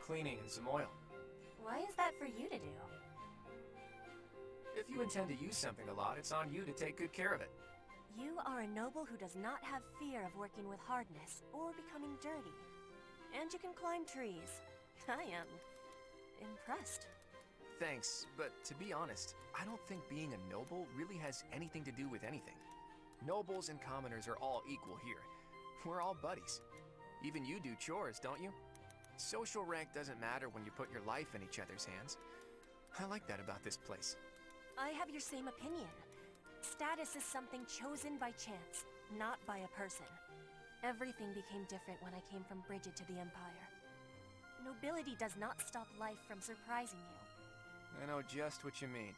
cleaning and some oil. Why is that for you to do? If you intend to use something a lot, it's on you to take good care of it. You are a noble who does not have fear of working with hardness or becoming dirty. And you can climb trees. I am impressed. Thanks, but to be honest, I don't think being a noble really has anything to do with anything. Nobles and commoners are all equal here. We're all buddies. Even you do chores, don't you? Social rank doesn't matter when you put your life in each other's hands. I like that about this place. I have your same opinion. Status is something chosen by chance, not by a person. Everything became different when I came from Bridget to the Empire. Nobility does not stop life from surprising you. I know just what you mean.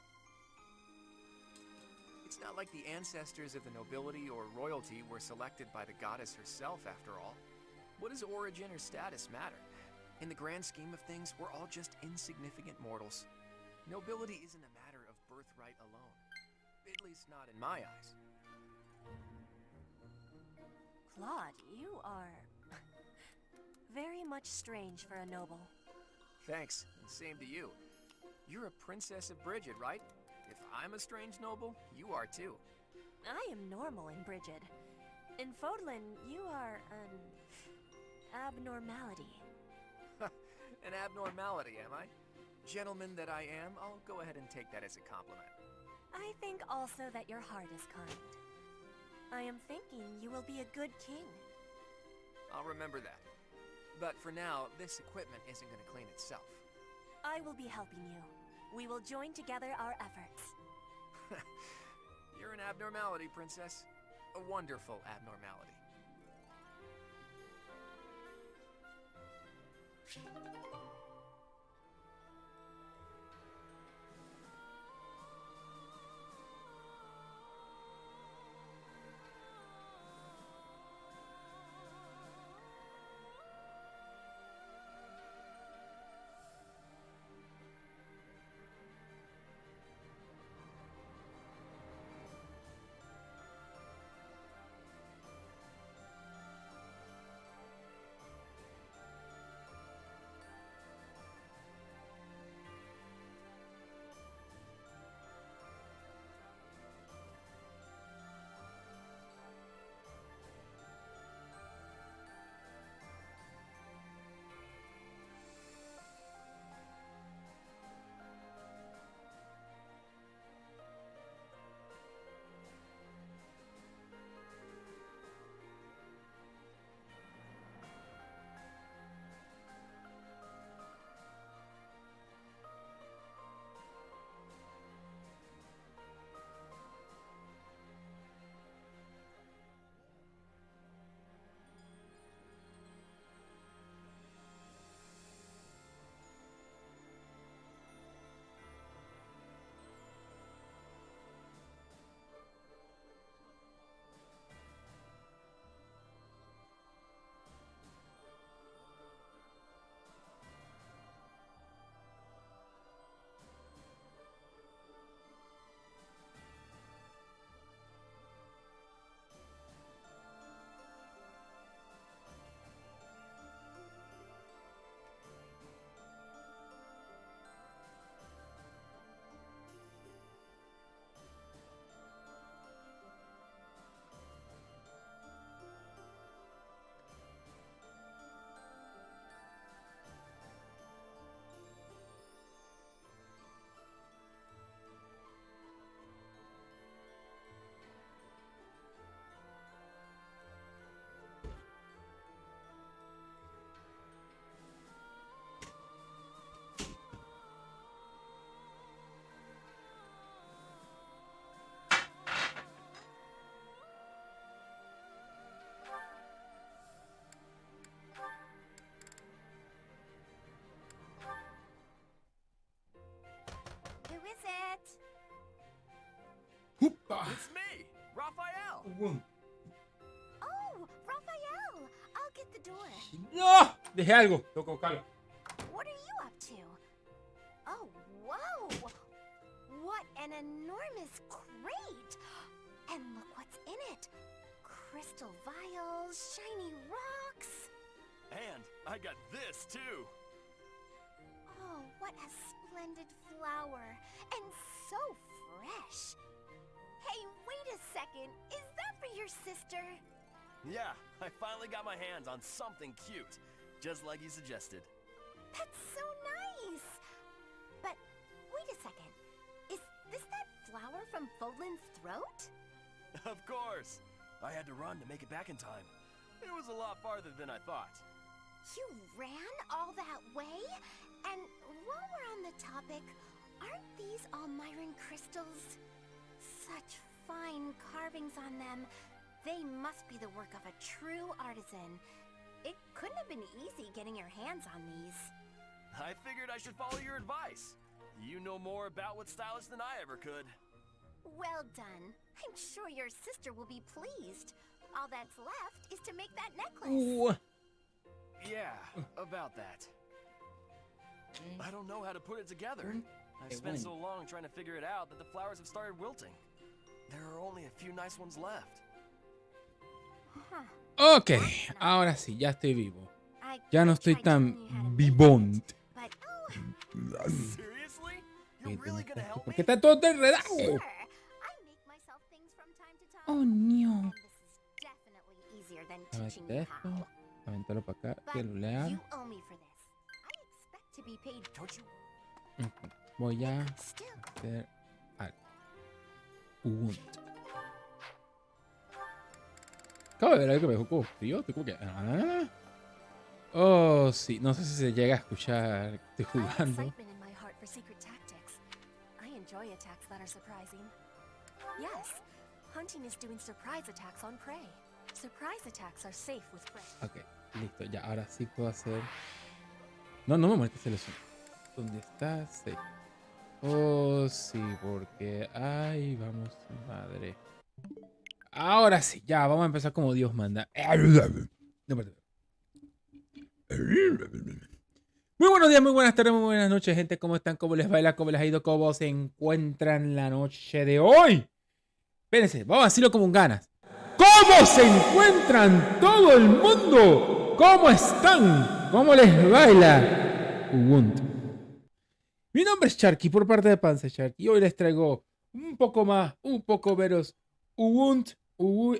It's not like the ancestors of the nobility or royalty were selected by the goddess herself, after all. What does origin or status matter? In the grand scheme of things, we're all just insignificant mortals. Nobility isn't a matter of birthright alone. At least not in my eyes. Claude, you are very much strange for a noble. Thanks, and same to you. You're a princess of Bridget, right? If I'm a strange noble, you are too. I am normal in Bridget. In Fodlan, you are an abnormality. An abnormality, am I? Gentleman that I am, I'll go ahead and take that as a compliment. I think also that your heart is kind. I am thinking you will be a good king. I'll remember that. But for now, this equipment isn't going to clean itself. I will be helping you. We will join together our efforts. You're an abnormality, princess. A wonderful abnormality. Huppa! It's me, Raphael! Oh, Raphael! I'll get the door. ¡No! Dejé algo. Tengo que buscarlo. What are you up to? Oh, whoa! What an enormous crate! And look what's in it. Crystal vials, shiny rocks. And I got this too. that flower. And so fresh. Hey, wait a second. Is that for your sister? Yeah, I finally got my hands on something cute, just like you suggested. That's so nice. But wait a second. Is this that flower from Fodlan's throat? Of course. I had to run to make it back in time. It was a lot farther than I thought. You ran all that way? And while we're on the topic, aren't these all Myron crystals? Such fine carvings on them. They must be the work of a true artisan. It couldn't have been easy getting your hands on these. I figured I should follow your advice. You know more about what's stylish than I ever could. Well done. I'm sure your sister will be pleased. All that's left is to make that necklace. Yeah, about that. I don't know how to put it together. I've spent so long trying to figure it out that the flowers have started wilting. There are only a few nice ones left. Ok, ahora sí, ya estoy vivo. Ya no estoy tan vivón. Seriously? You're really gonna help ¿Por me? qué está todo enredado? Sure. I make myself things from time to time. Oh, no. And this is definitely easier than teaching Avente you esto. how. Aventarlo para acá. But Celular. you owe me for this. I expect to be paid. Don't you? Ok, voy a Still. hacer algo. Ubuntu. Acabo de ver algo que me dejó como frío. Estoy como que. Oh, sí. No sé si se llega a escuchar. Estoy I have jugando. excitement in my heart for secret tactics. I enjoy attacks that are surprising. Yes, hunting is doing surprise attacks on prey. Surprise attacks are safe with prey. Ok, listo. Ya, ahora sí puedo hacer. No, no me molestes el sonido. ¿Dónde está? Sí. Oh, sí, porque. Ay, vamos, madre. Ahora sí, ya, vamos a empezar como Dios manda. No, perdón. Muy buenos días, muy buenas tardes, muy buenas noches, gente. ¿Cómo están? ¿Cómo les baila? ¿Cómo les ha ido? ¿Cómo se encuentran la noche de hoy? Espérense, vamos a decirlo como un ganas. ¿Cómo se encuentran todo el mundo? ¿Cómo están? ¿Cómo les baila? Ubuntu. Mi nombre es Sharky por parte de Panza Sharky y hoy les traigo un poco más, un poco veros Ubuntu,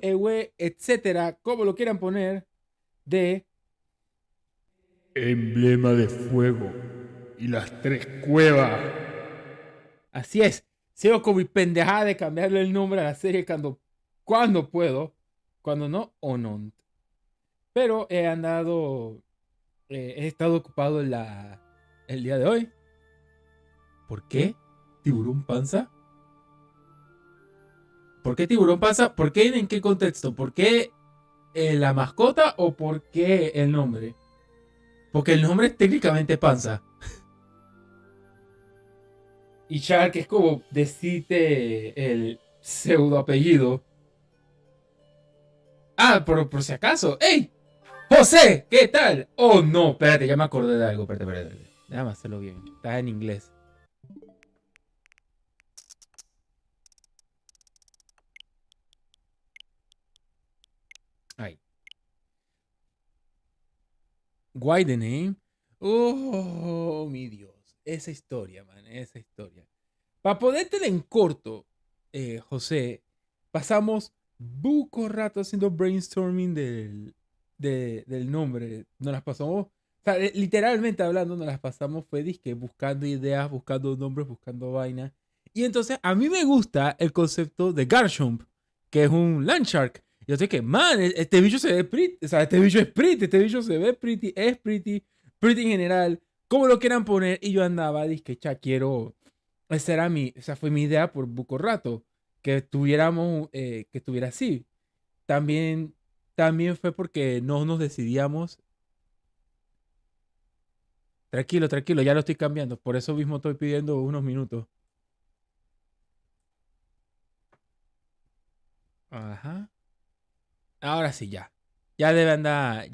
Ewe, etcétera, como lo quieran poner, de Emblema de Fuego y las Tres Cuevas. Así es, sigo con mi pendejada de cambiarle el nombre a la serie cuando puedo, cuando no o no. Pero he estado ocupado el día de hoy. ¿Por qué? ¿Tiburón panza? ¿Por qué tiburón panza? ¿Por qué? ¿En qué contexto? ¿Por qué la mascota o por qué el nombre? Porque el nombre es técnicamente panza. Y Shark es como decirte el pseudo apellido. Ah, por si acaso. ¡Ey! ¡José! ¿Qué tal? Oh, no, espérate, ya me acordé de algo. Espérate. Déjame hacerlo bien. Está en inglés. Ahí. Why the name? Oh, mi Dios. Esa historia, man. Esa historia. Para ponértela en corto, José, pasamos buco rato haciendo brainstorming del nombre. Nos las pasamos, o sea, literalmente hablando, nos las pasamos fue disque buscando ideas, buscando nombres, buscando vainas. Y entonces a mí me gusta el concepto de Garchomp, que es un land shark. Yo sé que, man, este bicho se ve pretty, o sea, este bicho es pretty, este bicho se ve pretty, es pretty en general, como lo quieran poner. Y yo andaba, dije, ya quiero, esa fue mi idea por buco rato, que estuviera así. También fue porque no nos decidíamos. Tranquilo, ya lo estoy cambiando, por eso mismo estoy pidiendo unos minutos. Ajá. Ahora sí, ya. Ya debe andar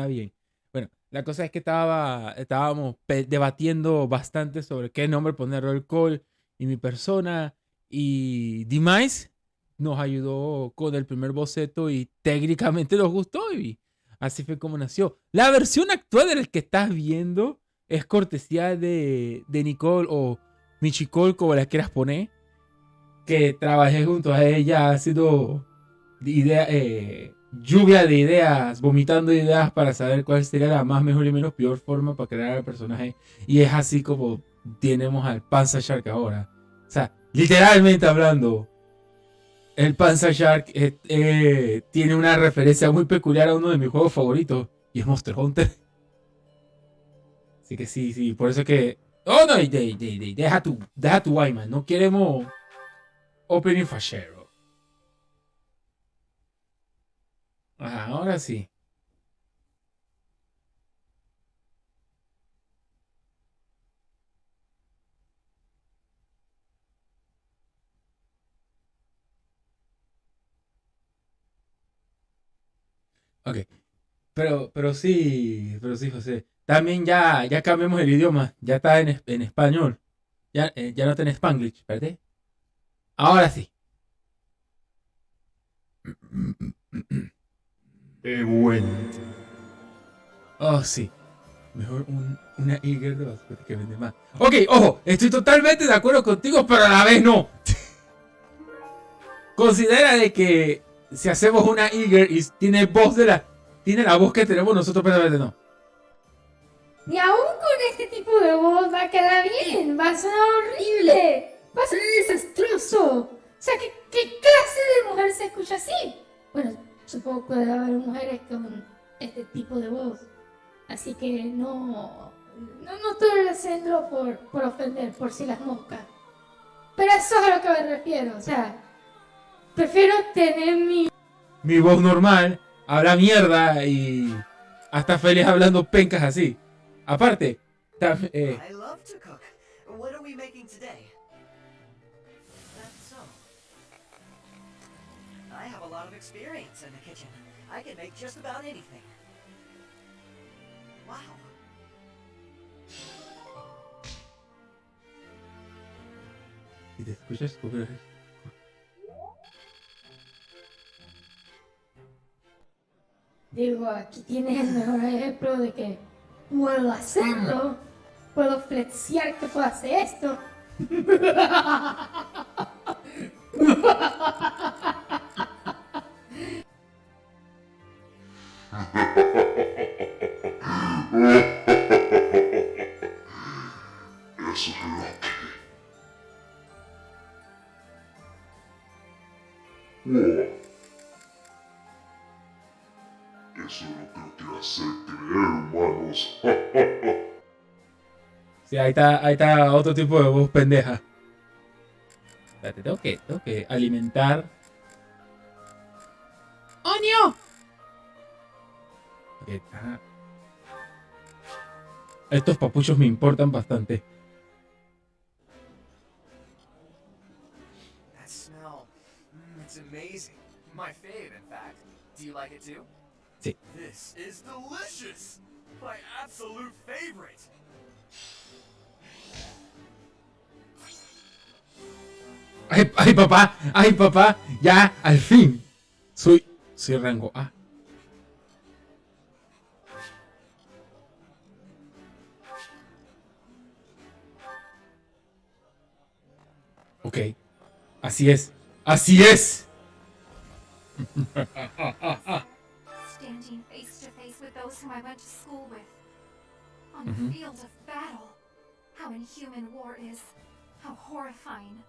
bien. Bueno, la cosa es que estábamos debatiendo bastante sobre qué nombre poner Roll Call y mi persona. Y Demise nos ayudó con el primer boceto y técnicamente nos gustó. Y así fue como nació. La versión actual del que estás viendo es cortesía de Nicole o Michicol, como la quieras poner, que trabajé junto a ella haciendo lluvia de ideas, vomitando ideas para saber cuál sería la más mejor y menos peor forma para crear al personaje. Y es así como tenemos al Panza Shark ahora. O sea, literalmente hablando, el Panza Shark tiene una referencia muy peculiar a uno de mis juegos favoritos, y es Monster Hunter. Así que sí, por eso es que... Oh, no, deja tu Wyman, no queremos opening fachero. Ajá, ahora sí. Ok, pero sí, José. También ya cambiamos el idioma, ya está en español. Ya no está en Spanglish, ¿verdad? Ahora sí. Bueno. Oh, sí. Mejor una Eager 2 que vende más. Ok, ojo, estoy totalmente de acuerdo contigo, pero a la vez no. Considera de que si hacemos una Eager y tiene la voz que tenemos nosotros, pero no. Ni aún con este tipo de voz va a quedar bien, va a sonar horrible, va a sonar desastroso. O sea, ¿qué clase de mujer se escucha así? Bueno, supongo que debe haber mujeres con este tipo de voz. Así que no estoy haciéndolo por ofender, por si las moscas. Pero eso es a lo que me refiero, o sea, prefiero tener mi voz normal, habla mierda y hasta feliz hablando pencas así. Aparte, I love to cook. What are we making today? That's so. I have a lot of experience in the kitchen. I can make just about anything. Wow. Si te escuchas, digo, aquí tienes el mejor ejemplo de que puedo hacerlo, puedo flexear que puedo hacer esto. Eso es lo que nos quiere hacer creer, humanos. Sí, ahí está otro tipo de voz pendeja. Espérate, tengo que alimentar. ¡Oño! Okay, ajá. Estos papuchos me importan bastante. That smell, it's amazing. My fave, in fact. Do you like it too? Sí. This is delicious! My absolute favorite! ¡Ay, papá! ¡Ya, al fin! Soy rango A. Ok. Así es. ¡Así es! Standing face to face with those whom I went to school with. On the field of battle. How inhuman war is. How horrifying.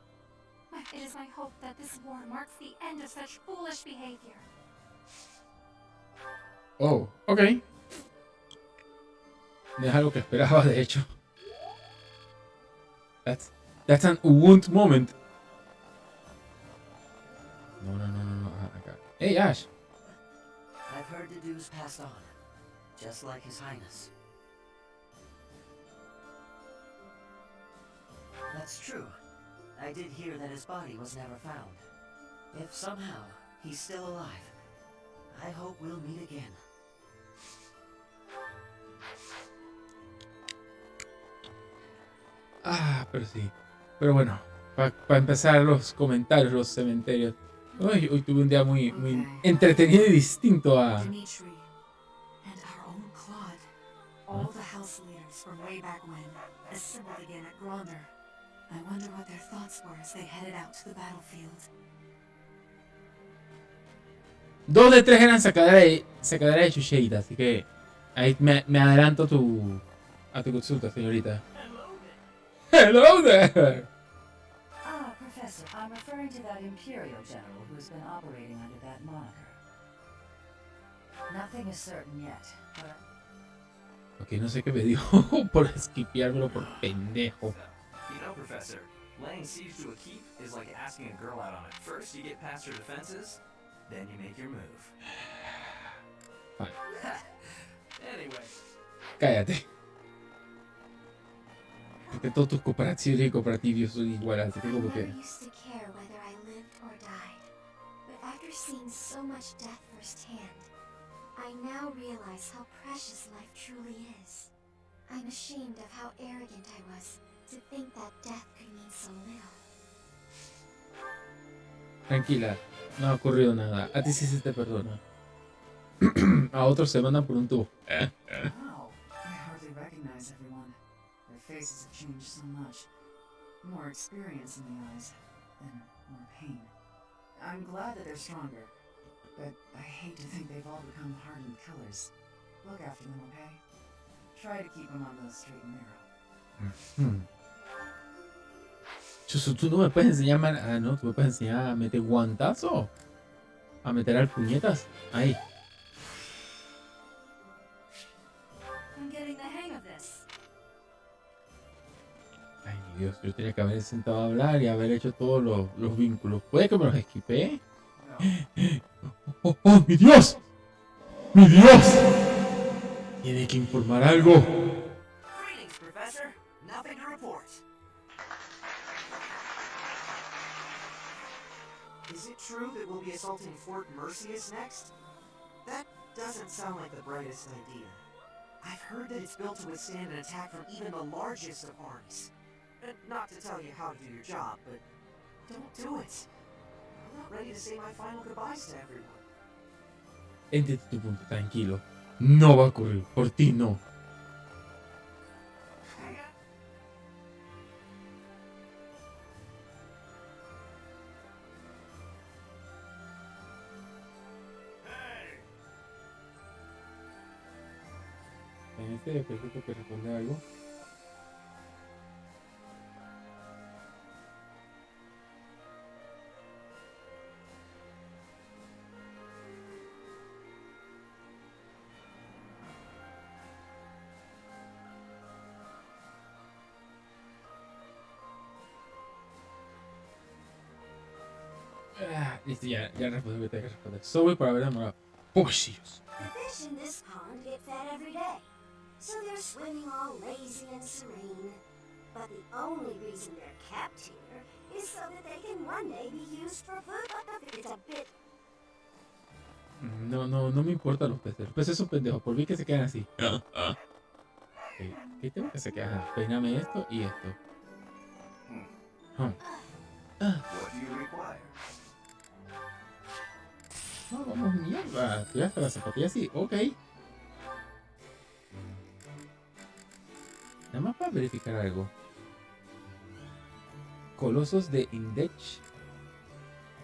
It is my hope that this war marks the end of such foolish behavior. Oh, ok. No es algo que esperaba, de hecho. That's an Ubuntu moment. No. Acá. Hey, Ash. I've heard the dues passed on, just like His Highness. That's true. I did hear that his body was never found. If somehow he's still alive, I hope we'll meet again. Ah, pero sí. Pero bueno, para empezar los comentarios, los cementerios. Hoy tuve un día muy entretenido y distinto a... Dimitri and our own Claude. All the house house leaders from way back when assembled again at Gronder. I wonder what their thoughts were as they headed out to the battlefield. 2 de 3 eran sacadera de Shushita, así que ahí me adelanto a tu consulta, señorita. Hello there! Ah, Professor, I'm referring to that Imperial general who's been operating under that moniker. Nothing is certain yet, but... Ok, no sé qué me dio por esquipeármelo por pendejo. You know, Professor, laying siege to a keep is like asking a girl out on it. First, you get past her defenses, then you make your move. Fine. Anyway. Cállate. Porque todos tus cooperativos y cooperativos son iguales, así que como que... I used to care whether I lived or died, but after seeing so much death firsthand, I now realize how precious life truly is. I'm ashamed of how arrogant I was to think that death could mean so little. Tranquila, no ha ocurrido nada. A ti sí se te perdona. A otros se mandan por un tubo. Wow, I hardly recognize everyone. Their faces have changed so much. More experience in the eyes, and more pain. I'm glad that they're stronger, but I hate to think they've all become hardened killers. Look after them, okay? Try to keep them on the straight and narrow. Chusu, tú no me puedes enseñar no, tú me puedes enseñar a meter guantazo. A meter al puñetas. Ahí. I'm getting the hang of this. Ay, mi Dios, yo tenía que haber sentado a hablar y haber hecho todos los vínculos. ¿Puede que me los esquipé? ¡Oh, mi Dios! ¡Mi Dios! Tiene que informar algo. Greetings, Professor. Nothing to report. Is it true that we'll be assaulting Fort Mercius next? That doesn't sound like the brightest idea. I've heard that it's built to withstand an attack from even the largest of armies. Not to tell you how to do your job, but don't do it. I'm not ready to say my final goodbyes to everyone. Entiende tu punto, tranquilo. No va a ocurrir. Por ti no. En este tengo que responder algo. Listo, ya respondí lo que tengo que responder. Sobre por haber demorado. ¡Posios! The fish in this pond get fed every day, so they're swimming all lazy and serene. But the only reason they're kept here is so that they can one day be used for food. It's a bit... No me importan los peces. Los peces son pendejos. Por mí que se quedan así. ¿Qué tengo que se quedan? Peíname esto y esto. What do you require? No, vamos, mierda. Estoy hasta la zapatilla así. Ok. Nada más para verificar algo. Colosos de Indech.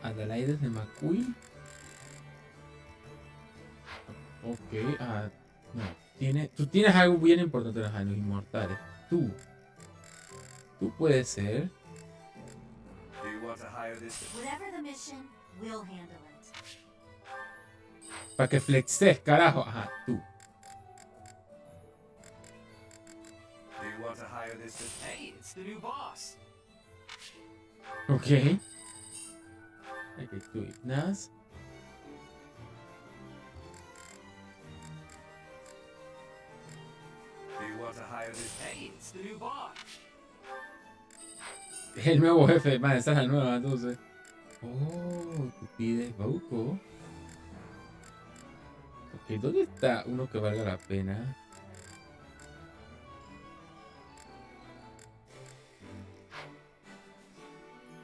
Adalaides de McQueen. Ok. No. Tú tienes algo bien importante en los años inmortales. Tú puedes ser. Do you want to hire this? Whatever the mission, we'll handle it. Para que flexes, carajo. Ajá, tú. Do you want to hire this? Hey, it's the new boss. Ok. Ok, tú, Ignaz. Do you want to hire this? Hey, it's the new boss. El nuevo jefe. Vale, esa es la nueva, entonces. Oh, tú pides Bauco. Ok, ¿dónde está uno que valga la pena?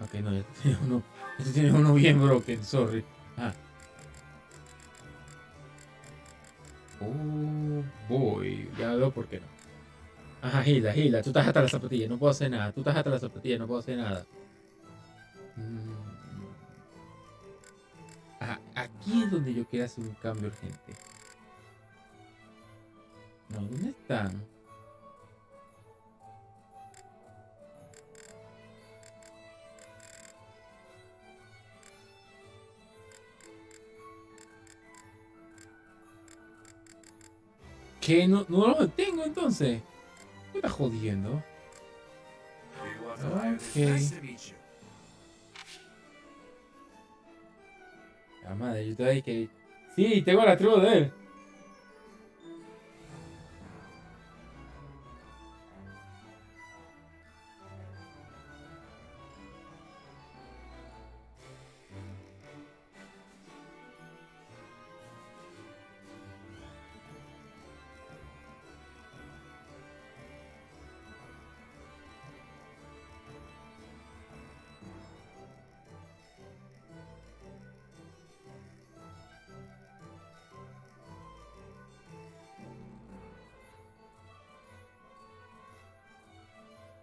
Ok, no, ya tiene uno. Este tiene uno bien broken, sorry. Ah. Oh, boy. Ya veo por qué no. Ajá, Hilda, tú estás hasta la zapatilla, no puedo hacer nada. Tú estás hasta la zapatilla, no puedo hacer nada. Ajá, aquí es donde yo quiero hacer un cambio urgente. No, ¿dónde están? ¿Qué? No los tengo entonces. ¿Me estás jodiendo? Ok. La madre, yo todavía que... Sí, tengo la tribu de él.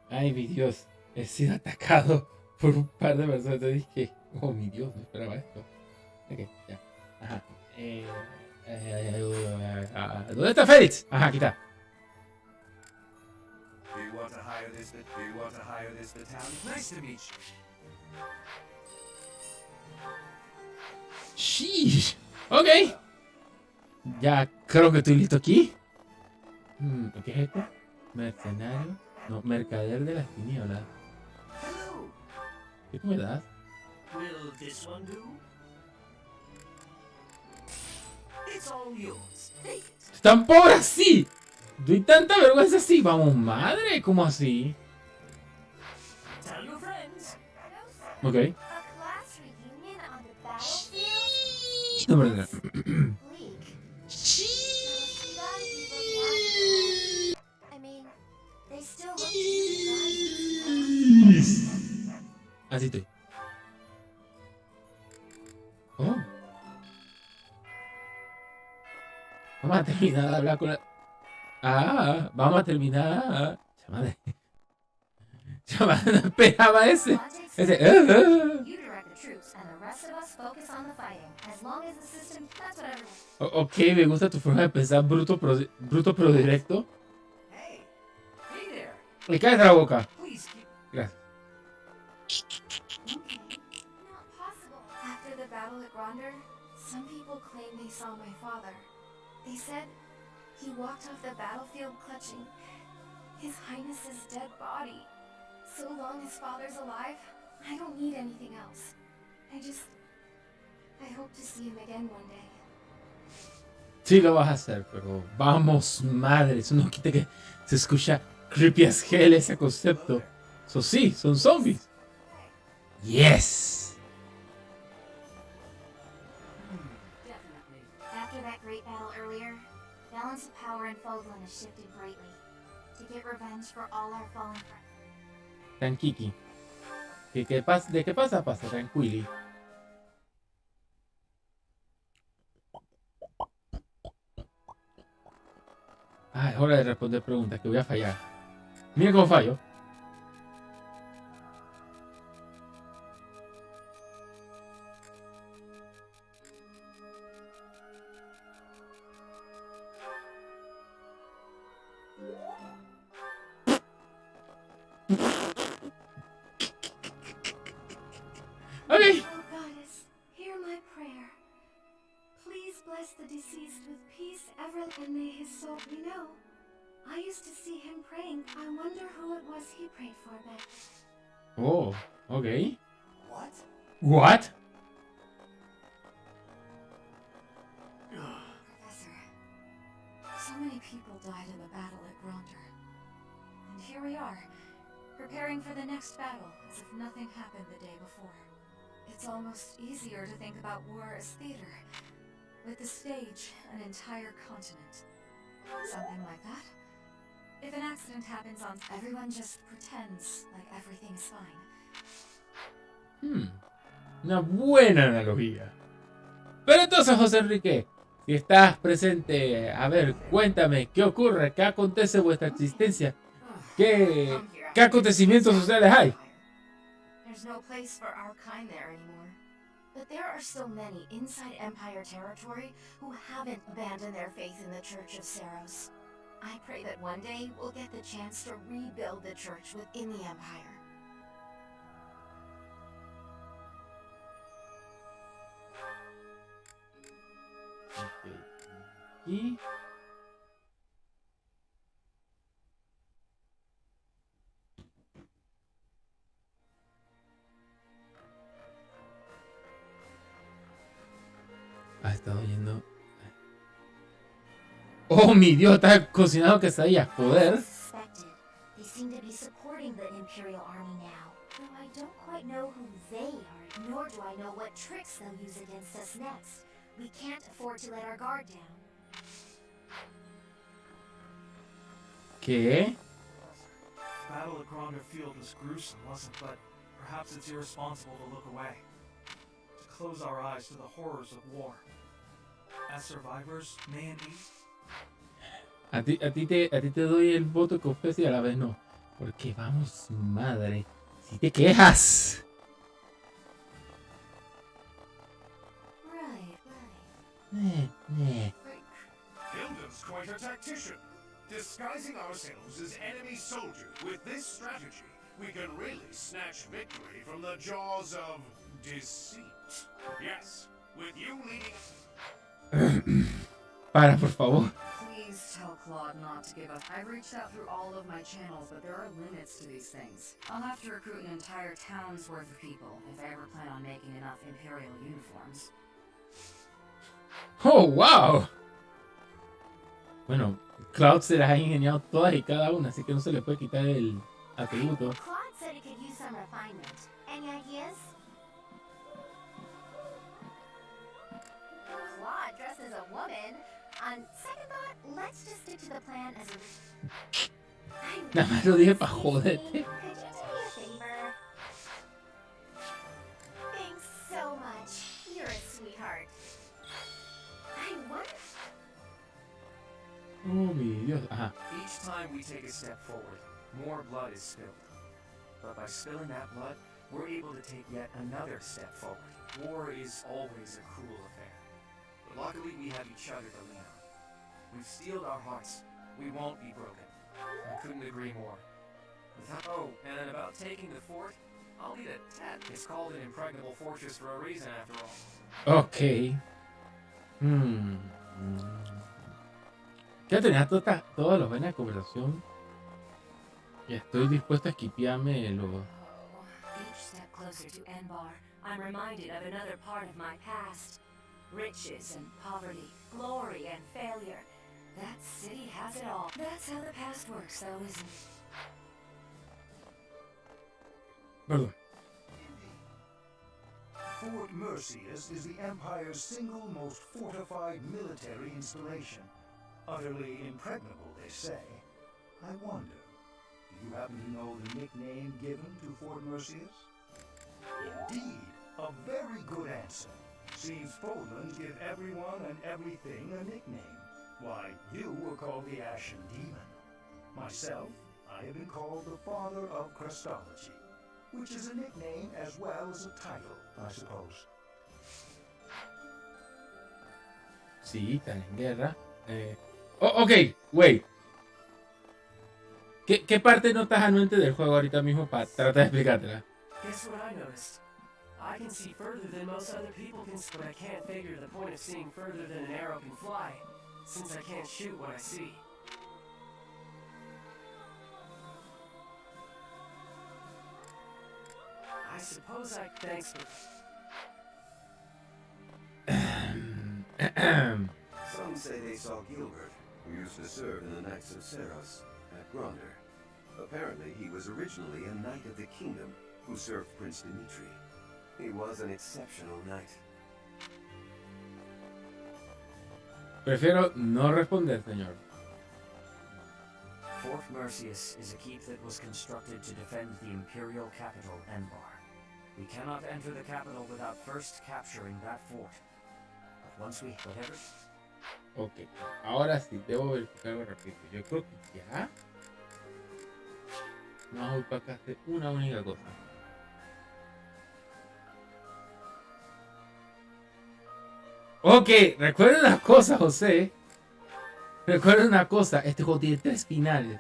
Ay, mi Dios, he sido atacado por un par de personas. Te dije, oh, mi Dios, no esperaba esto. Ok, ya. Ajá. ¿Dónde está Félix? Ajá, aquí está. Sheesh. Ok. Ya creo que estoy listo aquí. ¿Qué es esto? Mercenario. No, mercader de las tinieblas. ¿Qué tú me das? ¿Tan pobre así? ¿Doy tanta vergüenza así? Vamos, madre, ¿cómo así? Ok. No, perdón. Así estoy. Oh. Vamos a terminar de hablar con la... Ah, vamos a terminar. Chamadre. Chamadre, no esperaba ese. Ok, me gusta tu forma de pensar, bruto pero directo. Le caes de la boca. Gracias. Not possible. After the battle at Gronder, some people claim they saw my father. They said he walked off the battlefield clutching His Highness's dead body. So long as father's alive, I don't need anything else. I hope to see him again one day. Sí lo vas a hacer, pero vamos, madre, eso no quita que se escucha creepy as hell ese concepto. Eso sí, son zombies. Yes. Definitely. After that great battle earlier, balance of power in Fogland has shifted greatly. To get revenge for all our fallen friends. Tranquiki. ¿De qué pasa? Pasa, tranquili. Ah, es hora de responder preguntas, que voy a fallar. Mira cómo fallo. Okay. Oh goddess, hear my prayer. Please bless the deceased with peace ever and may his soul. You know, I used to see him praying. I wonder who it was he prayed for back. Oh, okay. What? What? Professor, so many people died in the battle at Gronder. And here we are, preparing for the next battle as if nothing happened the day before. It's almost easier to think about war as theater, with the stage an entire continent. Something like that. If an accident happens on, everyone just pretends like everything is fine. Una buena analogía. Pero entonces, José Enrique, si estás presente, a ver, cuéntame, ¿qué ocurre? ¿Qué acontece en vuestra existencia ¿Qué acontecimientos sociales hay? There's no place for our kind there anymore. But there are still many inside Empire territory who haven't abandoned their faith in the Church of Seros. I pray that one day we'll get the chance to rebuild the church within the Empire. Y ha estado yendo. Oh, mi Dios, está cocinado quesadillas, joder. They seem to be supporting the Imperial Army now. Though I don't quite know who they are, nor do I know what tricks they'll use against us next. We can't afford to let our guard down. ¿Qué? Battle at Gronder Field was gruesome, wasn't it? But perhaps it's irresponsible to look away. To close our eyes to the horrors of war. As survivors, may it be. A ti te doy el voto que ofrece y a la vez no. Porque vamos, madre. Si te quejas. Hilda's quite a tactician. Disguising ourselves as enemy soldiers, with this strategy, we can really snatch victory from the jaws of deceit. Yes, with you leading... Para, por favor. Please tell Claude not to give up. I've reached out through all of my channels, but there are limits to these things. I'll have to recruit an entire town's worth of people if I ever plan on making enough Imperial uniforms. Oh, wow. Bueno, Cloud se las ha ingeniado todas y cada una, así que no se le puede quitar el atributo. Claude said it could use some refinement. Any ideas? Claude dressed as a woman? On second thought, let's just stick to the plan as a... Nada más lo dije para joderte. Could you do me a favor? Thanks so much. You're a sweetheart. I wonder... Oh, mi Dios. Ajá. Each time we take a step forward, more blood is spilled. But by spilling that blood, we're able to take yet another step forward. War is always a cruel affair. But luckily we have each other to lean on. We've steeled our hearts. We won't be broken. I couldn't agree more. Oh, and about taking the fort, I'll need a tat. It's called an impregnable fortress for a reason, after all. Ok. Ya tenía todas las buenas de conversación. Y estoy dispuesto a esquipearme los... Each step closer to Enbar, I'm reminded of another part of my past. Riches and poverty, glory and failure. That city has it all. That's how the past works, though, isn't it? Perdón. Fort Mercius is the Empire's single most fortified military installation. Utterly impregnable, they say. I wonder, do you happen to know the nickname given to Fort Mercius? Indeed, a very good answer. Seems Poland give everyone and everything a nickname. Why, you were called the Ashen Demon. Myself, I have been called the Father of Christology, which is a nickname as well as a title, I suppose. Sí, están en guerra. Ok, wait. ¿Qué parte notas anuente del juego ahorita mismo para tratar de explicártela? Guess what I noticed? I can see further than most other people can, but I can't figure the point of seeing further than an arrow can fly, since I can't shoot what I see. I suppose thanks for... Some say they saw Gilbert, who used to serve in the Knights of Seros, at Gronder. Apparently, he was originally a Knight of the Kingdom, who served Prince Dimitri. He was an exceptional knight. Prefiero no responder, señor. Fort Mercius is a keep that was constructed to defend the imperial capital, Enbar. We cannot enter the capital without first capturing that fort. But once we... whatever... Ok, ahora sí, debo verificar algo rápido. Yo creo que ya. Vamos a ir para acá a hacer una única cosa. Ok, recuerda una cosa, José. Recuerda una cosa, este juego tiene 3 finales.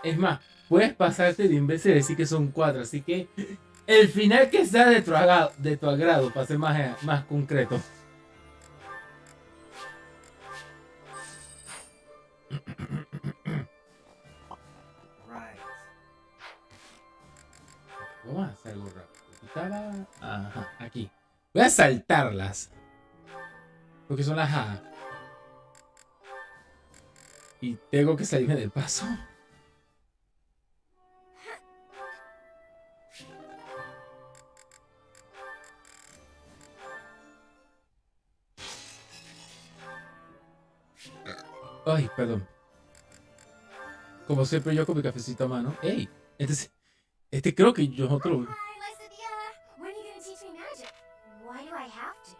Es más, puedes pasarte de imbécil y decir que son 4, así que el final que sea de tu agrado, para ser más concreto. Vamos a hacer algo rápido. Estaba... Ajá, aquí. Voy a saltarlas. Porque son las A. Y tengo que salirme del paso. Ay, perdón. Como siempre yo con mi cafecito a mano. ¡Ey! Este creo que yo otro... When are you gonna teach me magic? Why do I have to?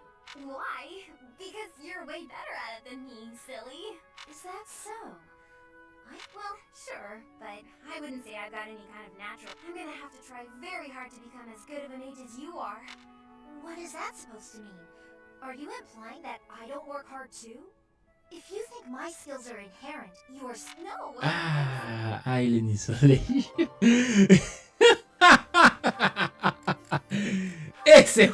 Why? Because you're way better at it than me, silly. Is that so? Well, sure, but I wouldn't say I've got any kind of natural. I'm gonna have to try very hard to become as good of a mage as you are. What is that supposed to mean? Are you implying that I don't work hard too? If you think my skills are inherent, you're no. Ah, Aileen y Soleil. Ese.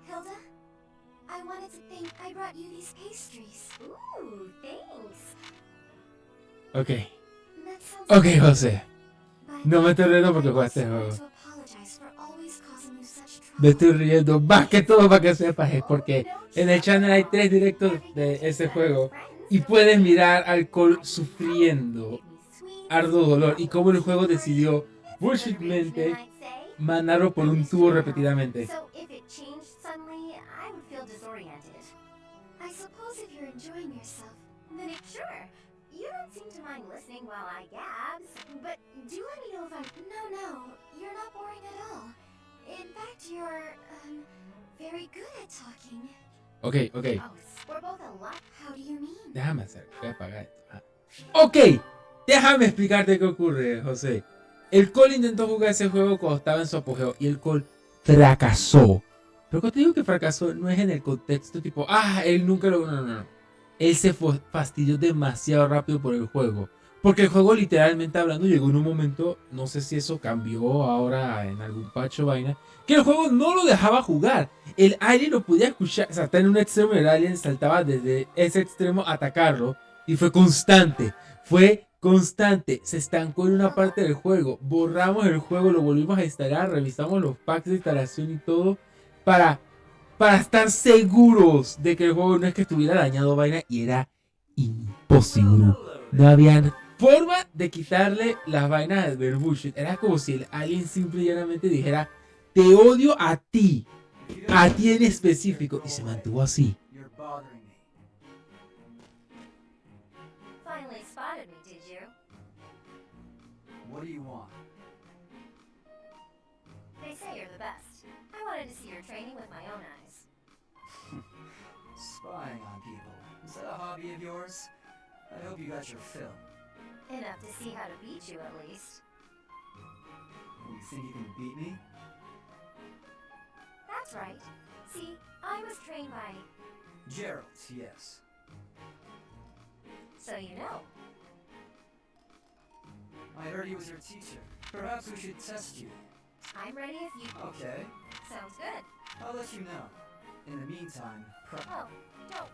Hilda? I wanted to think I brought you these pastries. Ooh, thanks. Ok. Ok, José. No me estoy riendo porque jugaste el juego. Me estoy riendo más que todo para que sepas, es porque en el channel hay 3 directos de ese juego y puedes mirar al Cole sufriendo arduo dolor y cómo el juego decidió bullshitmente mandarlo por un tubo repetidamente. So if it changed suddenly, I would feel disoriented. I suppose if you're enjoying yourself, then sure. You don't seem to mind listening while I gabs, but do let me know if I'm... No, you're not boring at all. In fact, you're, very good at talking. Ok. Oh, we're both a lot. How do you mean? Déjame hacer, voy a apagar esto. Ok, déjame explicarte qué ocurre, José. El Cole intentó jugar ese juego cuando estaba en su apogeo y el Cole fracasó. Pero cuando te digo que fracasó, no es en el contexto tipo, él nunca lo... No. Él se fastidió demasiado rápido por el juego. Porque el juego, literalmente hablando, llegó en un momento, no sé si eso cambió ahora en algún patch o vaina, que el juego no lo dejaba jugar. El alien lo podía escuchar, o sea, está en un extremo y el alien saltaba desde ese extremo a atacarlo. Y fue constante. Se estancó en una parte del juego. Borramos el juego, lo volvimos a instalar, revisamos los packs de instalación y todo para estar seguros de que el juego no es que estuviera dañado vaina, y era imposible. No había forma de quitarle las vainas del bullshit. Era como si el alien simple y llanamente dijera: te odio a ti en específico, y se mantuvo así. Finally spotted me, did you? What do you want? They say you're the best. I wanted to see your training with my own eyes. Spying on people. Is that a hobby of yours? I hope you got your fill. Enough to see how to beat you, at least. You think you can beat me? That's right. See, I was trained by... Gerald, yes. So you know. I heard he was your teacher. Perhaps we should test you. I'm ready if you... Okay. Sounds good. I'll let you know. In the meantime, Oh, don't.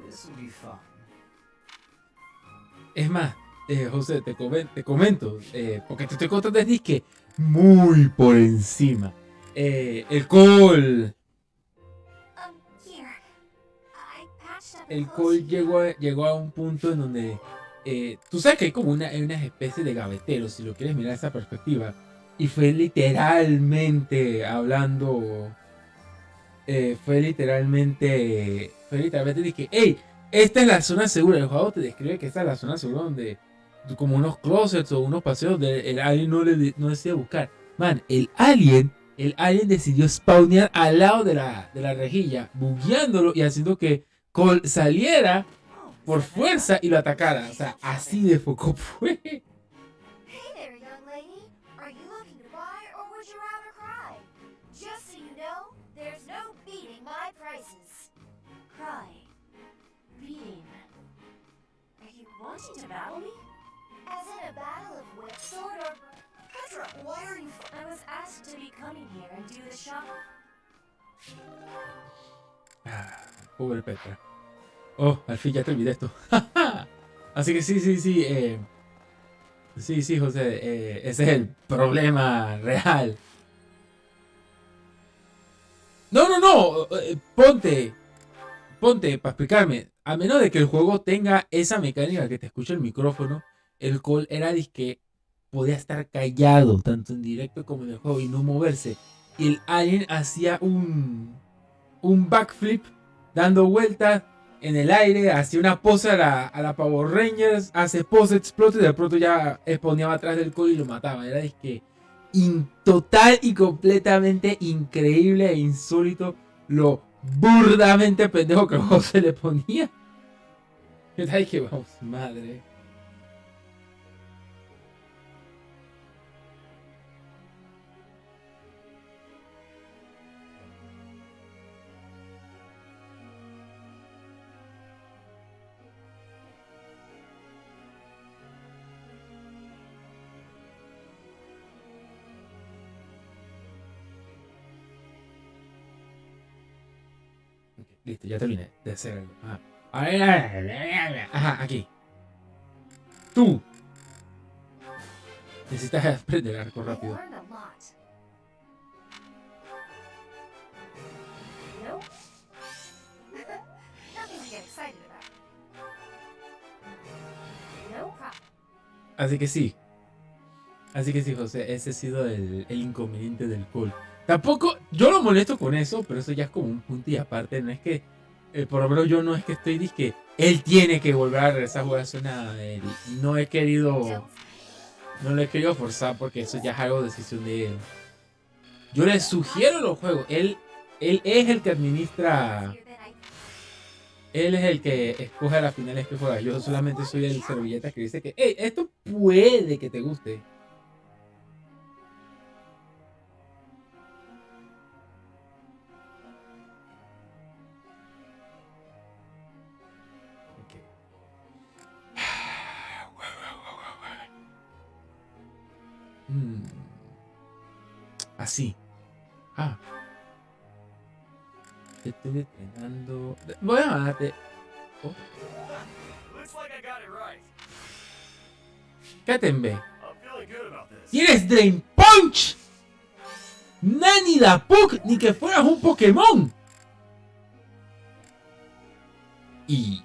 this will be fun. Es más, José, te comento, porque te estoy contando de disque muy por encima. El Cole. El Cole llegó a un punto en donde tú sabes que hay como una especie de gavetero, si lo quieres mirar esa perspectiva. Y fue literalmente hablando. Fue literalmente dije, hey, esta es la zona segura. El juego te describe que esta es la zona segura donde, como unos closets o unos paseos donde el alien no decide buscar. Man, el alien decidió spawnear al lado de la rejilla, bugueándolo y haciendo que Cole saliera por fuerza y lo atacara. O sea, así de foco fue. Hey there, young lady. Are you looking to buy or would you rather cry? Just so you know, there's no beating my prices. Cry. Beating. Are you wanting to battle me? As in a battle of whip sword or... Petra, why are you... I was asked to be coming here and do the shop. Pobre Petra. Oh, al fin ya te olvidé esto. Así que sí. Sí, José. Ese es el problema real. No. Ponte para explicarme. A menos de que el juego tenga esa mecánica que te escucha el micrófono, el Cole era disque podía estar callado tanto en directo como en el juego y no moverse. Y el alien hacía un backflip dando vueltas en el aire, hacía una pose a la Power Rangers, hace pose, explota y de pronto ya exponía atrás del Cole y lo mataba. Era disque total y completamente increíble e insólito lo burdamente pendejo que el juego se le ponía. Ay, que vamos, madre. Listo, ya terminé de hacer algo. Ajá, aquí. Tú necesitas aprender algo rápido. Así que sí, José, ese ha sido el inconveniente del Cole. Tampoco, yo lo molesto con eso, pero eso ya es como un punto y aparte. No es que, por lo menos yo no es que estoy diciendo que él tiene que volver a regresar a jugar nada. No lo he querido forzar porque eso ya es algo de decisión de él. Yo le sugiero los juegos. Él es el que administra. Él es el que escoge a las finales que juega. Yo solamente soy el servilleta que dice que, hey, esto puede que te guste. Así. Te estoy entrenando. Voy a darte. Oh. Quédate en B. ¡Tienes Drain Punch! ¡Nani da Puck! ¡Ni que fueras un Pokémon! Y.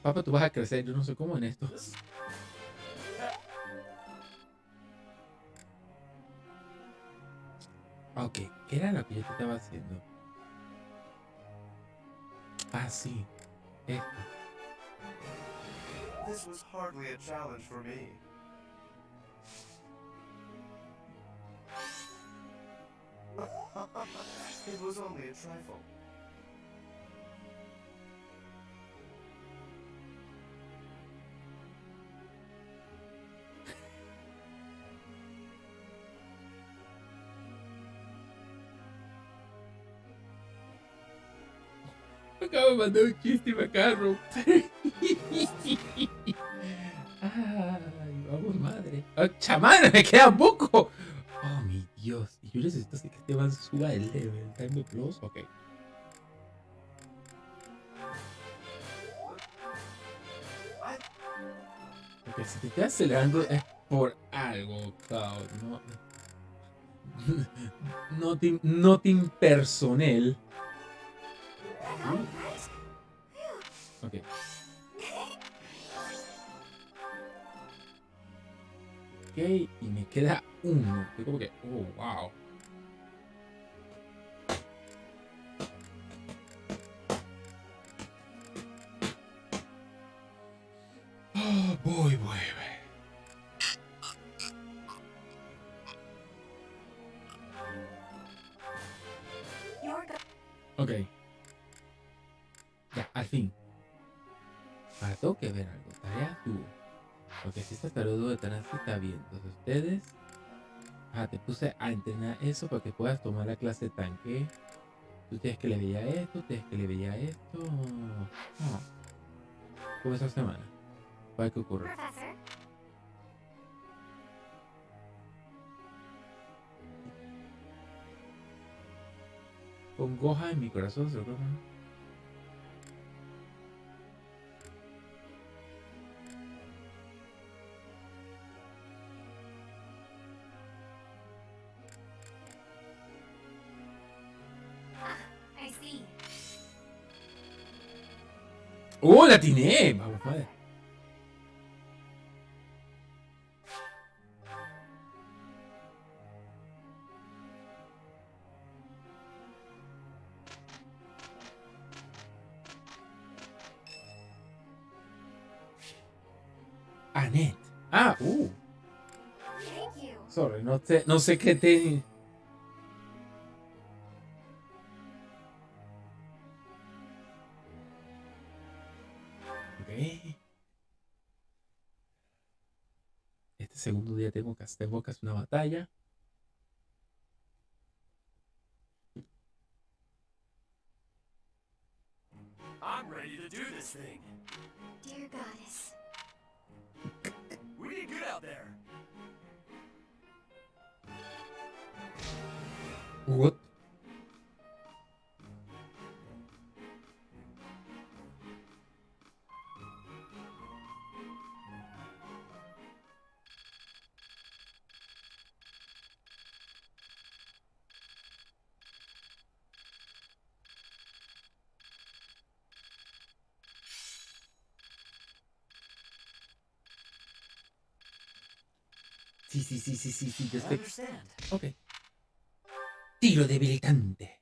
Papá, tú vas a crecer, yo no sé cómo en esto. Ok, ¿qué era lo que yo te estaba haciendo? Sí, esto. This was hardly a challenge for me. It was only a trifle. Acabo de mandar un chiste y me acaba de romper. Ay, vamos, madre. ¡Oh, chamán! ¡Me queda poco! Oh, mi Dios. Y yo necesito hacer que Esteban suba el level. Time plus. Ok. Ok, si te estoy acelerando es por algo, cabrón. No te impersonel. Ok. Ok, y me queda uno. Estoy como que, oh, wow. Oh, voy. Ok. Ya, al fin. Ahora tengo que ver algo. Tarea tú. Porque si esta tarea de tan así está bien. Entonces ustedes. Te puse a entrenar eso para que puedas tomar la clase de tanque. Tú tienes que le veía esto, tienes que le veía esto. ¿Cómo esa semana? A ver qué ocurre. Professor? Con Goja en mi corazón, se lo creo. I see. ¡Oh, la atiné! Vamos, madre. Annette. Thank you. Sorry, no sé qué te... Ok. Este segundo día tengo que hacer una batalla. I'm ready to do this thing. Dear goddess. We did good out there. What? Sí, yo I estoy... understand. Ok. Tiro debilitante.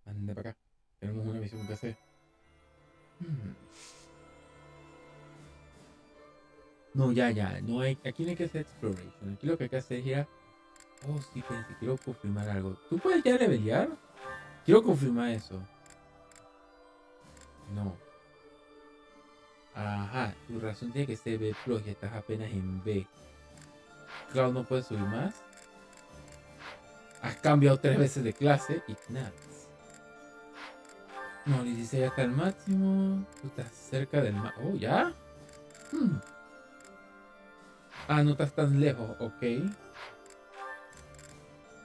Anda para acá. Tenemos una misión que hacer. No, ya. No hay, aquí no hay que hacer exploration. Aquí lo que hay que hacer es ir a... Oh, sí, pensé, quiero confirmar algo. ¿Tú puedes ya levelear? Quiero confirmar eso. No. Ajá, tu razón tiene que ser B+, y estás apenas en B. Claro, no puedes subir más. Has cambiado 3 veces de clase y nada. No, 16 ya está el máximo. Tú estás cerca del máximo. Oh, ¿ya? No estás tan lejos, ok.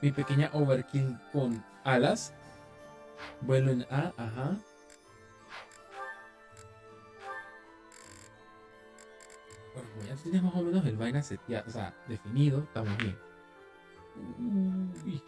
Mi pequeña overkill con alas. Vuelo en A, ajá. Bueno, como ya tienes más o menos el vaina seteado, o sea, definido, estamos bien. Uy.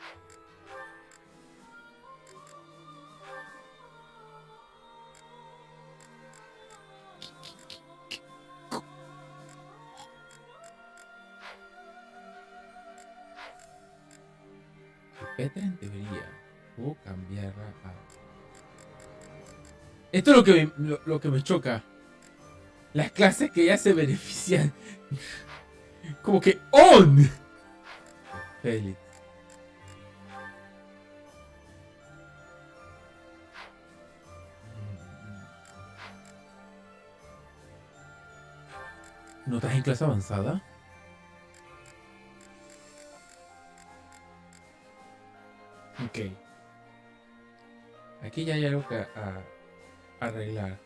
Petra en teoría puedo cambiarla a... Esto es lo que me choca. Las clases que ya se benefician. Como que ON. Félix. ¿No estás en clase avanzada? Ok. Aquí ya hay algo que arreglar.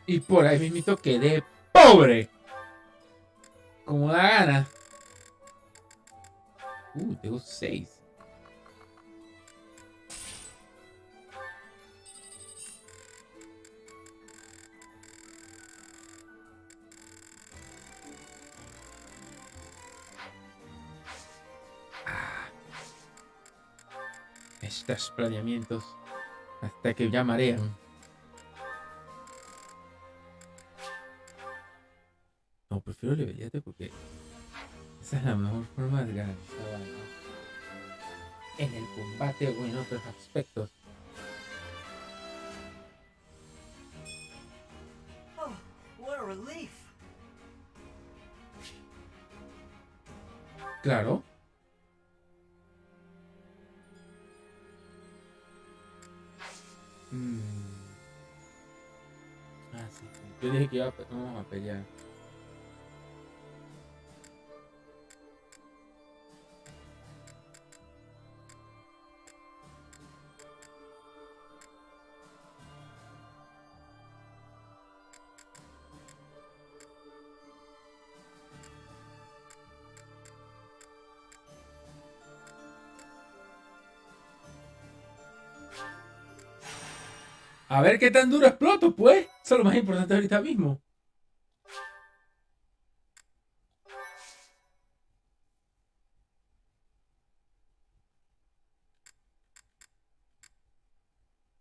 Y por ahí mismito quedé pobre. Como da gana. Tengo 6. Estos planeamientos hasta que ya marean. No, prefiero levelearte porque esa es la mejor forma de ganar esta vaina. En el combate o en otros aspectos. Claro. Ah, sí, sí. Yo dije que vamos a pelear. A ver qué tan duro exploto, pues. Eso es lo más importante ahorita mismo.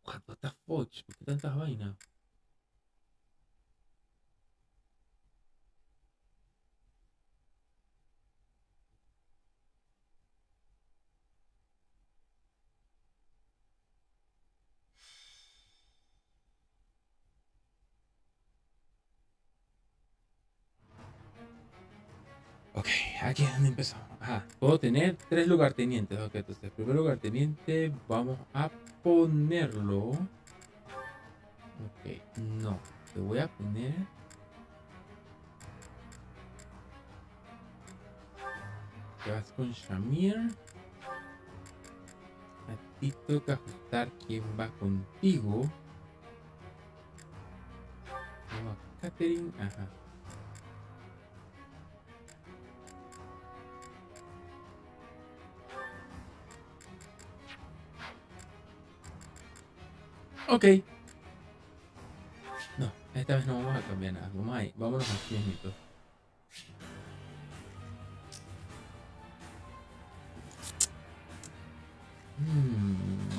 What the fuck? ¿Por qué tantas vainas? Ok, aquí es donde empezamos. Ajá, puedo tener 3 lugartenientes. Ok, entonces el primer lugarteniente vamos a ponerlo. Ok, no. Te voy a poner. Te vas con Shamir. A ti toca ajustar quién va contigo. Tengo a Catherine. Ajá. Ok. No, esta vez no vamos a cambiar nada. Vamos ahí, vámonos aquí mismito.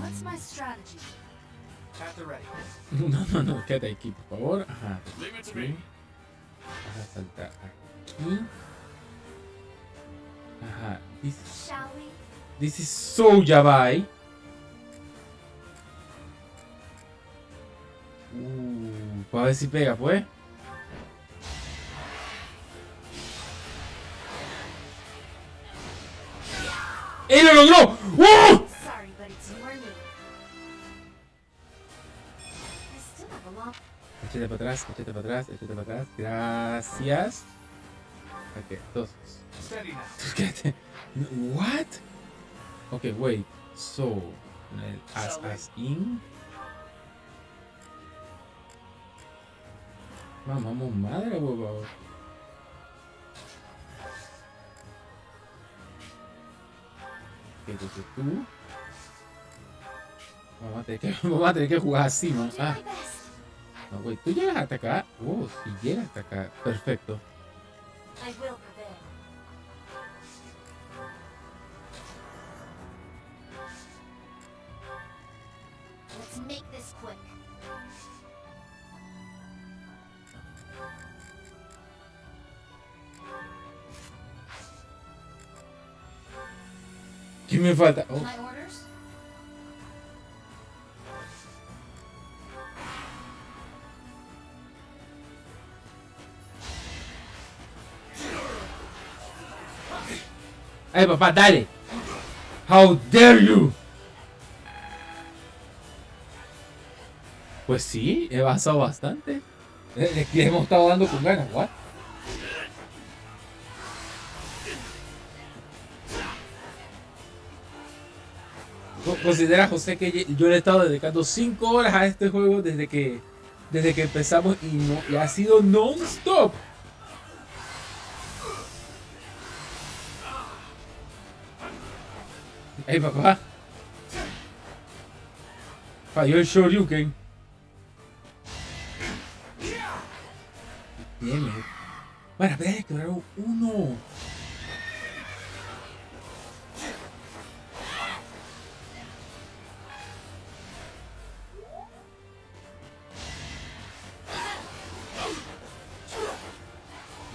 What's my strategy? At the ready. No, quédate aquí, por favor. Ajá. Leave it to Sí. me. Vas a saltar aquí. Ajá. Shall we? This is so yabai. Para ver si pega, pues. ¡Y lo logró! ¡Oh! Sorry, but it's your knee. I still have a lot. Échate para atrás, échate para atrás, échate para atrás. Gracias. Ok, entonces. Steady now. Quédate. What? Ok, wait. So, el as in. Vamos, madre, huevo. Ok, entonces tú. Vamos a tener que jugar así, ¿no? Ah. No, güey, tú llegas hasta acá. Oh, si llegas hasta acá. Perfecto. I will prevail. Let's make this quick. ¿Qué me falta? Oh. My orders? ¡Ay, papá, dale! How dare you! Pues sí, he basado bastante. Le hemos estado dando con ganas, ¿what? Considera, José, que yo le he estado dedicando 5 horas a este juego desde que empezamos y ha sido non-stop. ¡Ey, papá! Falló el Shoryuken. Bien, bueno, espera, que duraron uno.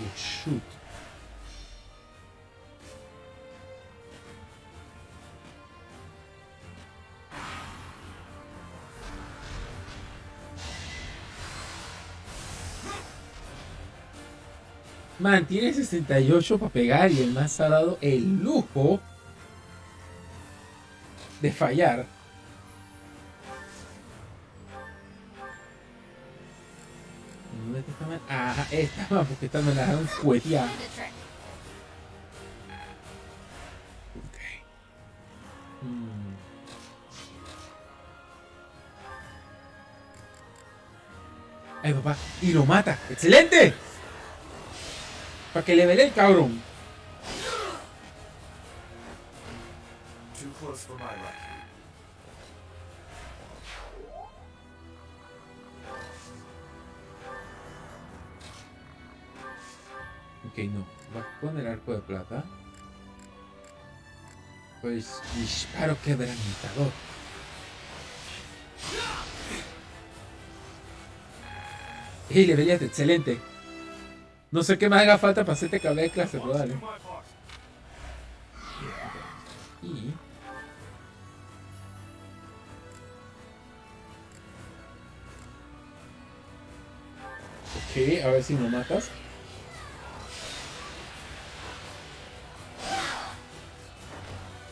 Oh, shoot. Man, tiene 68 para pegar y el man se ha dado el lujo de fallar. ¿Dónde está esta man? Ajá, esta man, porque esta me la dejaron cuetear. Ok. Ay, papá, y lo mata. ¡Excelente! Para que le vele el cabrón. Too close for my liking. Ok, no. Vas con el arco de plata. Pues disparo quebrantador. Y le veías excelente. No sé qué me haga falta para hacerte cabeza de clase, pero dale. Y... ok, a ver si me matas.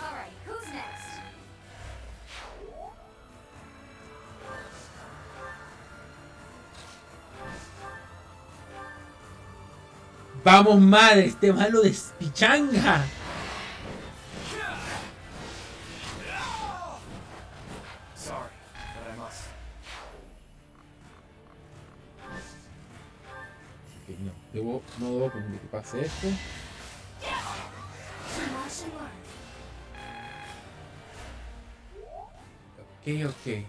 Alright, who's next? Vamos, madre, este malo despichanga. Sorry, but I must. Ok, no, no debo permitir que pase esto. Ok, ok.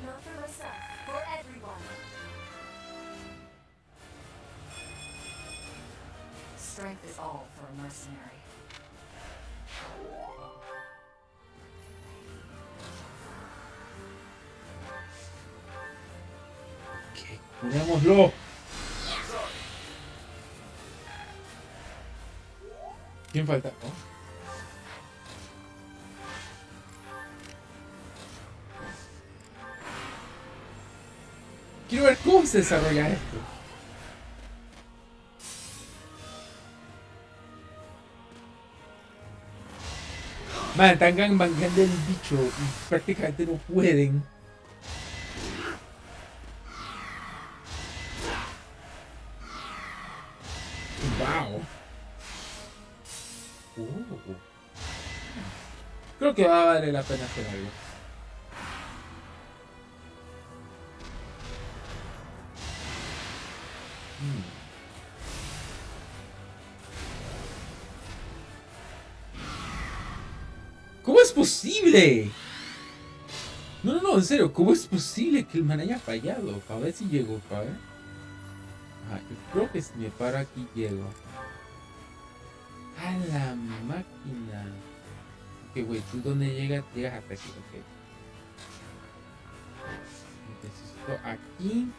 Not for myself, for everyone. Strength is all for a mercenary. Ok, curémoslo. ¿Quién falta? Oh. Quiero ver cómo se desarrolla esto. Man, están gangbangando el bicho y prácticamente no pueden. Wow. Creo que va a valer la pena hacer algo. ¿Cómo es posible? No, en serio, ¿cómo es posible que el man haya fallado? A ver si llego, para ver. Ajá, yo creo que si me paro aquí llego. A la máquina. Ok, güey, ¿tú dónde llegas? Llegas hasta aquí, ok. Necesito aquí.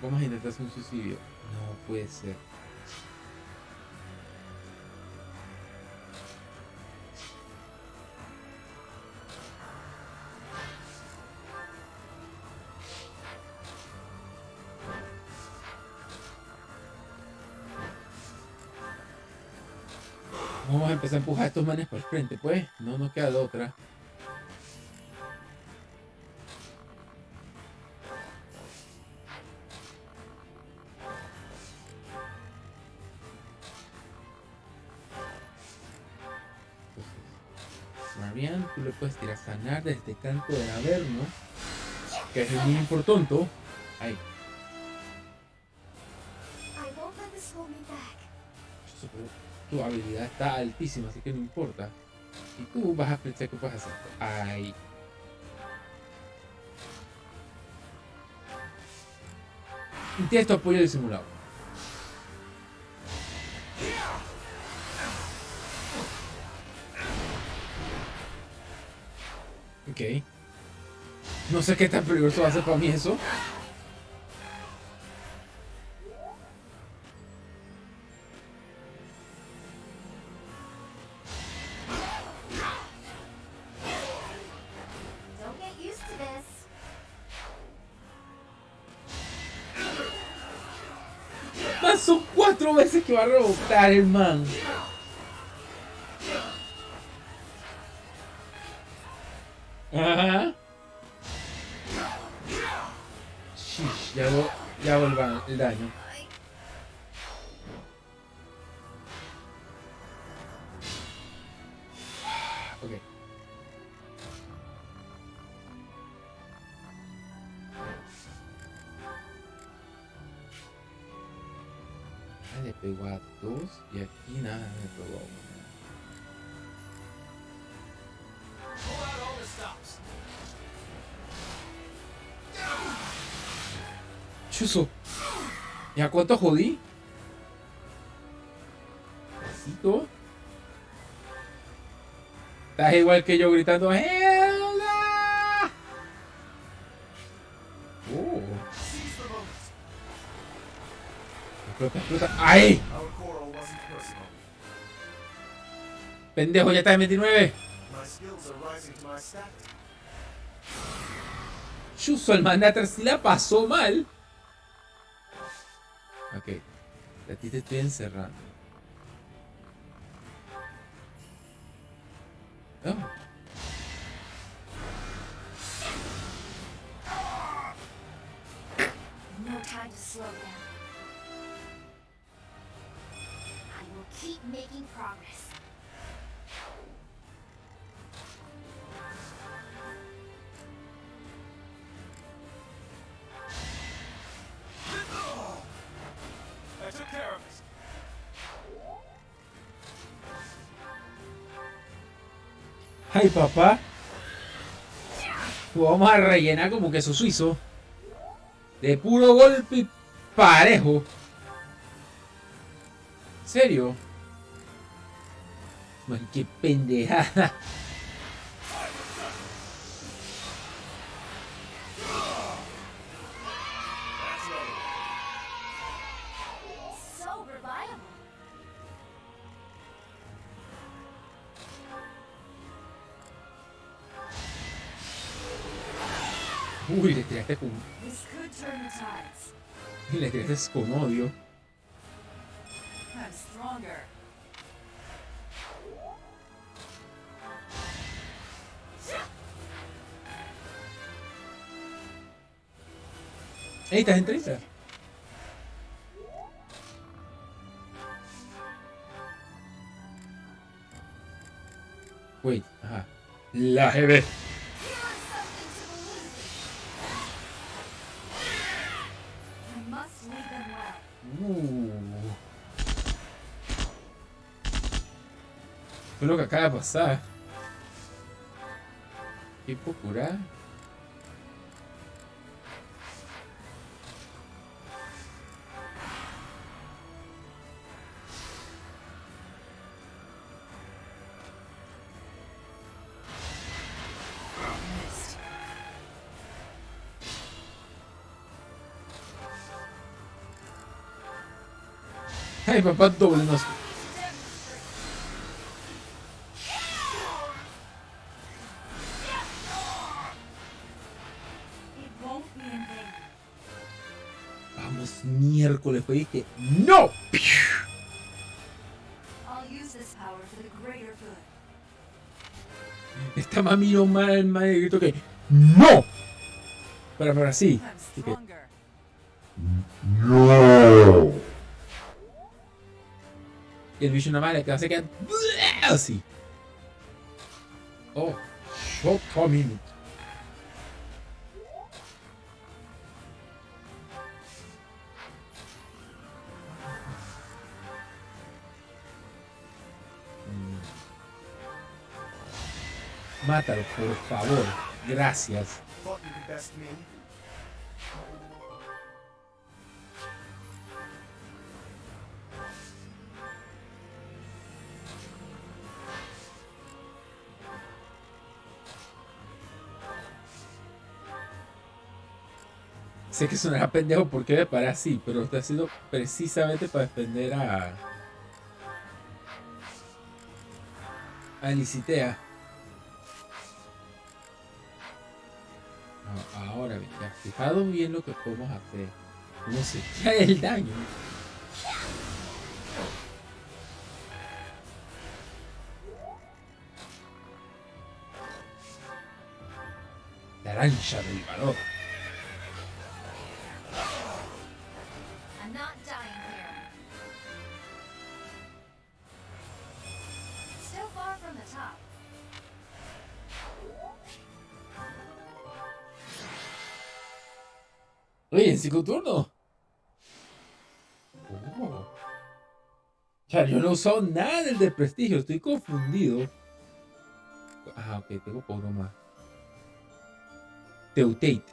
Vamos a intentar hacer un suicidio. No puede ser. Vamos a empezar a empujar a estos manes por el frente, pues. No nos queda de otra. Entonces, Marian, tú le puedes tirar sanar desde este canto del averno, que es muy importante. Ahí. I won't let this hold me back. Tu habilidad está altísima, así que no importa. Y tú vas a pensar que puedes hacer. Ahí. Y tienes tu apoyo disimulado. Ok. No sé qué tan peligroso va a ser para mí eso. son 4 veces que va a rebotar el man. Ajá. Shish, ya hago el daño. Ok. Le pegó a 2 y aquí nada me pegó a 1. Chuzo. ¿Y a cuánto jodí? ¿Besito? Estás igual que yo gritando ¡Helda! Oh. Explota, explota. ¡Ay! Pendejo, ya está en 29. Chuzo, el mandatar si la pasó mal. Ok. A ti te estoy encerrando. Oh. No time to slow down. I will keep making progress. I took care of it. Ay, papá. Lo vamos a rellenar como queso suizo. De puro golpe parejo. ¿En serio? Man, qué pendejada. So reliable. Uy, le tiraste con... This could turn the tides. Le tiraste con odio. I'm stronger. Ey, estás en 30. Wait, ajá. La GB. I must lead them well. Fue lo que acaba de pasar. ¿Qué puedo curar? Ay, papá, doble nos. Vamos, miércoles, fue que ¡no! Esta mami no mal, mal grito que ¡no! Pero así. Así que, ¡no! Y el bicho nada más le queda, se queda así. Oh, shot coming. Mátalo, por favor. Gracias. Sé que sonará pendejo porque me para así, pero está haciendo precisamente para defender a Licitea. No, ahora bien, ya fijado bien lo que podemos hacer. No sé, ya el daño. La lancha del valor. I'm not dying here. Still far from the top. Oye, en psicoturno. Oh. O sea, yo no he usado nada del desprestigio, estoy confundido. Ah, ok, tengo por uno más. Teutate.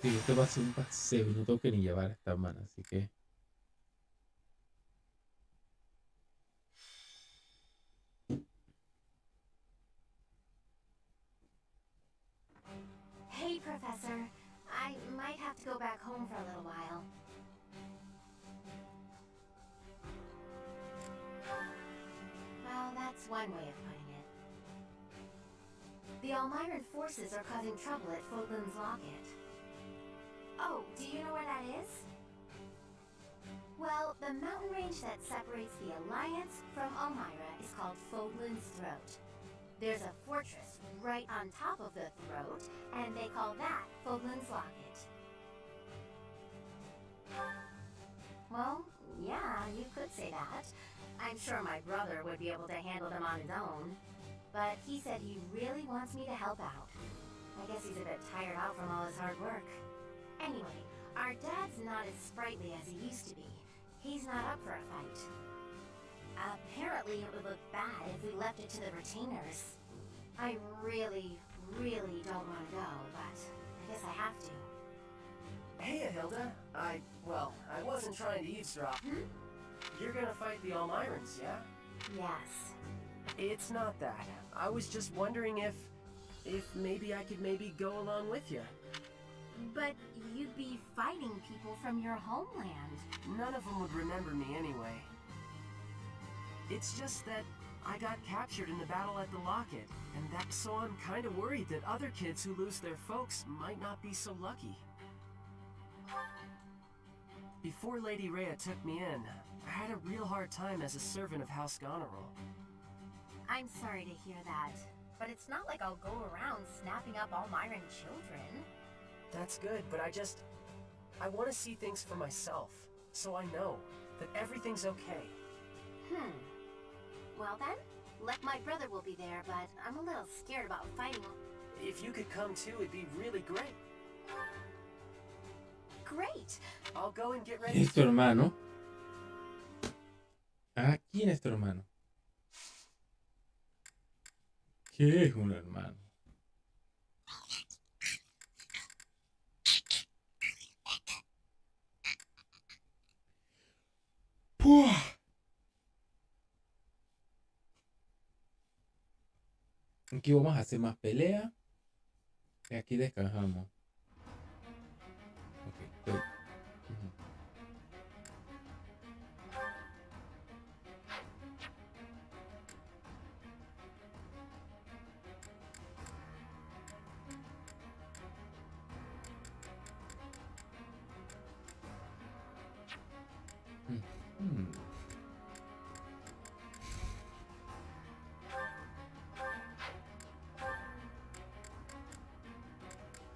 Sí, esto va a ser un paseo y no tengo que ni llevar esta mano, así que... Hey, Professor. I might have to go back home for a little while. Well, that's one way of putting it. The Almiran forces are causing trouble at Fogland's Locket. Oh, do you know where that is? Well, the mountain range that separates the Alliance from Almira is called Fogland's Throat. There's a fortress right on top of the throat, and they call that Fogland's Locket. Well, yeah, you could say that. I'm sure my brother would be able to handle them on his own. But he said he really wants me to help out. I guess he's a bit tired out from all his hard work. Anyway, our dad's not as sprightly as he used to be. He's not up for a fight. Apparently it would look bad if we left it to the retainers. I really don't want to go, but I guess I have to. Hey, Hilda. I wasn't trying to eavesdrop. Hmm? You're gonna fight the Almirans, yeah? Yes. It's not that. I was just wondering if maybe I could go along with you. But you'd be fighting people from your homeland. None of them would remember me anyway. It's just that I got captured in the battle at the Locket, and so I'm kind of worried that other kids who lose their folks might not be so lucky. Before Lady Rhea took me in, I had a real hard time as a servant of House Goneril. I'm sorry to hear that, but it's not like I'll go around snapping up Almiran children. That's good, but I want to see things for myself, so I know that everything's okay. Well then, my brother will be there, but I'm a little scared about fighting. If you could come too, it'd be really great. Great! I'll go and get ready. Es tu hermano. Ah, ¿quién es tu hermano? ¿Qué es un hermano? ¡Puah! Aquí vamos a hacer más pelea. Y aquí descansamos. Ok, estoy.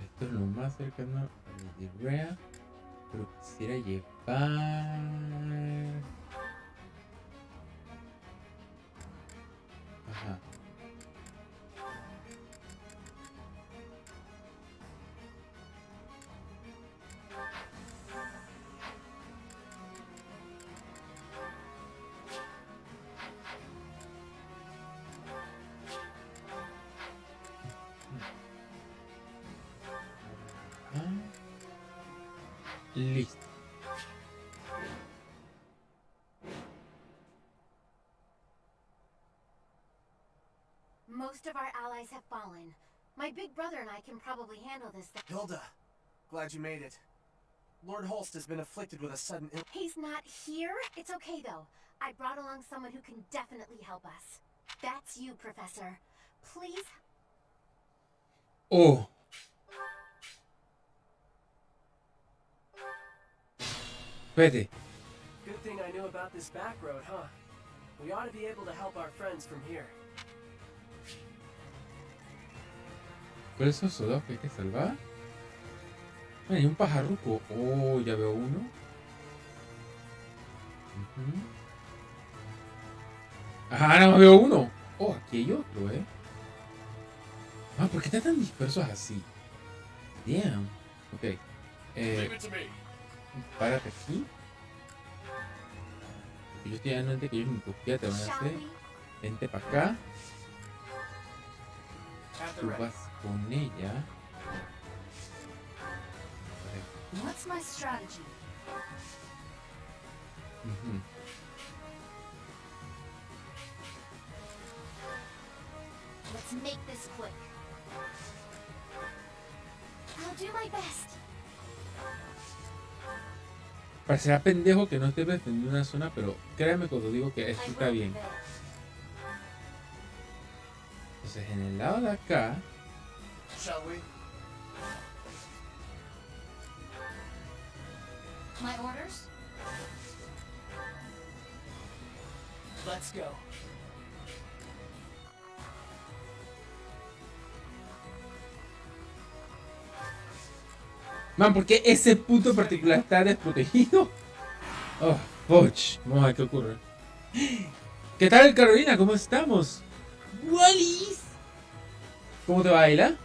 Esto es lo más cercano a Lady Rhea, pero quisiera llevar... Ajá. Listo. Most of our allies have fallen. My big brother and I can probably handle this. Hilda, glad you made it. Lord Holst has been afflicted with a sudden ill... He's not here? It's okay though. I brought along someone who can definitely help us. That's you, Professor. Please... Oh. Espérate. Good thing I knew about this back road, huh? We ought to be able to help our friends from here. ¿Cuáles son esos soldados que hay que salvar? Hay un pajarruco. Oh, ya veo uno. Ajá, nada más veo uno. Oh, aquí hay otro, Ah, ¿por qué están tan dispersos así? Damn. Ok. Párate aquí. Yo estoy dando antes que ellos ni copia te van a hacer. Vente para acá. Tú vas con ella. What's my strategy? Let's make this quick. I'll do my best. Parecerá pendejo que no esté defendiendo una zona, pero créanme cuando digo que esto está bien. Entonces, en el lado de acá. Shall we? My orders? Let's go. Man, ¿por qué ese punto en particular está desprotegido? Oh, poch. Vamos a ver qué ocurre. ¿Qué tal, Carolina? ¿Cómo estamos? ¡Wallis! ¿Cómo te va, Ayla?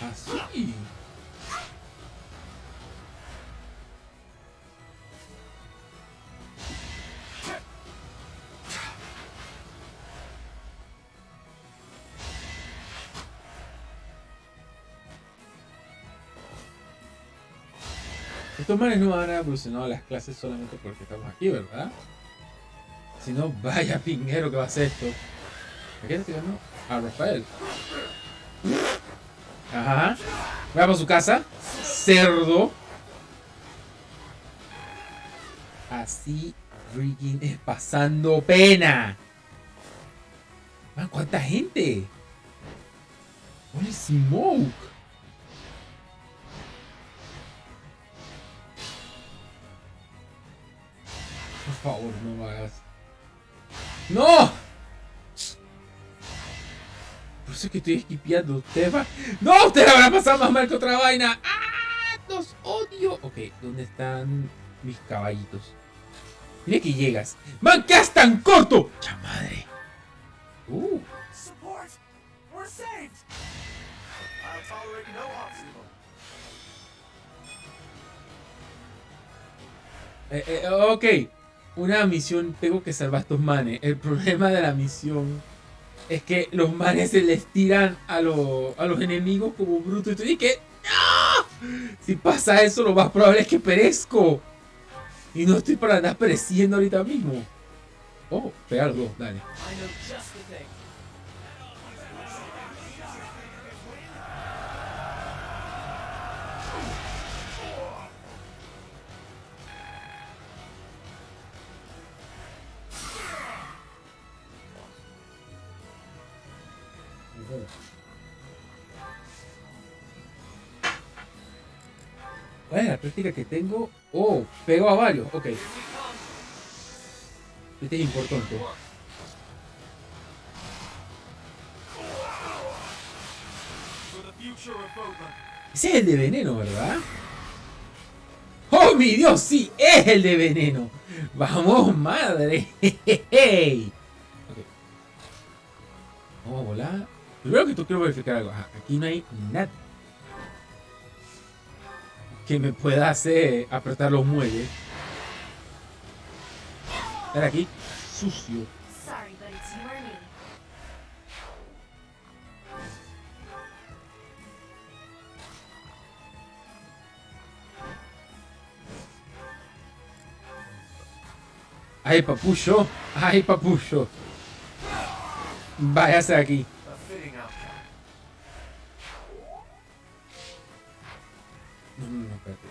Así. Estos manes no van a evolucionar las clases solamente porque estamos aquí, ¿verdad? Si no, vaya pinguero que va a hacer esto. ¿A quién estoy ganando? A Rafael. Ajá. Vamos a su casa. Cerdo. Así freaking es pasando pena. Man, ¿cuánta gente? Holy smoke. Por favor, no lo hagas. ¡No! Por eso es que estoy esquipeando. Usted va. ¡No! Usted la van a pasar más mal que otra vaina. ¡Ah! ¡Los odio! Ok, ¿dónde están mis caballitos? Mira que llegas. ¡Man, qué has tan corto! ¡Ya madre! Support! We're saved! I'll tolerate no obstacle. Ok. Una misión, tengo que salvar a estos manes. El problema de la misión es que los manes se les tiran a los enemigos como brutos. Y tú dices que ¡no! Si pasa eso, lo más probable es que perezco. Y no estoy para andar pereciendo ahorita mismo. Oh, pega los dos, dale. ¿Cuál es la práctica que tengo? Oh, pegó a varios. Ok. Este es importante. Ese es el de veneno, ¿verdad? ¡Oh, mi Dios! Sí, es el de veneno. ¡Vamos, madre! Okay. Vamos a volar. Primero que tú quiero verificar algo. Ajá, aquí no hay nada que me pueda hacer apretar los muelles. Estar aquí sucio. Sorry, but it's you or me. ¡Ay, papucho! ¡Ay, papucho! Váyase de aquí. No, espérate.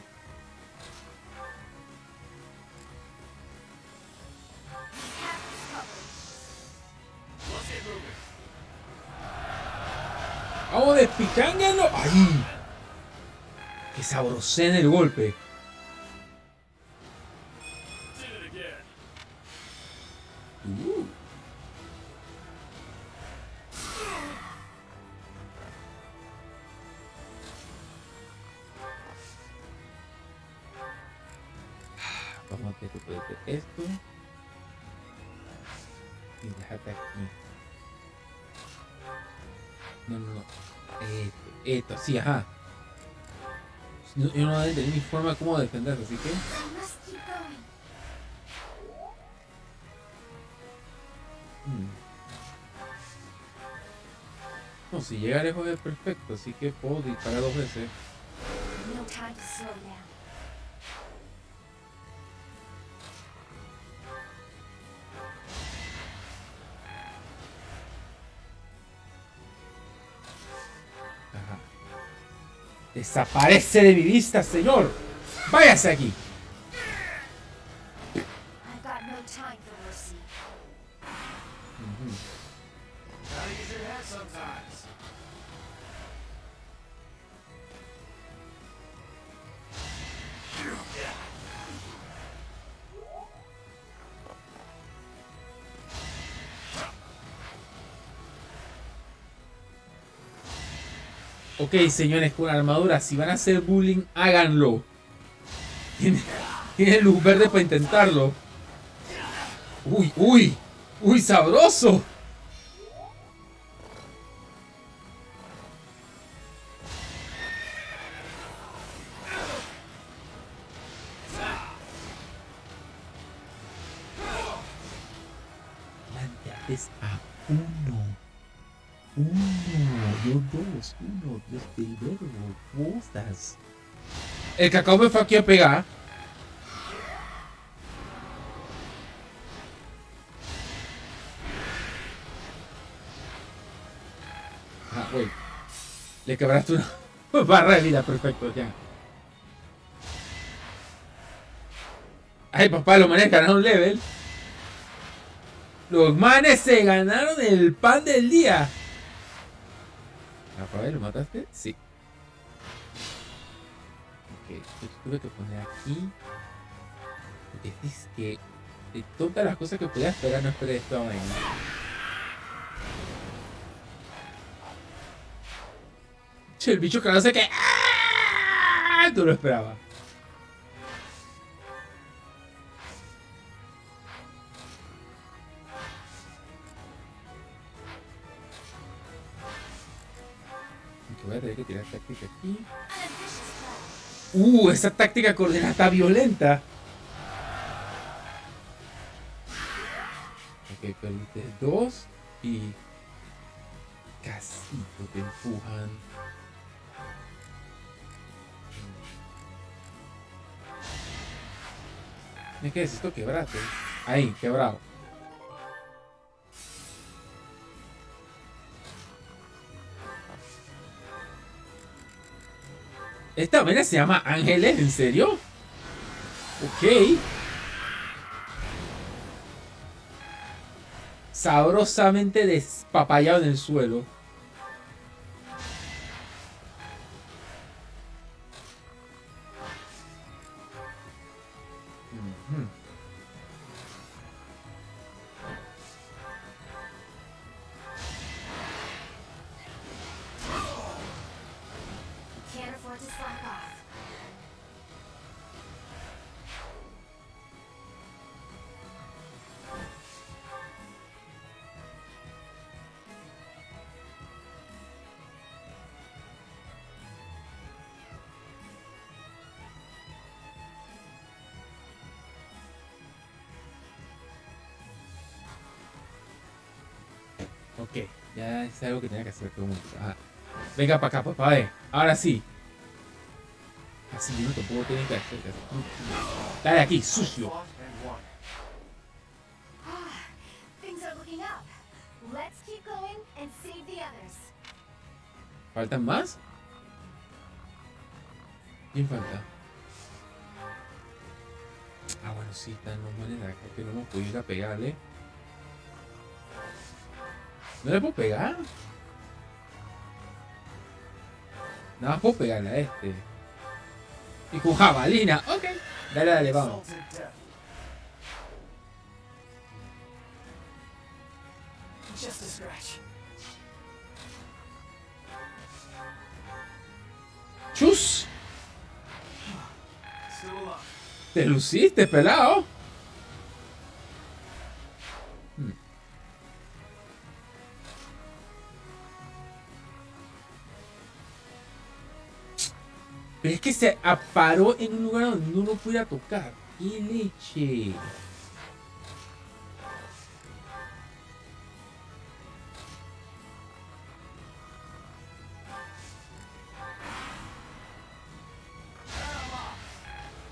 Vamos despichándolo. ¡Ay! Que sabrosé en el golpe. Vamos a tener que poner esto. Y déjate aquí. No. Esto, sí, ajá. Yo no voy a tener ni forma como defenderse, así que... No, si llega lejos es perfecto, así que puedo disparar 2 veces. Ajá. Desaparece de mi vista, señor. Váyase aquí. Ok, señores con armadura, si van a hacer bullying, háganlo. Tiene luz verde para intentarlo. Uy, sabroso. Planteates a uno, yo 2, 1, Dios primero, cosas. El cacao me fue aquí a pegar. Güey. Le quebraste una barra de vida, perfecto, ya. Ay, papá, los manes ganaron level. Los manes se ganaron el pan del día. Rafael, ¿lo mataste? Sí. Ok, tuve que poner aquí. Porque es que de todas las cosas que podía esperar, no esperé esta vaina. Che, el bicho que no sé qué. ¡Ah! Tú lo esperabas. Voy a tener que tirar táctica aquí. Esa táctica coordinada está violenta. Ok, perdiste 2 y casito te empujan. Es que necesito quebrarte. Ahí, quebrado. Esta vaina se llama Ángeles, ¿en serio? Ok. Sabrosamente despapallado en el suelo. Ok, ya es algo que tenía que hacer todo el mundo. Ajá. Venga para acá, papá, ahora sí. Así yo no te puedo tener que hacer. Dale aquí, sucio. ¿Faltan más? ¿Quién falta? Ah, bueno, sí, están los manes de acá que no hemos podido ir a pegarle. ¿No le puedo pegar? Nada más puedo pegarle a este. Y con jabalina. Ok. Dale, dale, vamos. Exalted death. Just a scratch. ¡Chus! Still alive. Te luciste, pelado. Pero es que se aparó en un lugar donde no lo pudiera tocar. ¡Qué leche!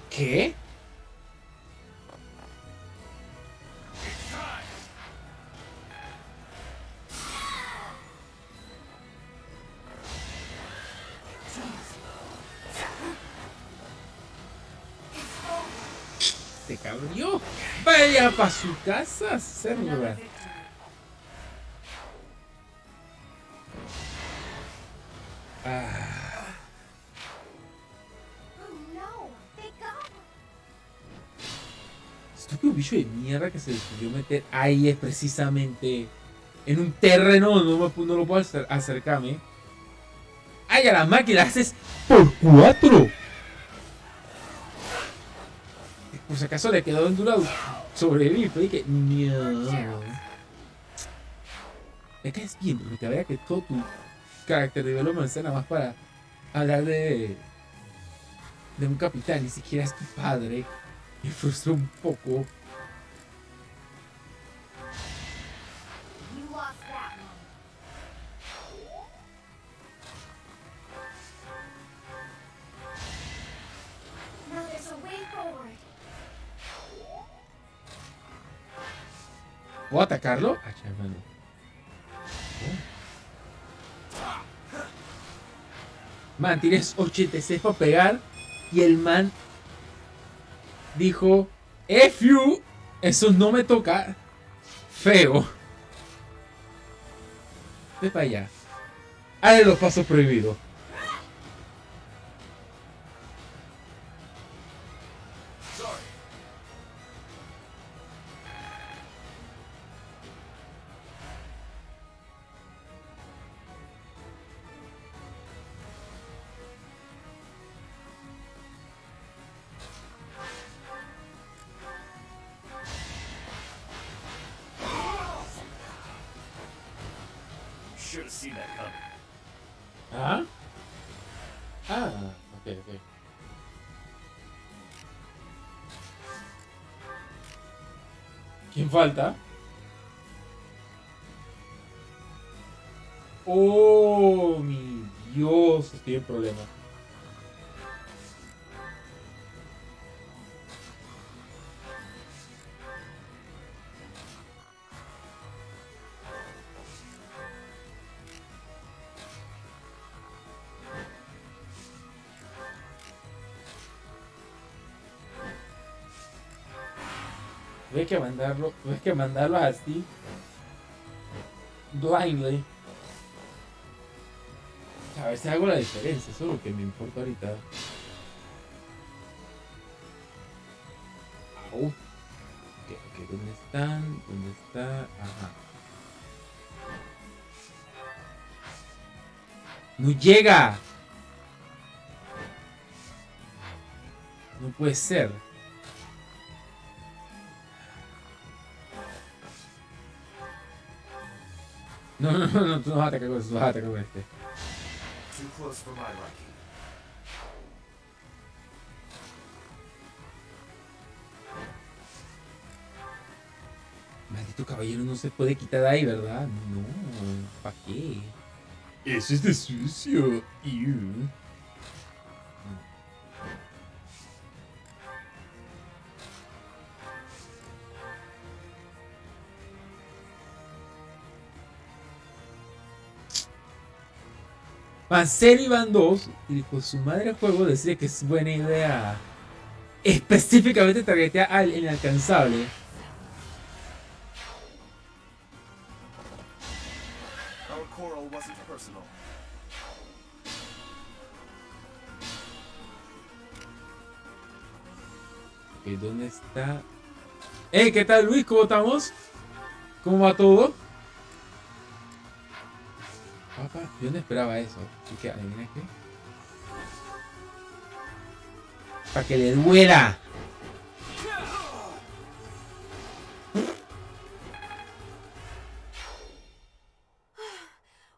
¿Qué? Se cabrió. Vaya para su casa, cerda. Ah. Oh no, they got Estúpido bicho de mierda que se decidió meter ahí es precisamente en un terreno donde no lo puedo acercarme. ¡Ay, a la máquina! ¡Haces por 4! Por si acaso le quedó en dura sobrevivir, pero dije, no. Me caes bien, porque te vea que todo tu carácter development es nada más para hablar de un capitán, ni siquiera es tu padre. Me frustró un poco. You lost that one. Now there's a way forward. ¿Puedo atacarlo? Ah, chaval. Man, tienes 86 para pegar. Y el man dijo: F you, eso no me toca. Feo. Ve para allá. Hazle los pasos prohibidos. Should have seen that coming. ¿Ah? Ah, ok, ok. ¿Quién falta? Oh, mi Dios, estoy en problema. Tuve que mandarlo así blindly. A ver si hago la diferencia, eso es lo que me importa ahorita. Au. Ok, ¿dónde están? ¿Dónde está? Ajá. ¡No llega! No puede ser. No, tú no vas a atacar con eso, tú vas a atacar con este. Too close for my liking. Maldito caballero no se puede quitar de ahí, ¿verdad? No, ¿para qué? Eso es de sucio. Ew. Manceni van 2 y con su madre juego decide que es buena idea específicamente targetear al inalcanzable. Our quarrel wasn't personal. ¿dónde está? Hey, ¿qué tal, Luis? ¿Cómo estamos? ¿Cómo va todo? Papá, yo no esperaba eso. Así que, adivina qué. Para que le duela.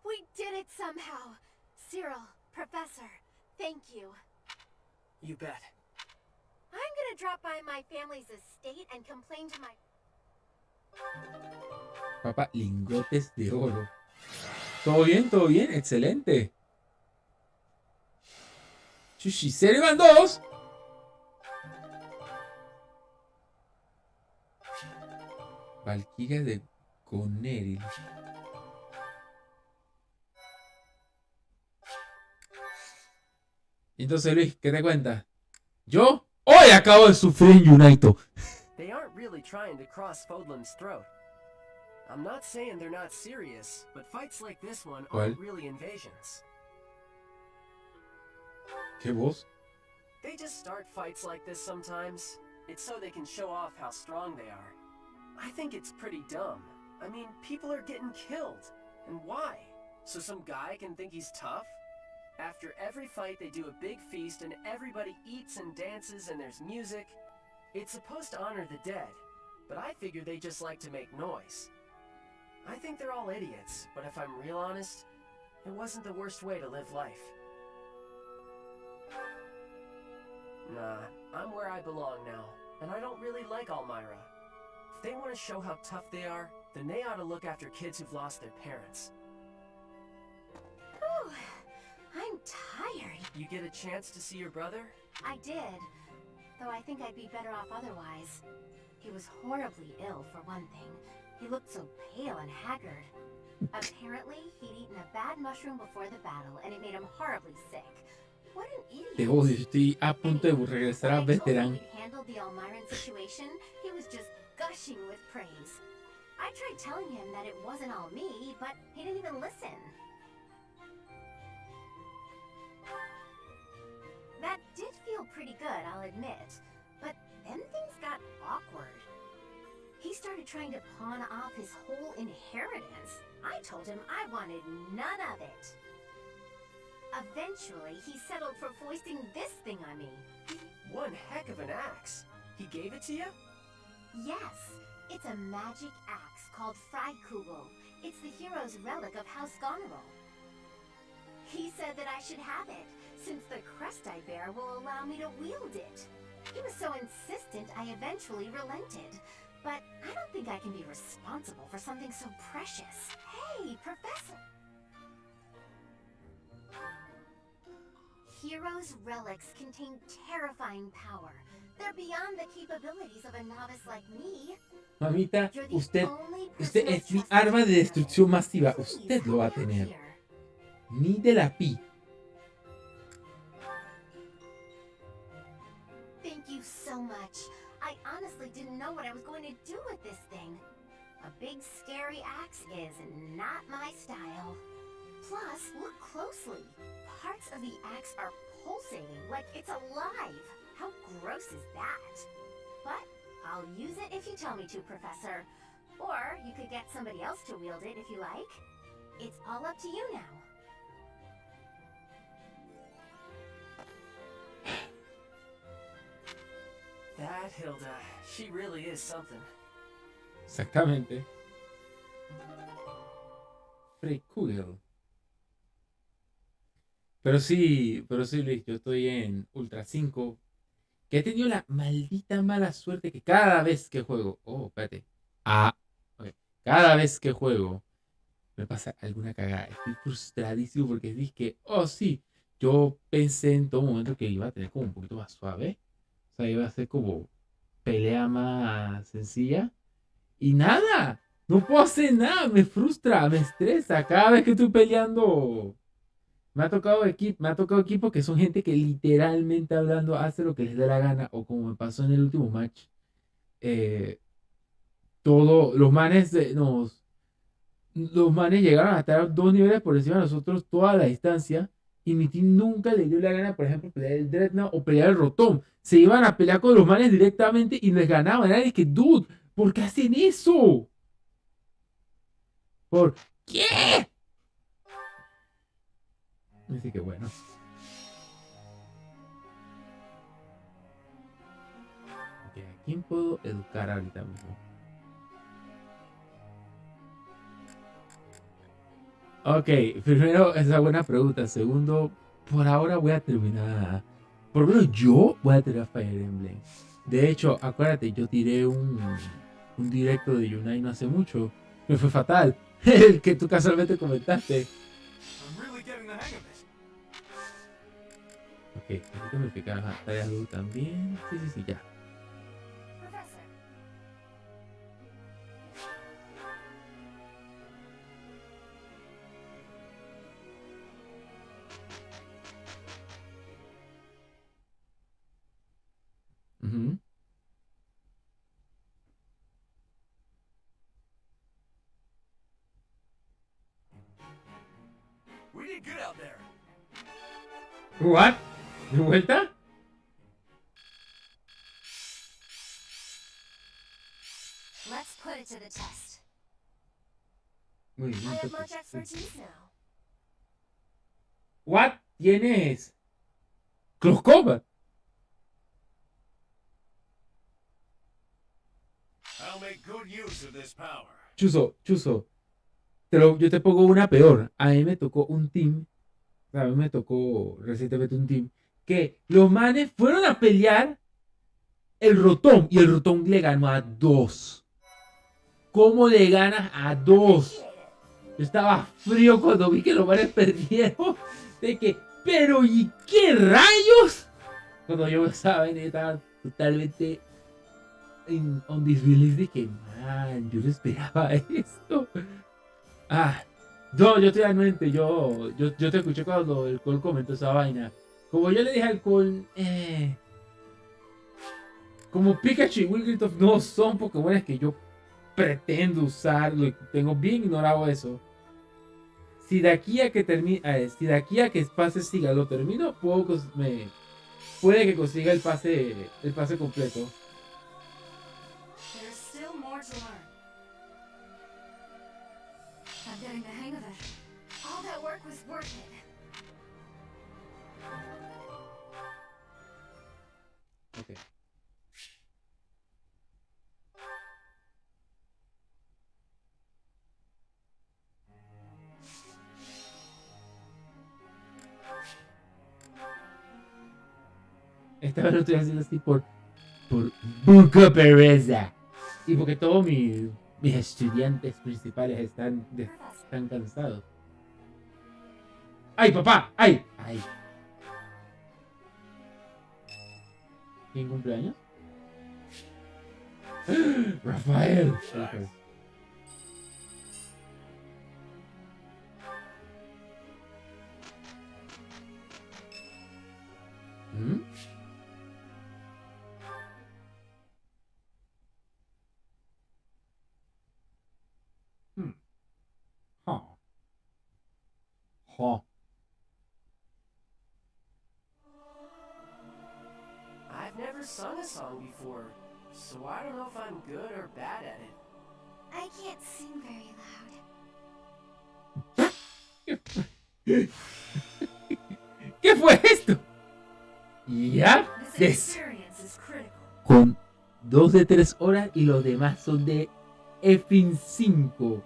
We did it somehow. Cyril, Professor, thank you. You bet. I'm gonna drop by my family's estate and complain to my... Papá, lingotes de oro. Todo bien, excelente. Chuchi, ¿serio van dos? Valquiria de Goneril. Entonces, Luis, ¿qué te cuentas? Yo hoy acabo de sufrir en United. They aren't really trying to cross Fodlan's throat. I'm not saying they're not serious, but fights like this one aren't really invasions. ¿Qué voz? They just start fights like this sometimes. It's so they can show off how strong they are. I think it's pretty dumb. I mean, people are getting killed. And why? So some guy can think he's tough? After every fight, they do a big feast and everybody eats and dances and there's music. It's supposed to honor the dead, but I figure they just like to make noise. I think they're all idiots, but if I'm real honest, it wasn't the worst way to live life. Nah, I'm where I belong now, and I don't really like Almyra. If they want to show how tough they are, then they ought to look after kids who've lost their parents. Whew, I'm tired. You get a chance to see your brother? I did, though I think I'd be better off otherwise. He was horribly ill, for one thing. He looked so pale and haggard. Apparently, he'd eaten a bad mushroom before the battle, and it made him horribly sick. What an idiot. Te odio, estoy a punto de regresar a veterán. When I handled the Almyran situation, he was just gushing with praise. I tried telling him that it wasn't all me, but he didn't even listen. That did feel pretty good, I'll admit, but then things got awkward. He started trying to pawn off his whole inheritance. I told him I wanted none of it. Eventually, he settled for foisting this thing on me. One heck of an axe. He gave it to you? Yes, it's a magic axe called Freikugel. It's the hero's relic of House Goneril. He said that I should have it, since the crest I bear will allow me to wield it. He was so insistent I eventually relented. But I don't think I can be responsible for something so precious. Hey, Professor! Heroes' relics contain terrifying power. They're beyond the capabilities of a novice like me. Mamita, usted es mi arma de destrucción masiva. Usted lo va a tener. Ni de la pi. Thank you so much. I honestly didn't know what I was going to do with this thing. A big scary axe is not my style. Plus, look closely. Parts of the axe are pulsating like it's alive. How gross is that? But I'll use it if you tell me to, Professor. Or you could get somebody else to wield it if you like. It's all up to you now. That Hilda, she really is something. Exactamente. Freikugel. Pero sí, Luis, yo estoy en Ultra 5. Que he tenido la maldita mala suerte que cada vez que juego. Oh, espérate. Okay. Cada vez que juego me pasa alguna cagada. Estoy frustradísimo porque dije que, oh sí, yo pensé en todo momento que iba a tener como un poquito más suave. O sea, iba a ser como pelea más sencilla. Y nada, no puedo hacer nada, me frustra, me estresa. Cada vez que estoy peleando, me ha tocado equipos que son gente que literalmente hablando hace lo que les dé la gana. O como me pasó en el último match. Los manes llegaron a estar 2 niveles por encima de nosotros toda la distancia. y mi team nunca le dio la gana, por ejemplo, pelear el Dreadnought o pelear el Rotom. Se iban a pelear con los manes directamente y les ganaban. Era de que, dude, ¿por qué hacen eso? ¿Por qué? Así que bueno. Okay, ¿a quién puedo educar ahorita mismo? Ok, primero, esa es buena pregunta. Segundo, por ahora voy a terminar. Por lo menos yo voy a terminar Fire Emblem. De hecho, acuérdate, yo tiré un directo de Unite no hace mucho. Me fue fatal. El que tú casualmente comentaste. Ok, necesito verificar las tareas de también. Sí, ya. Ujú. We did good out there. What? ¿De vuelta? Let's put it to the test. Muy I bien. have much expertise now. What? ¿Tienes Close Combat? I'll make good use of this power. Chuzo. Yo te pongo una peor. A mí me tocó un team. A mí me tocó recientemente un team. Que los manes fueron a pelear el Rotom. Y el Rotom le ganó a 2. ¿Cómo le ganas a 2? Yo estaba frío cuando vi que los manes perdieron. De que, pero ¿y qué rayos? Cuando yo estaba totalmente on disbelief, dije, man, yo no esperaba esto. No, yo estoy mente, yo te escuché cuando el Cole comentó esa vaina. Como yo le dije al Cole, como Pikachu y Wigglytuff no son Pokémon que yo pretendo usar, tengo bien ignorado eso. Si de aquí a que pase siga lo termino, puede que consiga el pase completo. There's still more to learn. I'm getting the hang of it. All that work was worth it. Okay. Esta vez lo estoy haciendo así por poca pereza. Y porque todos mis estudiantes principales están cansados. ¡Ay, papá! ¡Ay! ¿Quién cumpleaños? ¡Rafael! ¿Mm? I've never sung a song before, so I don't know if I'm good or bad at it. I can't sing very loud. ¿Qué fue esto? Ya con 2 de 3 horas y los demás son de F5.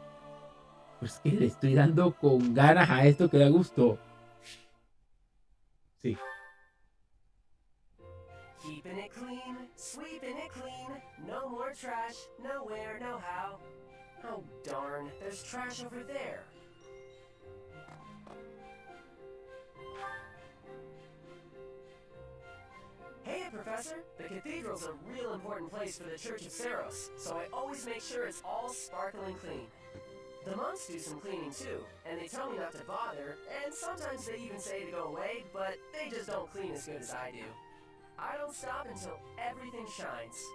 Pues que le estoy dando con ganas a esto que da gusto. Sí. Keeping it clean, sweeping it clean. No more trash, nowhere, no how. Oh darn, there's trash over there. Hey, Professor! The cathedral's a real important place for the Church of Saros, so I always make sure it's all sparkling clean. The monks do some cleaning too, and they tell me not to bother, and sometimes they even say to go away, but they just don't clean as good as I do. I don't stop until everything shines.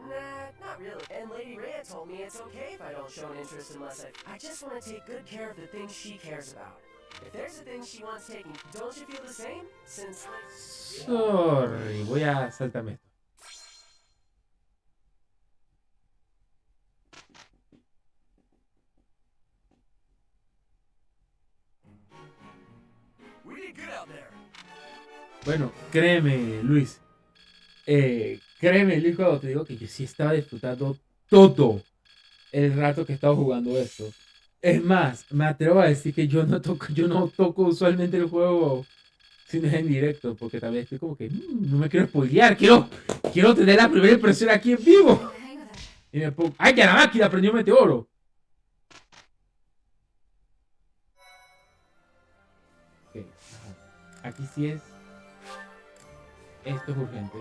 Nah, not really. And Lady Rhea told me it's okay if I don't show an interest unless I just want to take good care of the things she cares about. If there's a thing she wants taking, don't you feel the same? Since Sorry, voy a saltarme esto. we did good out there. Bueno, créeme, Luis. Créeme, Luis, cuando te digo que yo sí estaba disfrutando todo el rato que estaba jugando esto. Es más, me atrevo a decir que yo no toco usualmente el juego si no es en directo, porque también estoy como que no me quiero spoilear, quiero tener la primera impresión aquí en vivo. Y me pongo, ¡ay, ya la máquina prendió meteoro! Ok, ajá. Aquí sí es. Esto es urgente.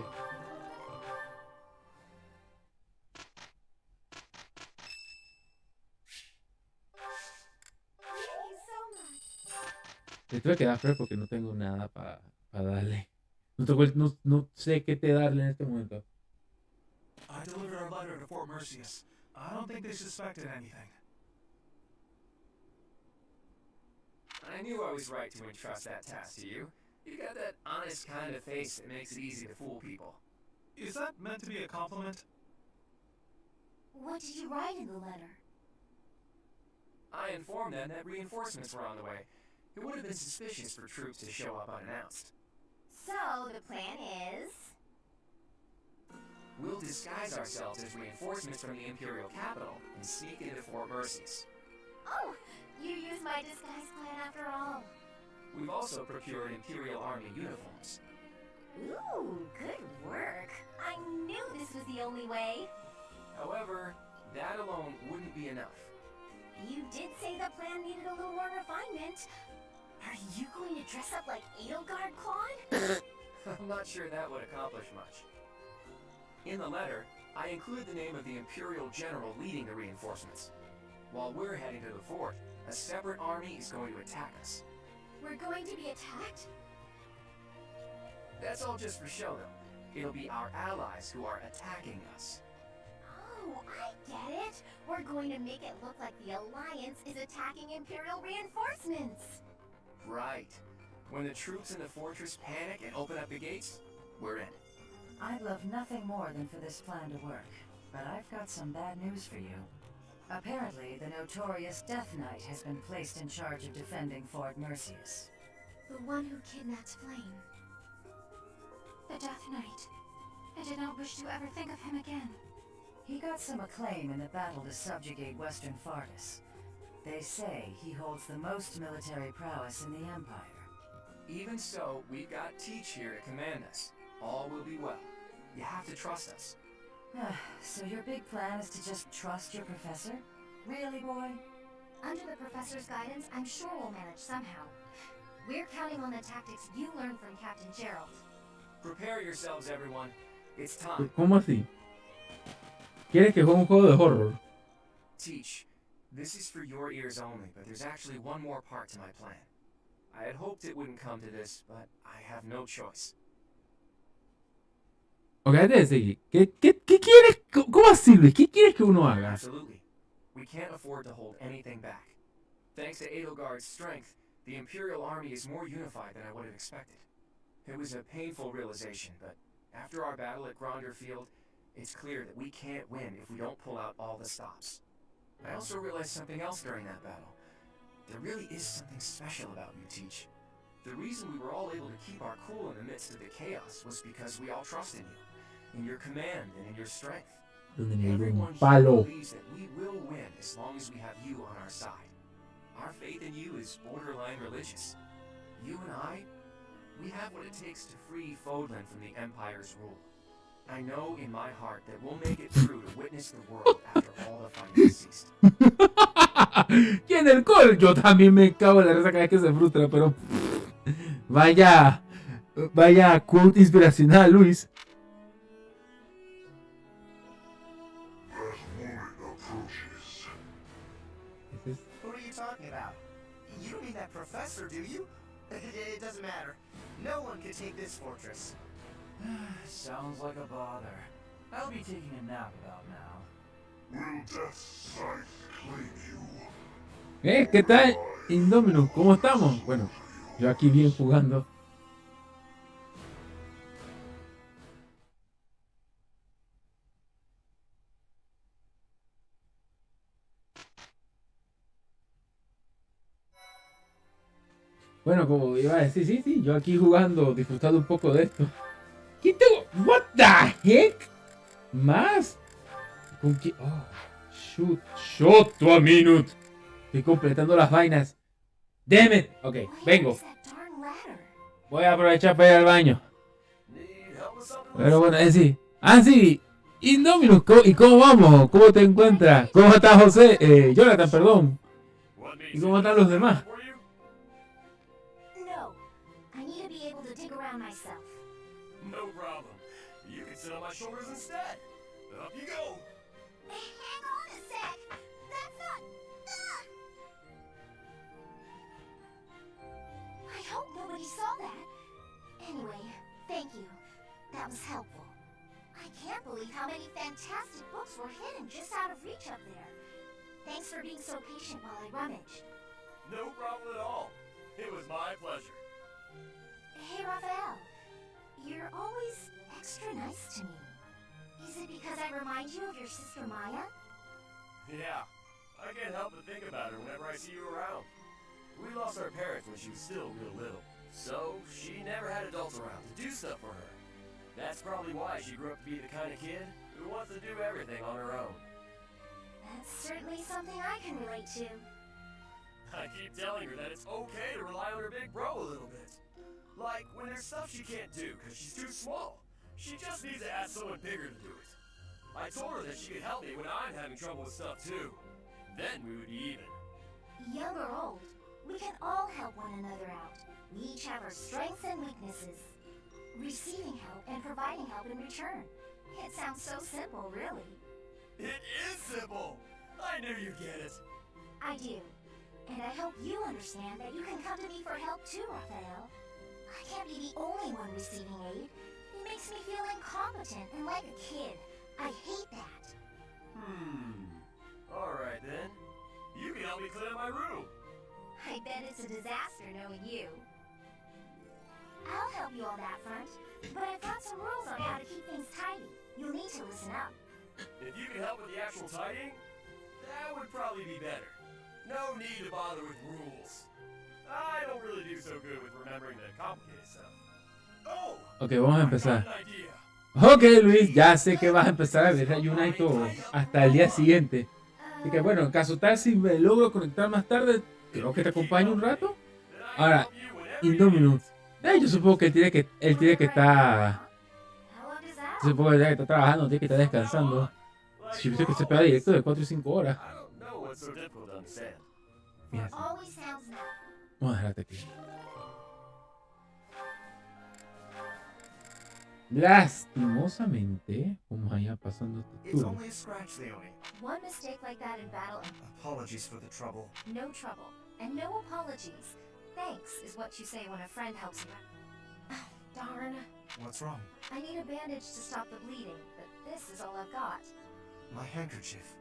Te tuve que dar Fred porque no tengo nada para darle. No sé qué te darle en este momento. I delivered our letter to Fort Mercius. I don't think they suspected anything. I knew I was right to entrust that task to you. You got that honest kind of face that makes it easy to fool people. Is that meant to be a compliment? What did you write in the letter? I informed them that reinforcements were on the way. It would have been suspicious for troops to show up unannounced. So, the plan is... We'll disguise ourselves as reinforcements from the Imperial capital and sneak into Fort Mercius. Oh, you used my disguise plan after all. We've also procured Imperial Army uniforms. Ooh, good work. I knew this was the only way. However, that alone wouldn't be enough. You did say the plan needed a little more refinement. Are you going to dress up like Edelgard, Claude? I'm not sure that would accomplish much. In the letter, I include the name of the Imperial General leading the reinforcements. While we're heading to the fort, a separate army is going to attack us. We're going to be attacked? That's all just for show, though. It'll be our allies who are attacking us. Oh, I get it. We're going to make it look like the Alliance is attacking Imperial reinforcements. Right. When the troops in the fortress panic and open up the gates, we're in. I'd love nothing more than for this plan to work, but I've got some bad news for you. Apparently, the notorious Death Knight has been placed in charge of defending Fort Mercius. The one who kidnapped Flame. The Death Knight. I did not wish to ever think of him again. He got some acclaim in the battle to subjugate Western Fardus. They say he holds the most military prowess in the Empire. Even so, we've got Teach here to command us. All will be well. You have to trust us. So your big plan is to just trust your professor? Really, boy? Under the professor's guidance, I'm sure we'll manage somehow. We're counting on the tactics you learned from Captain Gerald. Prepare yourselves, everyone. It's time. ¿Cómo así? ¿Quieres que juegue un juego de horror? Teach, this is for your ears only, but there's actually one more part to my plan. I had hoped it wouldn't come to this, but I have no choice. Ok, antes de seguir, ¿qué quieres? ¿Cómo así, Luis? ¿Qué quieres que uno haga? Absolutely. We can't afford to hold anything back. Thanks to Edelgard's strength, the Imperial Army is more unified than I would have expected. It was a painful realization, but after our battle at Gronder Field, it's clear that we can't win if we don't pull out all the stops. I also realized something else during that battle. There really is something special about you, Teach. The reason we were all able to keep our cool in the midst of the chaos was because we all trust in you, in your command and in your strength. Everyone here believes that we will win as long as we have you on our side. Our faith in you is borderline religious. You and I, we have what it takes to free Fodlan from the Empire's rule. I know in my heart that we'll make it through to witness the world after all the fighting has ceased. Y en el col yo también me cago en la risa cada vez que se frustra, pero vaya quote inspiracional, Luis. Who are you talking about? You don't mean that professor, do you? It doesn't matter. No one can take this fortress. Sounds like a bother. I'll be taking a nap about now. Will Death's Sight claim you? ¿Qué tal? Indominus, ¿cómo estamos? Bueno, yo aquí bien jugando. Bueno, como iba a decir, sí, yo aquí jugando, disfrutando un poco de esto. ¿Qué tengo? What the heck? ¿Más? ¿Con qué? Oh, shoot to a minute. Estoy completando las vainas. Damn it. Ok, vengo. Voy a aprovechar para ir al baño. Pero bueno, sí. Ah, sí. Indominus, ¿y cómo vamos? ¿Cómo te encuentras? ¿Cómo está José? Jonathan, perdón. ¿Y cómo están los demás? No problem. You can sit on my shoulders instead. Up you go. Hang on a sec. That's not... I hope nobody saw that. Anyway, thank you. That was helpful. I can't believe how many fantastic books were hidden just out of reach up there. Thanks for being so patient while I rummaged. No problem at all. It was my pleasure. Hey, Raphael. You're always extra nice to me. Is it because I remind you of your sister Maya? Yeah. I can't help but think about her whenever I see you around. We lost our parents when she was still real little. So, she never had adults around to do stuff for her. That's probably why she grew up to be the kind of kid who wants to do everything on her own. That's certainly something I can relate to. I keep telling her that it's okay to rely on her big bro a little bit. Like, when there's stuff she can't do because she's too small. She just needs to ask someone bigger to do it. I told her that she could help me when I'm having trouble with stuff too. Then we would be even. Young or old, we can all help one another out. We each have our strengths and weaknesses. Receiving help and providing help in return. It sounds so simple, really. It is simple! I knew you'd get it. I do. And I hope you understand that you can come to me for help too, Raphael. I can't be the only one receiving aid. It makes me feel incompetent and like a kid. I hate that. Alright then. You can help me clean my room. I bet it's a disaster knowing you. I'll help you on that front, but I've got some rules on how to keep things tidy. You'll need to listen up. If you can help with the actual tidying, that would probably be better. No need to bother with rules. I don't really do so good with remembering the complicated stuff. Oh! Ok, vamos a empezar. Ok, Luis, ya sé que vas a empezar a ver Ayuna y todo hasta el día siguiente. Así que bueno, en caso tal, si me logro conectar más tarde, creo que te acompaño un rato. Ahora, Indominus. Yo supongo que él tiene que estar... Yo supongo que está trabajando, tiene que estar descansando. Si viste que se pega directo de 4 y 5 horas. Fíjate. Vamos a dejarte aquí. Lastimosamente, vamos allá pasando este It's turno. only a scratch, Leone. One mistake like that in battle and... Apologies for the trouble. No trouble. And no apologies. Thanks is what you say when a friend helps you out. Darn. What's wrong? I need a bandage to stop the bleeding, but this is all I've got. My handkerchief.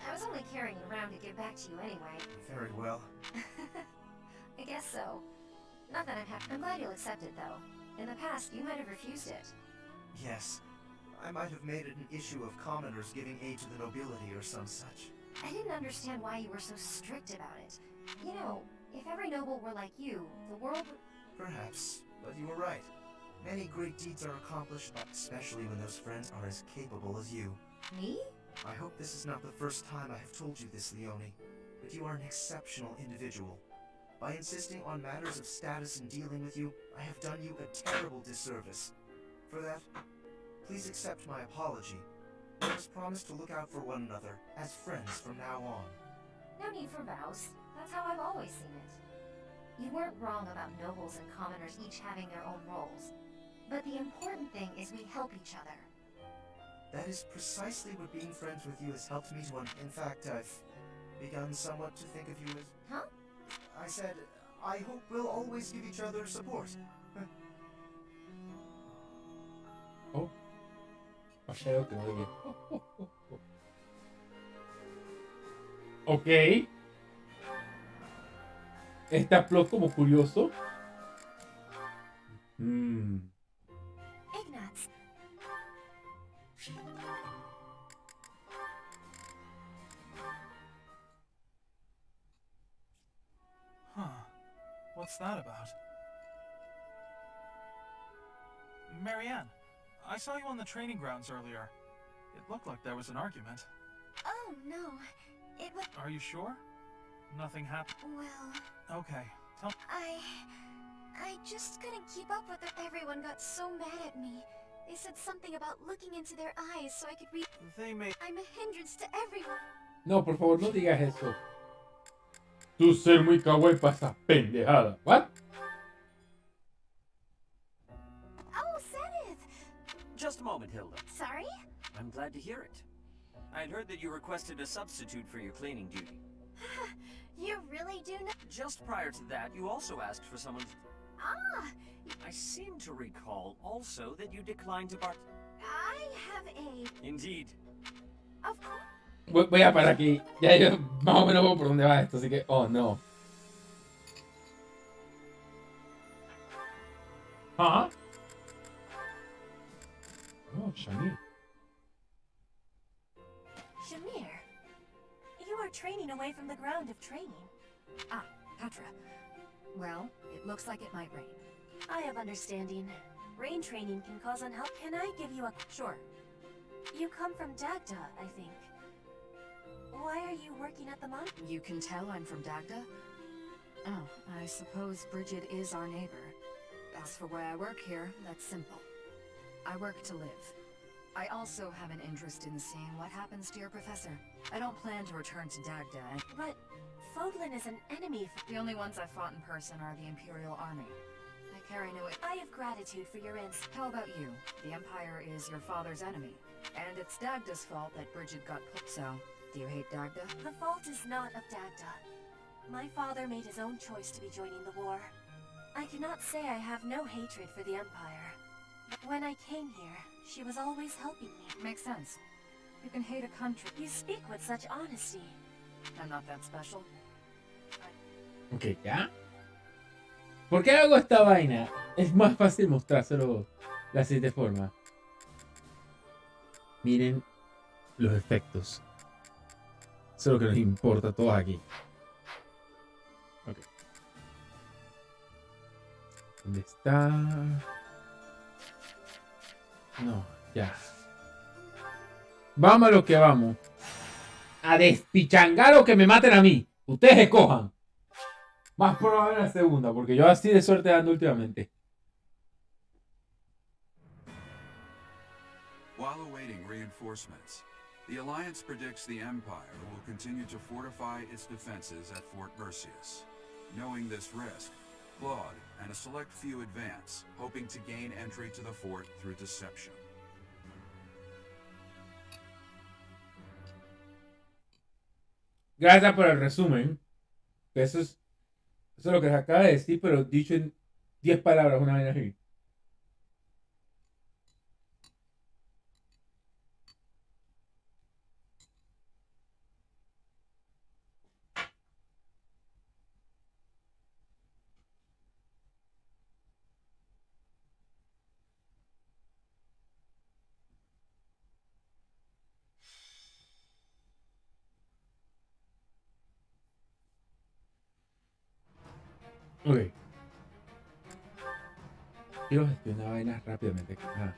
I was only carrying it around to give back to you anyway. Very well. I guess so. Not that I'm happy. I'm glad you'll accept it, though. In the past, you might have refused it. Yes. I might have made it an issue of commoners giving aid to the nobility or some such. I didn't understand why you were so strict about it. You know, if every noble were like you, the world would... Perhaps, but you were right. Many great deeds are accomplished, especially when those friends are as capable as you. Me? I hope this is not the first time I have told you this, Leone, but you are an exceptional individual. By insisting on matters of status in dealing with you, I have done you a terrible disservice. For that, please accept my apology. Let us promise to look out for one another as friends from now on. No need for vows. That's how I've always seen it. You weren't wrong about nobles and commoners each having their own roles. But the important thing is we help each other. That is precisely what being friends with you has helped me to In fact, I've begun somewhat to think of you as... Huh? I said, I hope we'll always give each other support. Oh. Okay. Ok. Este plot como curioso. Ignatz. Huh. What's that about? Marianne, I saw you on the training grounds earlier. It looked like there was an argument. Oh, no. It was... Are you sure? Nothing happened? Well... Okay, tell... I just couldn't keep up with it. Everyone got so mad at me. They said something about looking into their eyes so I could read... They made... I'm a hindrance to everyone. No, por favor, no digas eso. Tú ser muy kawaii para esa pendejada. What? Oh, Zenith! Just a moment, Hilda. Sorry? I'm glad to hear it. I'd heard that you requested a substitute for your cleaning duty. You really do know... Just prior to that, you also asked for someone... Ah! I seem to recall also that you declined to part... I have a... Indeed. Of course. Voy a parar aquí. Ya yo más o menos veo por dónde va esto, así que... Oh, no. ¿Ah? Oh, Shamir. Shamir, you are training away from the ground of training. Ah, Petra. Well, it looks like it might rain. I have understanding. Rain training can cause unhealth. Can I give you a... Sure. You come from Dagda, I think. Why are you working at the mon... You can tell I'm from Dagda? Oh, I suppose Bridget is our neighbor. As for why I work here, that's simple. I work to live. I also have an interest in seeing what happens to your professor. I don't plan to return to Dagda. But Fodlan is an enemy. The only ones I've fought in person are the Imperial Army. I carry no... I have gratitude for your ins. How about you? The Empire is your father's enemy. And it's Dagda's fault that Bridget got put. So, do you hate Dagda? The fault is not of Dagda. My father made his own choice to be joining the war. I cannot say I have no hatred for the Empire. But when I came here, she was always helping me. Makes sense. You can hate a country. You speak with such honesty. I'm not that special. Ok, ¿ya? ¿Por qué hago esta vaina? Es más fácil mostrárselo de la siguiente forma. Miren los efectos. Eso es lo que nos importa a todos aquí. Ok. ¿Dónde está? No, ya. Vamos a lo que vamos. A despichangar o que me maten a mí. Ustedes escojan. Más probable la segunda, porque yo así de suerte ando últimamente. While awaiting reinforcements, the Alliance predicts the Empire will continue to fortify its defenses at Fort Mercius. Knowing this risk, Claude and a select few advance, hoping to gain entry to the fort through deception. Gracias por el resumen. Eso es lo que se acaba de decir, pero dicho en 10 palabras, una vez así. Ok. Quiero gestionar vainas rápidamente. Ah.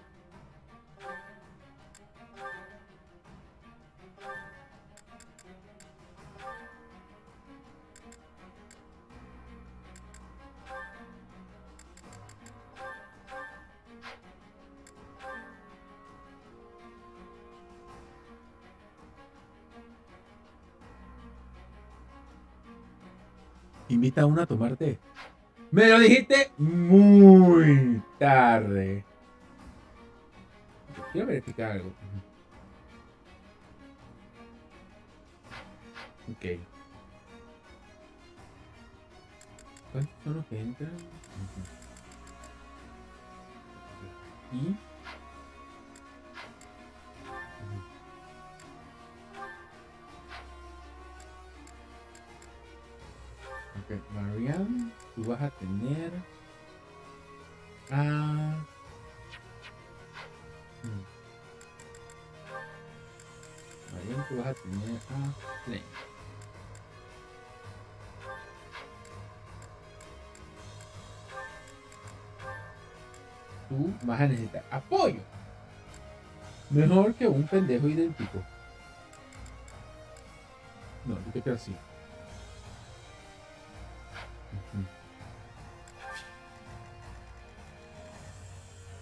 Invita a uno a tomar té. Me lo dijiste muy tarde. Quiero verificar algo. Ok. ¿Cuántos son los que entran? Y... Ok. Ok, Marianne, tú vas a tener a... Marianne, tú vas a tener a Flame. Tú vas a necesitar apoyo. Mejor que un pendejo idéntico. No, yo te creo así.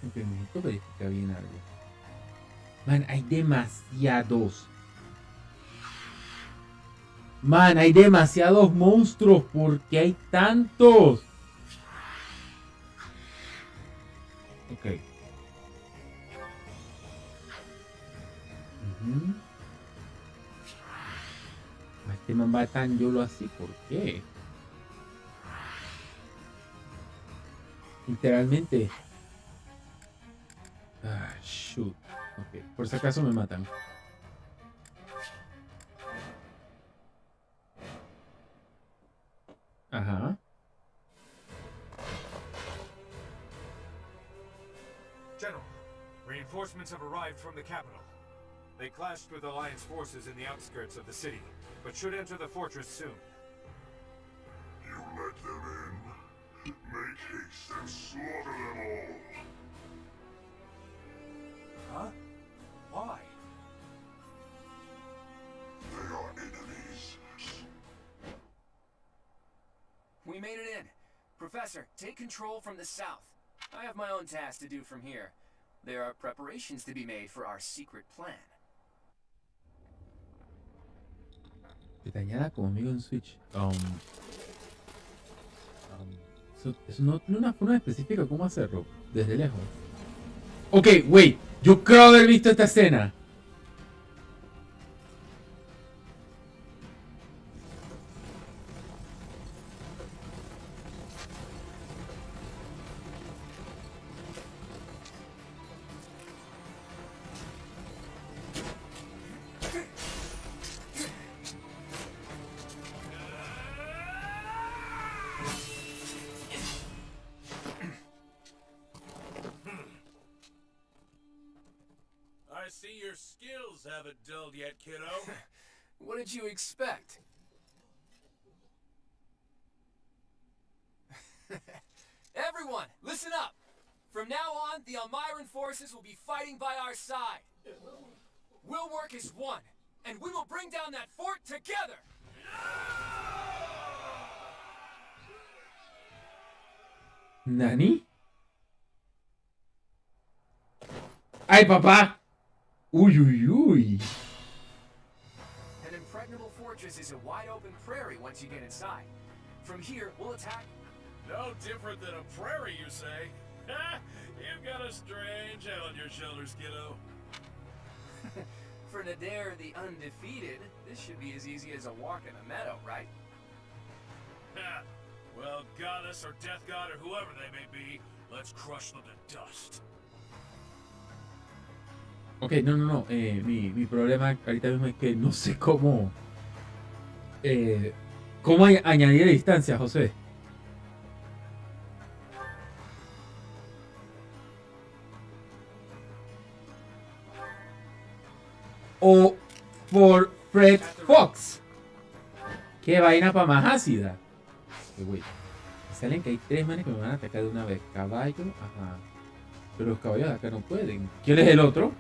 Ok, necesito verificar bien algo. Man, hay demasiados. Man, hay demasiados monstruos. ¿Por qué hay tantos? Ok. Este man va tan yolo así, ¿por qué? Literalmente. Ah, shoot. Ok, por si acaso me matan. Ajá. General, reinforcements have arrived from the capital. They clashed with Alliance forces in the outskirts of the city, but should enter the fortress soon. You let them in. Make haste and slaughter them all. Huh? Why? They are enemies. We made it in. Professor, take control from the south. I have my own tasks to do from here. There are preparations to be made for our secret plan. Detallada como amigo en Switch. Eso no tiene una forma específica cómo hacerlo. Desde lejos. Ok, wait. Yo creo haber visto esta escena. I see your skills haven't dulled yet, kiddo. What did you expect? Everyone, listen up! From now on, the Almiran forces will be fighting by our side. We'll work as one, and we will bring down that fort together! ¿Nani? ¡Ay, papá! Uy, uy, uy. An impregnable fortress is a wide-open prairie once you get inside. From here, we'll attack... No different than a prairie, you say? You've got a strange head on your shoulders, kiddo. For Nadir the Undefeated, this should be as easy as a walk in a meadow, right? Well, goddess or death god or whoever they may be, let's crush them to dust. Ok, no. Mi problema ahorita mismo es que no sé cómo... ¿Cómo añadir distancia, José? O por Fred Fox. Qué vaina para más ácida. Güey. Salen que hay 3 manes que me van a atacar de una vez. Caballo, ajá. Pero los caballos de acá no pueden. ¿Quién es el otro?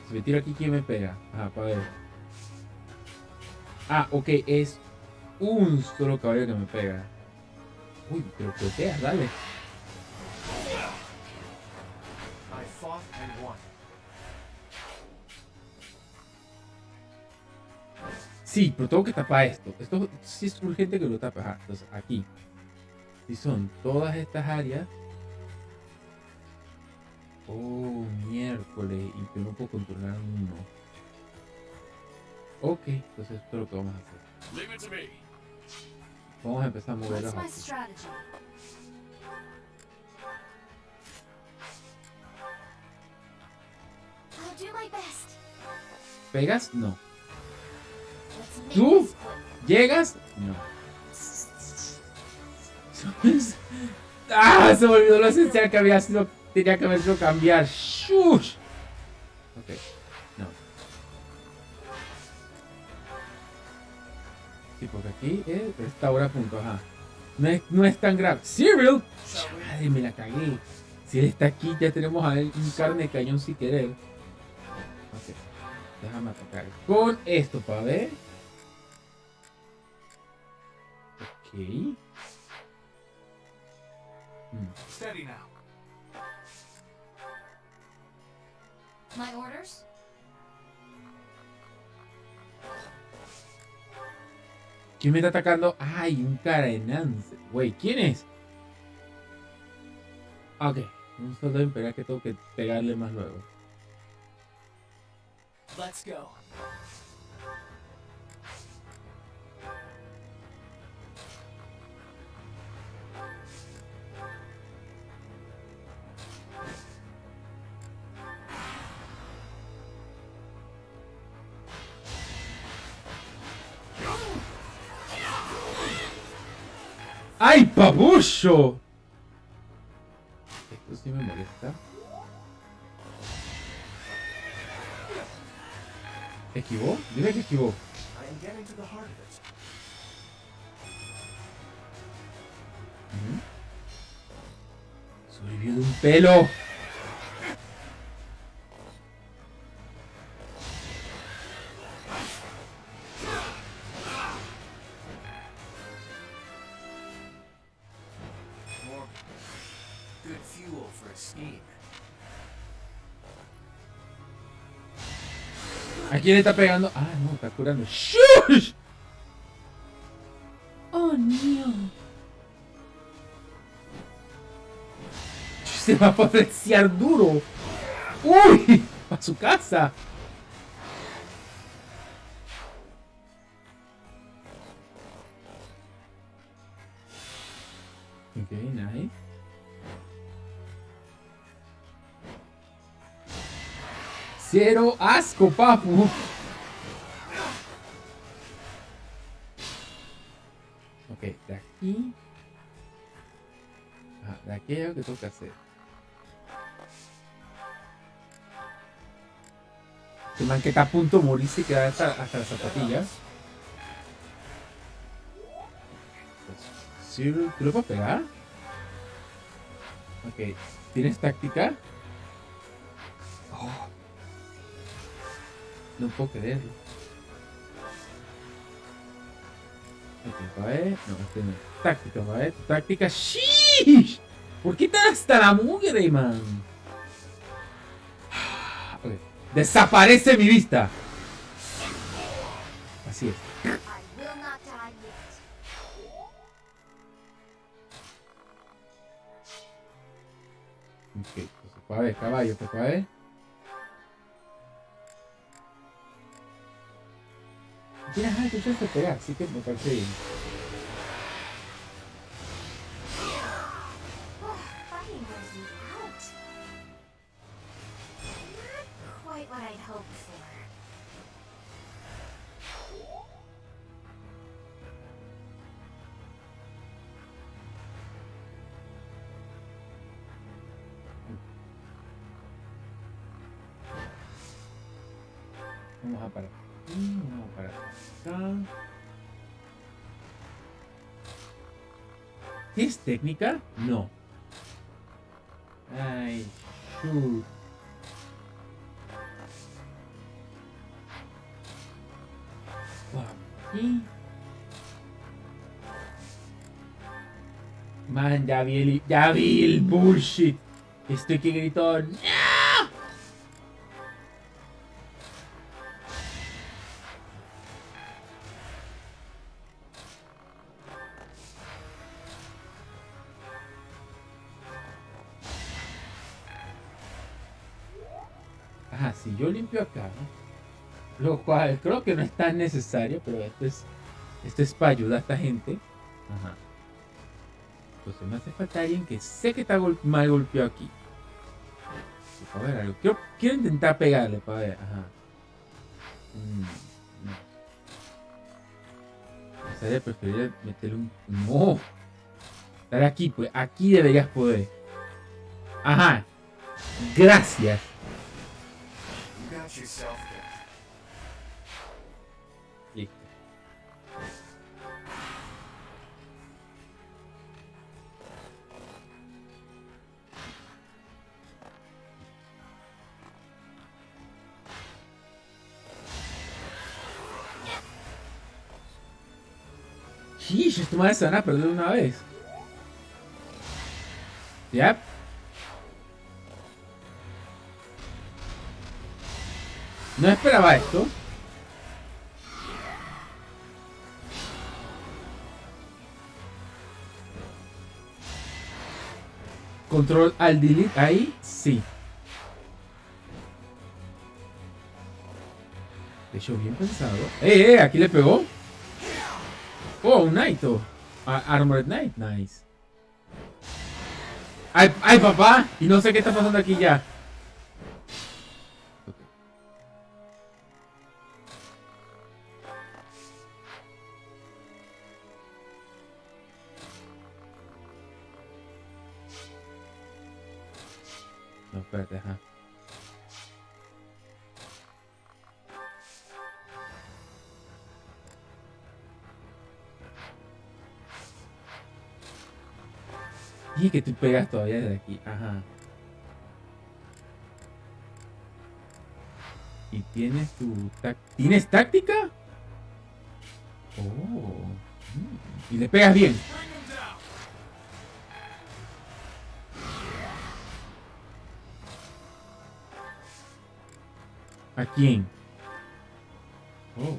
Si me tiro aquí, ¿quién me pega? Ajá, para ver. Ah, ok, es un solo caballo que me pega. Uy, pero peteas, dale. I fought and won. Sí, pero tengo que tapar esto. Esto sí es urgente que lo tape. Ajá, entonces aquí. Si son todas estas áreas. Oh, miércoles. Y que no puedo controlar uno. Ok, entonces esto es lo que vamos a hacer. Leave it to me. Vamos a empezar a moverlos What's my aquí. strategy? I'll do my best. ¿Pegas? No. ¿Tú llegas? No. ¡Ah! Se me olvidó lo esencial que había sido. Tenía que haber sido cambiar. ¡Shush! Ok, no. Sí, porque aquí es restaura punto. Ajá. No es tan grave. ¡Cyril! Madre, me la cagué. Si él está aquí, ya tenemos a él un carne de cañón sin querer. Ok. Déjame atacar con esto para ver. Ok. Steady now. My orders? ¿Quién me está atacando? ¡Ay! Un cara de Nance. Güey, ¿quién es? Ok. Un soldado imperial que tengo que pegarle más luego. Let's go. ¡Ay, babucho! Esto sí me molesta. ¿Esquivó? Dime que esquivó. I am getting to the heart of it. Sobrevivió de un pelo. More good fuel for a scheme. ¿A quién le está pegando? Ah, no, está curando. ¡Shush! Oh, no. Se va a potenciar duro. ¡Uy! A su casa. Ok, nice. Cero asco, papu. Ok, de aquí. Ah, de aquí hay algo que tengo que hacer. Este man que está a punto de morirse y queda hasta las zapatillas. Cyril, ¿tú lo puedes pegar? Ok, ¿tienes táctica? Oh. No puedo creerlo. Ok, para ver. No, este no es. Táctica, para ver. Táctica. ¡Sheesh! ¿Por qué están hasta la mugre, man? Ok. ¡Desaparece mi vista! Así es. Ok, pues para ver, caballo, pues para ver. Tienes algo que te pegar, así que me parece bien. Fighting wears you out. Not quite what I'd hoped for. Vamos a parar aquí, vamos a parar acá. ¿Es técnica? No. Ay, shoot. Aquí. Man, ya vi el bullshit. Estoy que gritó. ¡No! Ajá, si yo limpio acá, lo cual creo que no es tan necesario, pero esto es para ayudar a esta gente. Ajá. Entonces me hace falta alguien que sé que está mal golpeado aquí. A ver, algo. Quiero intentar pegarle para ver. Ajá. No. Sería preferible meterle un... No. Estar aquí, pues. Aquí deberías poder. Ajá. Gracias. You got yourself there. Listo. Sheesh, esta madre se van a perder una vez. Yep. No esperaba esto. Control al delete ahí, sí. De hecho, bien pensado. Aquí le pegó. Oh, un Naito. Armored Knight, nice. Ay, papá. Y no sé qué está pasando aquí ya. Okay. No, espérate, ajá. Y que tú pegas todavía desde aquí, ajá. Y tienes tu ¿Tienes táctica? Oh. Y le pegas bien. ¿A quién? Oh.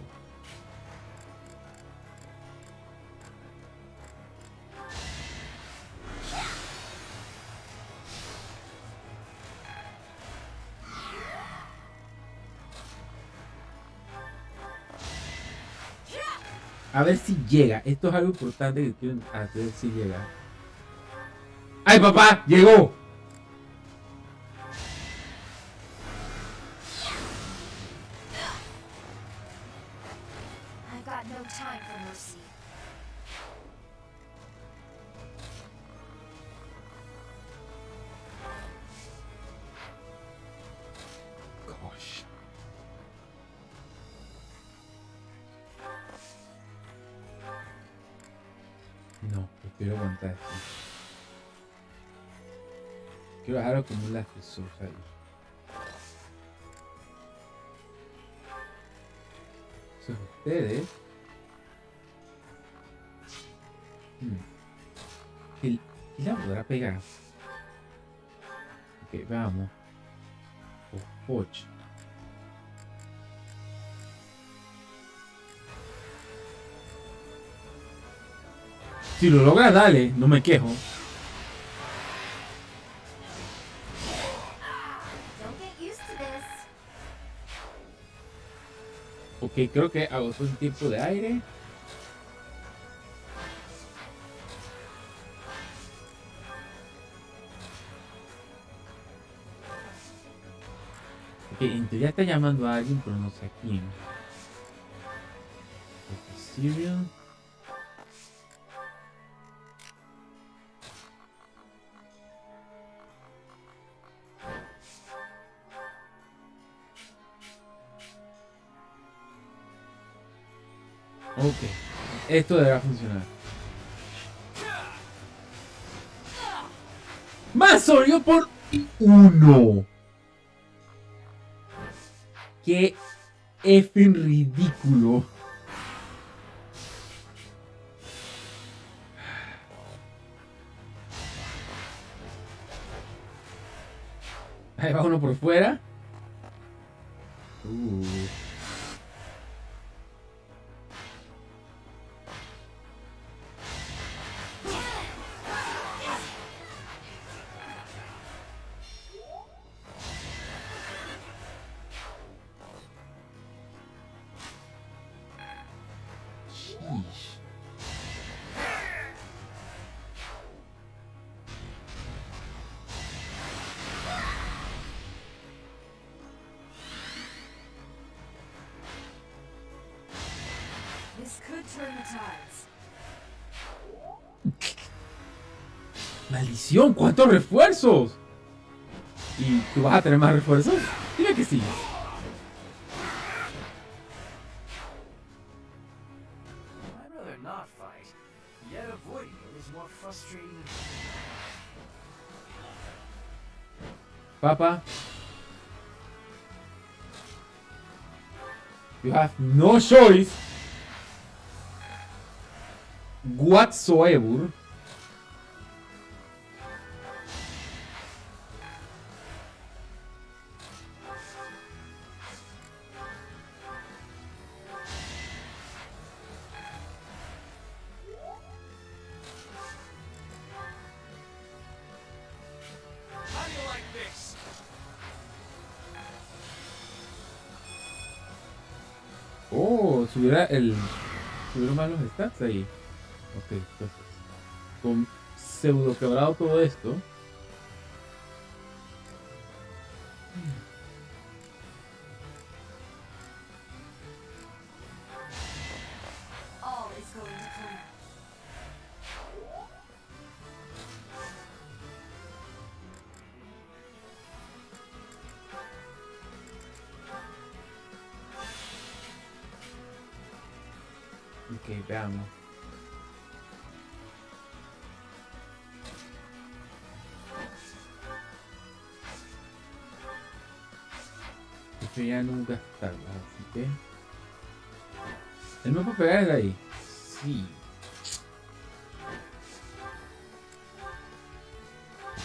A ver si llega. Esto es algo importante que quiero hacer si llega. ¡Ay, papá! ¡Llegó! I've got no time for mercy. Gosh. No, prefiero aguantar esto. Quiero dejarlo como un lazo ahí. Entonces ustedes... ¿Y la podrá pegar? Ok, vamos. Poch. Si lo logra, dale, no me quejo. Ok, creo que agotó un tiempo de aire. Ok, en teoría está llamando a alguien, pero no sé a quién. Ok, Serial. Ok, esto deberá funcionar. Más solo por uno. Qué effing ridículo. Ahí va uno por fuera. ¡Maldición! ¿Cuántos refuerzos? ¿Y tú vas a tener más refuerzos? Dime que sí. I'd rather not fight. Yet avoiding it is more frustrating. Papa, you have no choice whatsoever How do you like this? Oh, subieron más los stats ahí. Ok, entonces con pseudo quebrado todo esto. All is going to plan. Ok, veamos. Esto ya nunca está, así que él me puede pegar desde ahí. Sí.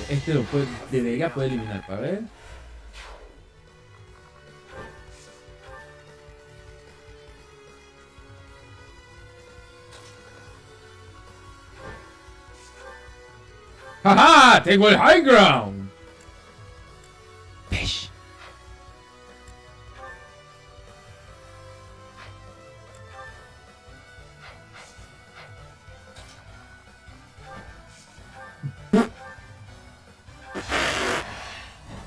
Este lo puede, debería poder eliminar, para ver. ¡Jaja! ¡Tengo el high ground! Pesh.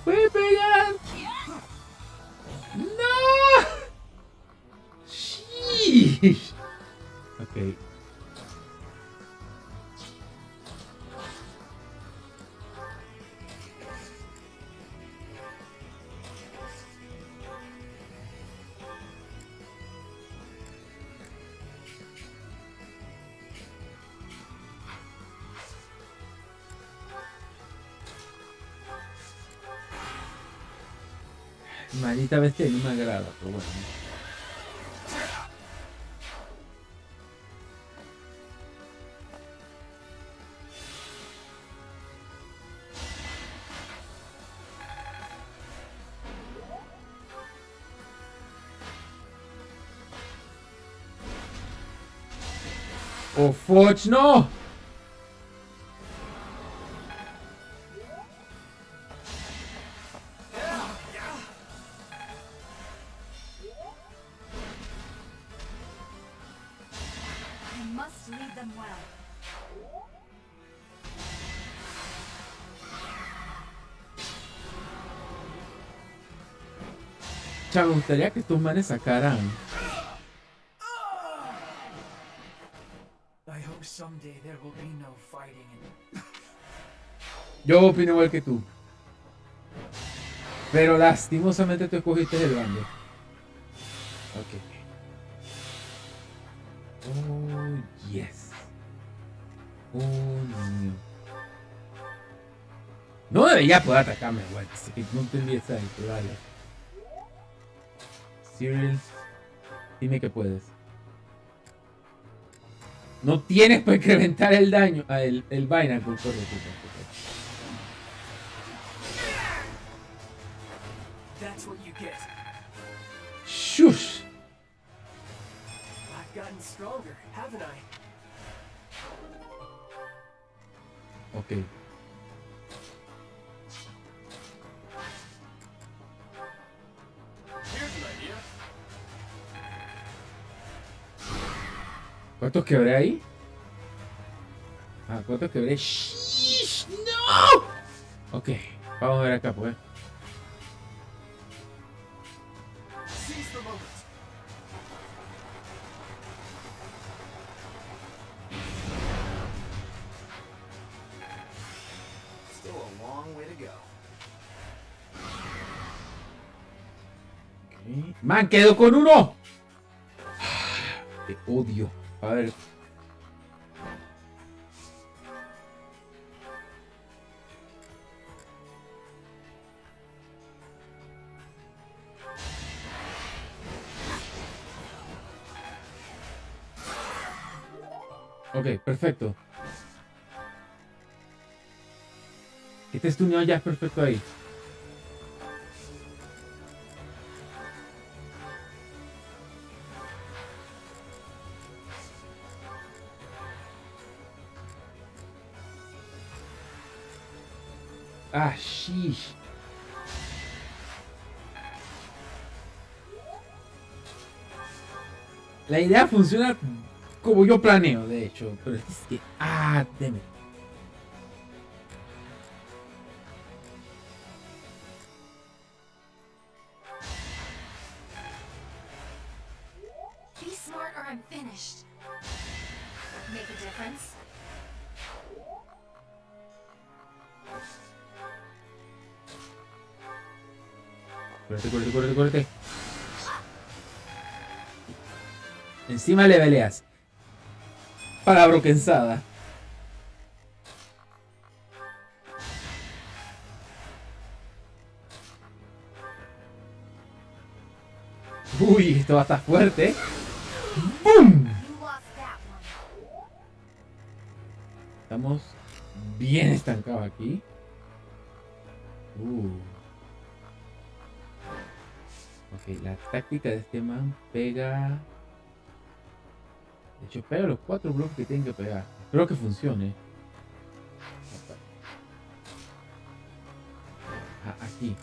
¡Puede pegar! ¡No! ¡Sheesh! Ok. Maldita bestia no me agrada, pero bueno. ¡Oh, Foch, no! I must lead them well. Ya me gustaría que estos manes sacaran. I hope someday there will be no fighting and Yo opino igual que tú. Pero lastimosamente tú escogiste el bando. Ok. Oh, yes. Oh, niño. No debería poder atacarme, güey. Así que no entendí esa intro, dale. Cyril, dime que puedes. No tienes para incrementar el daño. Ah, el Binary, por favor. that's what you get. Shush. I've gotten stronger, haven't I? Ok. Here's an idea. ¿Cuántos quebré ahí? Ah, ¿cuántos quebré? ¡Shish! ¡No! Ok, vamos a ver acá, pues. Seize the moment. Okay. Man, quedo con uno. Te odio. A ver. Ok, perfecto. Que estés tuneado ya es perfecto ahí. Ah, sheesh. La idea funciona como yo planeo, de hecho. Pero es que... Ah, deme. Be smart or I'm finished. Make a difference? Córrete. Encima le peleas. Para broquenzada. Uy, esto va a estar fuerte. ¡Bum! Estamos bien estancados aquí. Ok, la táctica de este man pega... De hecho, pega los 4 bloques que tienen que pegar. Espero que funcione. Ah, aquí.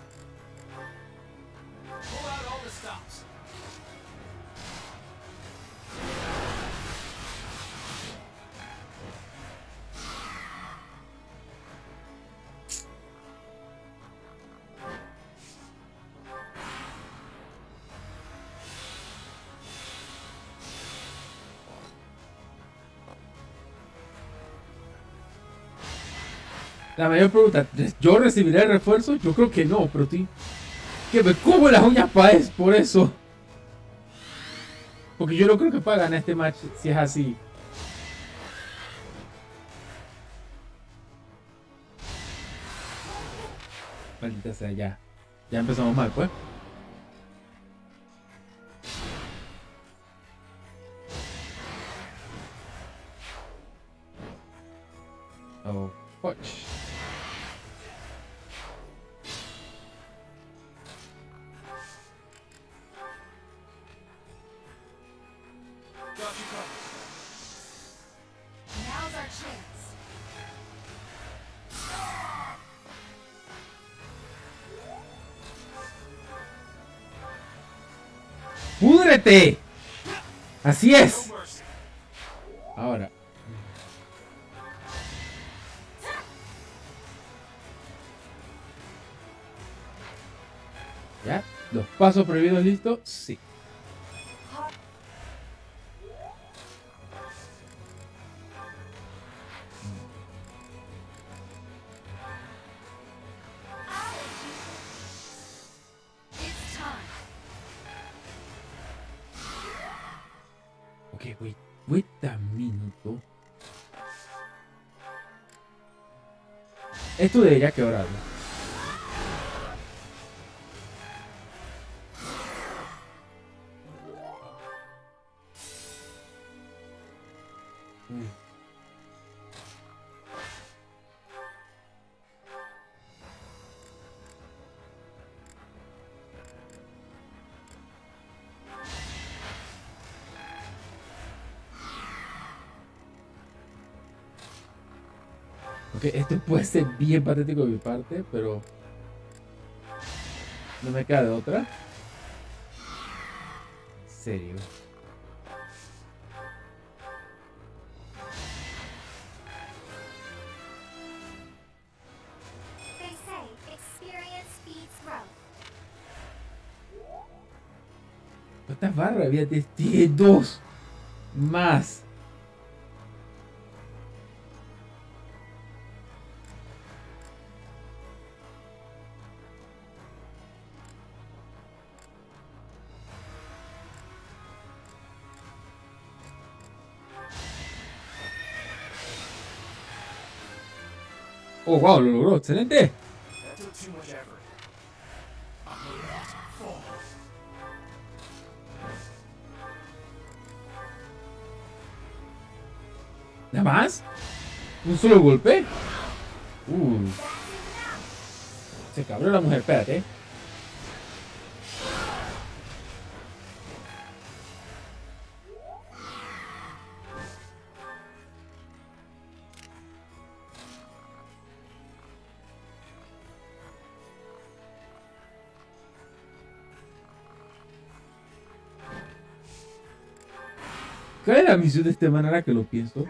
La mayor pregunta, ¿yo recibiré el refuerzo? Yo creo que no, pero sí. Que me como las uñas por eso. Porque yo no creo que pueda ganar este match si es así. Maldita sea, ya. Ya empezamos mal, pues. Oh, fuck. Now's our chance. ¡Púdrete! Así es. Ahora. ¿Ya? ¿Los pasos prohibidos listos? Sí. Ok, wait a minuto. Esto debería quebrarlo. Ok, esto puede ser bien patético de mi parte, pero no me queda de otra. En serio. They say experience feeds growth. ¿Cuántas barras había? Tiene 2 más. Oh, wow, lo logró. Excelente. That took too much effort. ¿Nada más? ¿Un solo golpe? Se cabró la mujer, espérate. ¿Cuál es la misión de este man ahora que lo pienso?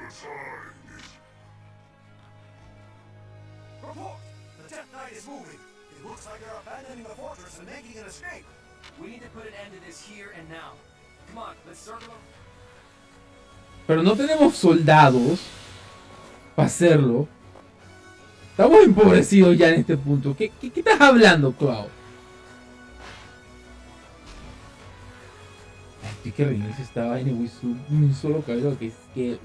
Report! The Death Knight is moving. It looks like they're abandoning the fortress and making an escape. We need to put an end to this here and now. Come on, let's circle them. Pero no tenemos soldados para hacerlo. Estamos empobrecidos ya en este punto. ¿Qué estás hablando, Cloud? Estoy que reinicio esta vaina y un solo cabello que es que...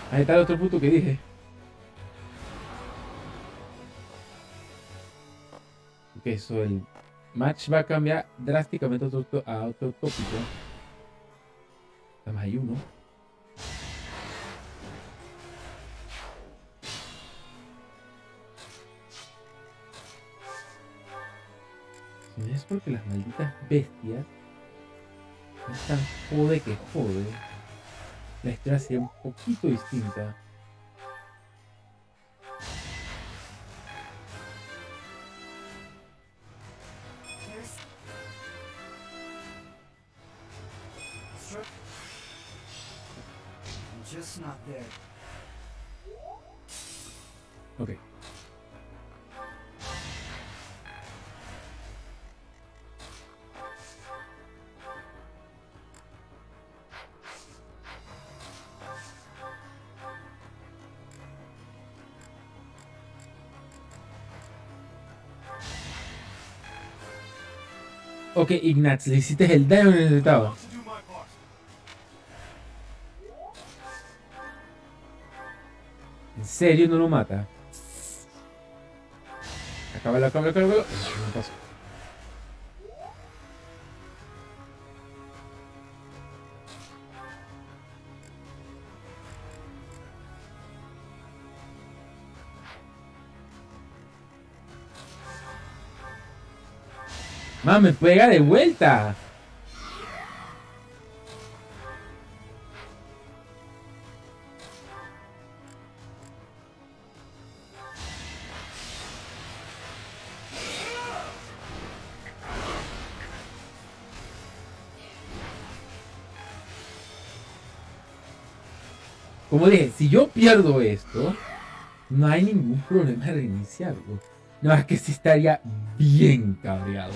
Ahí está el otro punto que dije. Ok, eso el match va a cambiar drásticamente a otro tópico. Nada más hay uno. Si no es porque las malditas bestias no están jode que jode, la historia sería un poquito distinta. I'm just not there. Ok. Ok, Ignatz, le hiciste el daño que necesitaba. ¿En serio no lo mata? Acábalo. No pasó. ¡Me pega de vuelta! Como dije, si yo pierdo esto, no hay ningún problema de reiniciarlo. No, es que sí estaría bien cabreado.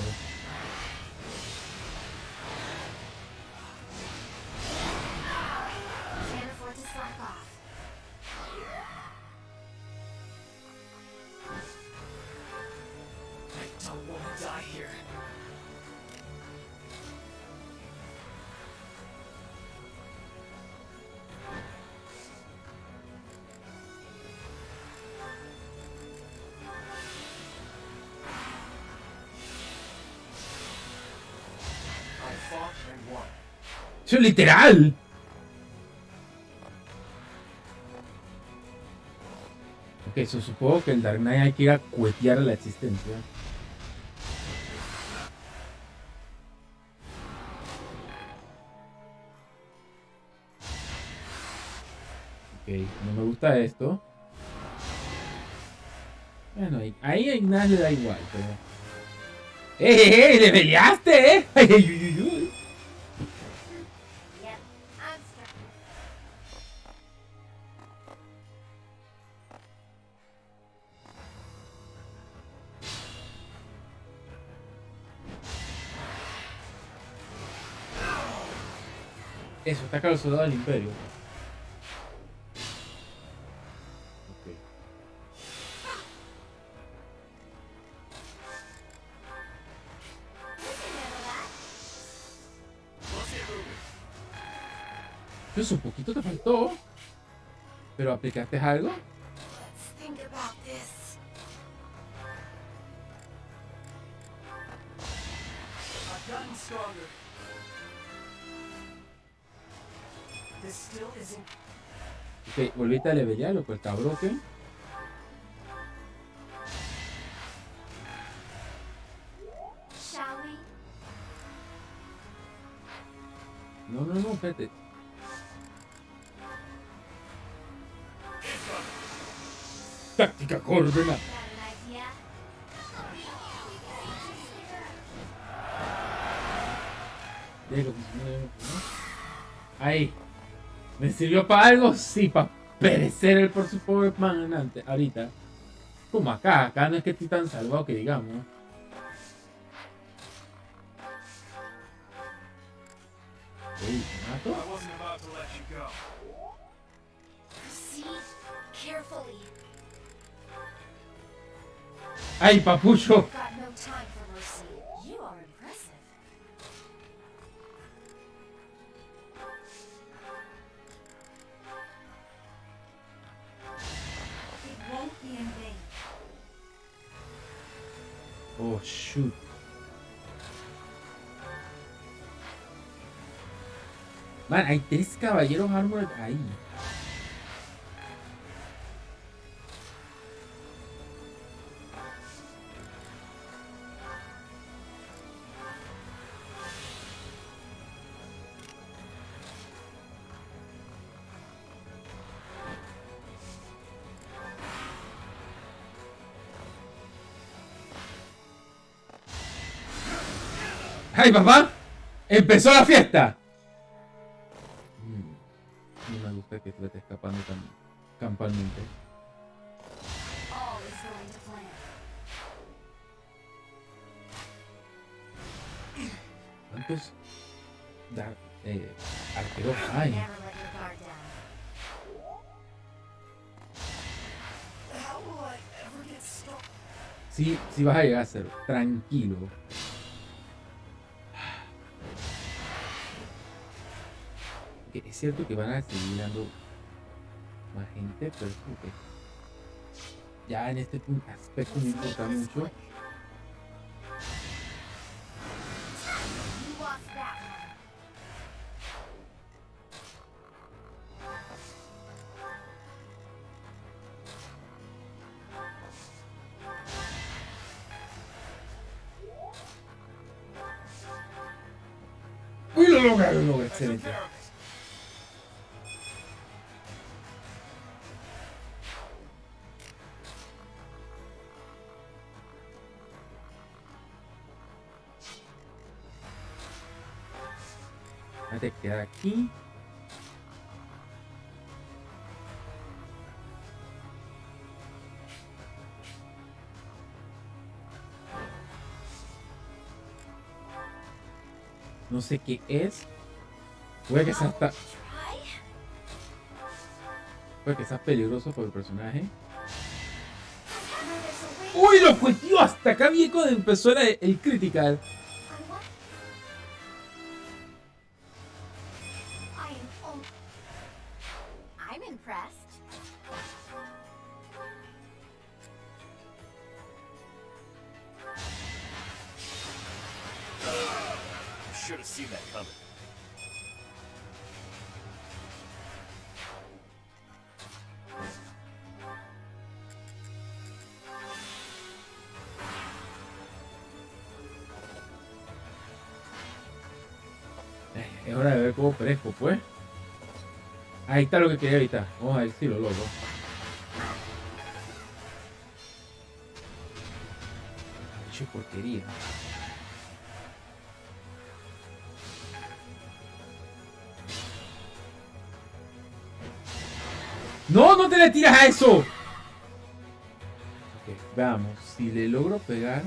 ¡Eso es literal! Ok, eso supongo que el Dark Knight hay que ir a cuetear la existencia. Ok, no me gusta esto. Bueno, ahí a Ignaz le da igual, pero... ¡Eh! ¡Le peleaste, eh! ¡Ay, ay, ay, ay! Eso, ataca a los soldados del Imperio. Okay. Pues un poquito te faltó. ¿Pero aplicaste algo? gotten stronger. This still isn't. Ok, volviste a levelear, lo cual está broken. Shall we? No, espérate. Táctica coordenada. Ahí. ¿Me sirvió para algo? Sí, para perecer el por su pobre manante. Ahorita. Como acá no es que estoy tan salvado que digamos. Ey, ¿mato? I wasn't about to let you go. Proceed carefully. ¡Ay, papucho! Got no time for mercy. You are impressive. It won't be in vain. Oh, shoot. Man, hay 3 caballeros armored ahí. ¡Ay, papá! ¡Empezó la fiesta! No me gusta que te estés escapando tan campalmente. All is going to plan. ¿Cuántos arqueros hay? Never let your guard down. How will I ever get strong? Sí vas a llegar a ser. Tranquilo. Es cierto que van a seguir dando más gente, pero es como que ya en este aspecto no importa mucho. You lost that one. ¡Uy, lo logra! Excelente. Te queda aquí. No sé qué es. Puede que sea peligroso por el personaje. ¡Uy, lo cuetió! Hasta acá bien cuando empezó el critical. I'm impressed. Should have seen that coming. Es hora de ver cómo perezco, pues. Ahí está lo que quería evitar. Vamos a ver si lo logro. Che porquería. ¡No! ¡No te le tiras a eso! Ok, veamos. Si le logro pegar...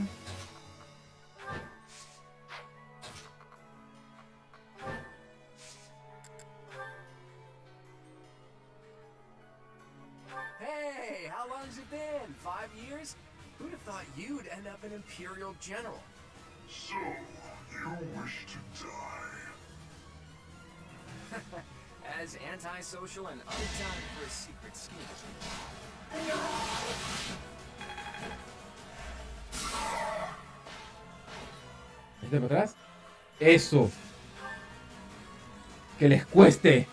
Hey, how long's it been? 5 years? Who'd have thought you'd end up an Imperial General? So, you wish to die? As antisocial and untimed for a secret scheme. ¿Este para atrás? Eso. Que les cueste.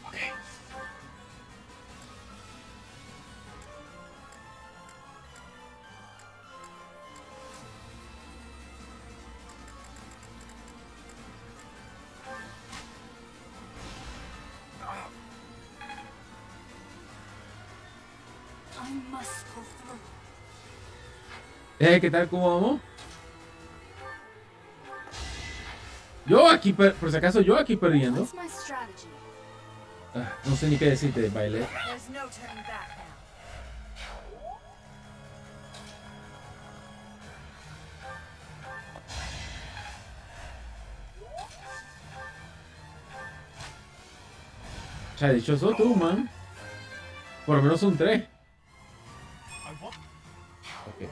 Ok. I must pull through. ¿Qué tal? ¿Cómo vamos? Yo aquí, por si acaso, yo aquí perdiendo. What's my strategy? No sé ni qué decirte de baile. There's no turning back now. O sea, dichoso tú, man. Por lo menos son 3. Ok.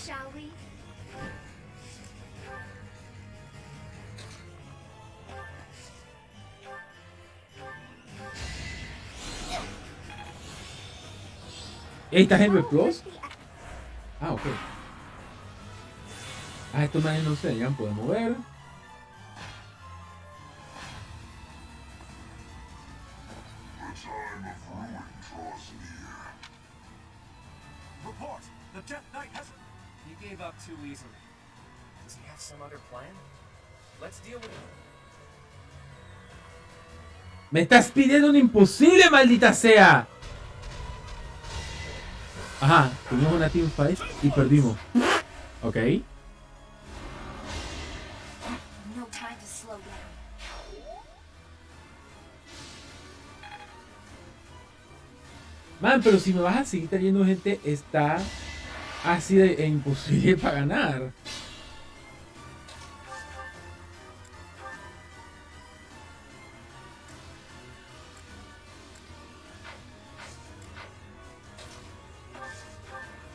Shall we? ¿Estás en Plus? Ah, ok. Ah, estos manes no se ya podemos ver. Report! The Death Knight has... He gave up too easily. Does he have some other plan? Let's deal with it. Me estás pidiendo un imposible, maldita sea. Ajá, tuvimos una teamfight y perdimos. Ok. No time to slow down. Man, pero si me vas a seguir trayendo gente, está así de imposible para ganar.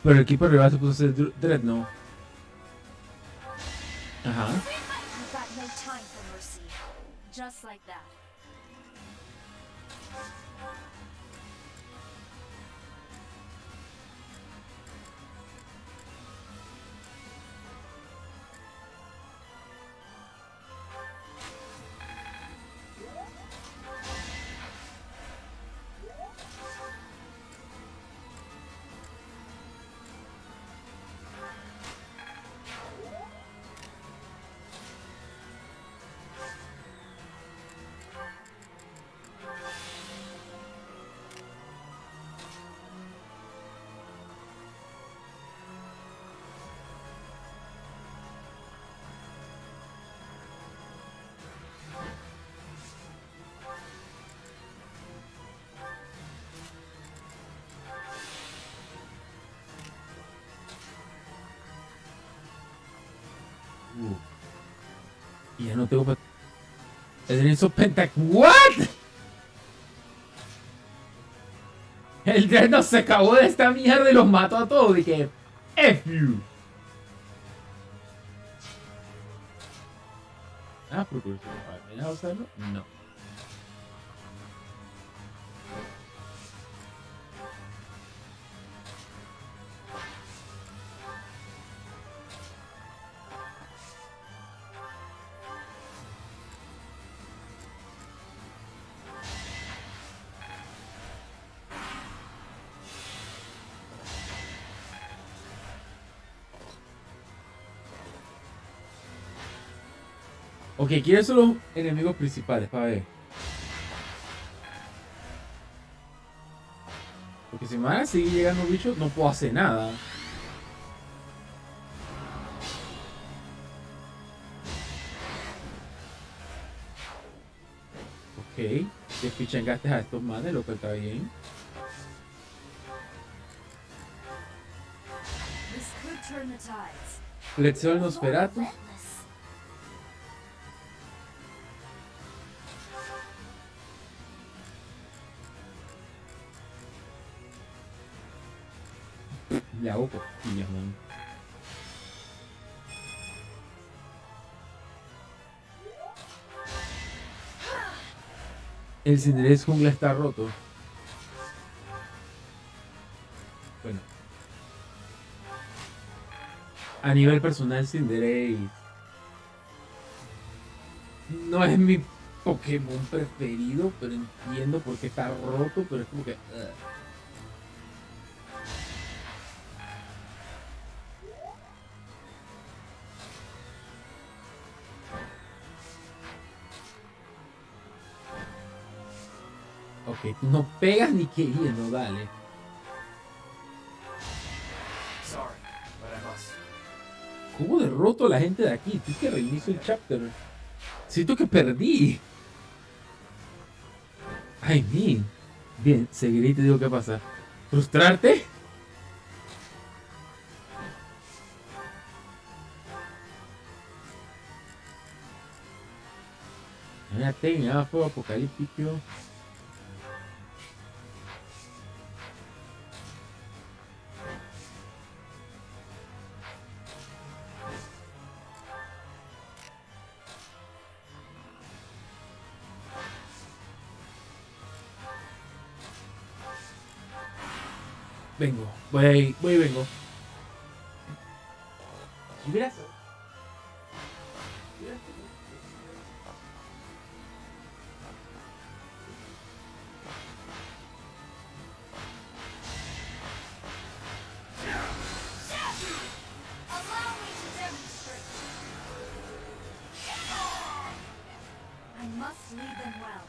Pero el equipo rival se puso a hacer Dreadnought. Ajá. I've got no time for mercy. Just like that. Y ya no tengo para... esos pentac... ¿What? El Dreadnought se acabó de esta mierda y los mató a todos. Y que... F you. Ah, por curiosidad. ¿Me dejas usarlo? No. Ok, ¿quiénes son los enemigos principales? Para ver. Porque si me van a seguir llegando bichos, no puedo hacer nada. Ok, te pichangaste a estos manes, lo que está bien. This could turn the tides. Lección Nosferatu. Le hago costillas, man. El Cinderella jungla está roto. Bueno. A nivel personal, Cinderella no es mi Pokémon preferido, pero entiendo por qué está roto, pero es como que... Ok, tú no pegas ni queriendo, dale. Sorry, but I must. ¿Cómo derroto a la gente de aquí? Tú que reinicio el chapter. Siento que perdí. Ay, bien. Bien, seguiré y te digo qué pasa. ¿Frustrarte? Una técnica, fuego apocalíptico. Vengo, voy y vengo. ¿Y verás? I must lead them well.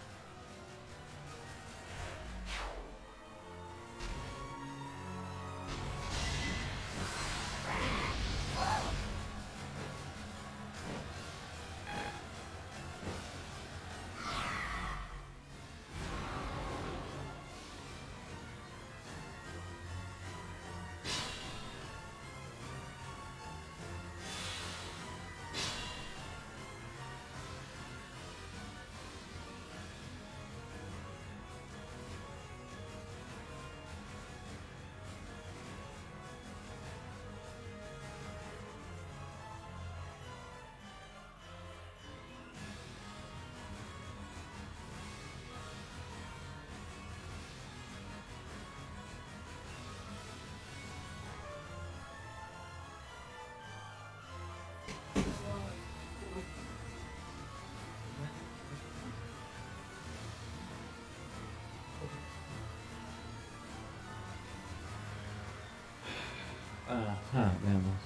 Ajá, veamos.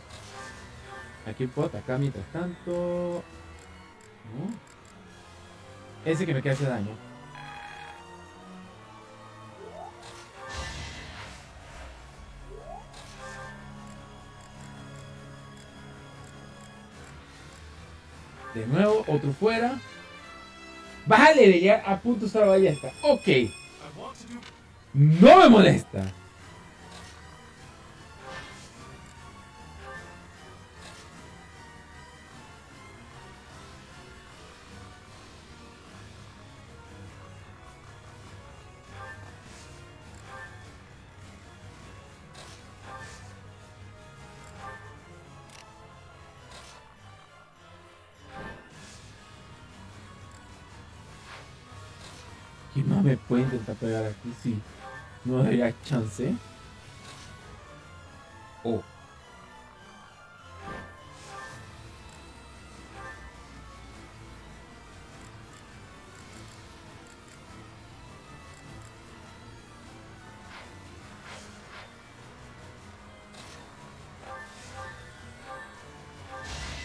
Aquí puedo atacar mientras tanto. ¿No? Ese que me hace daño. De nuevo, otro fuera. Bájale, ya a punto usar la ballesta. Ok. No me molesta. ¿Quién más me puede intentar pegar aquí? Sí. No debería chance. Oh.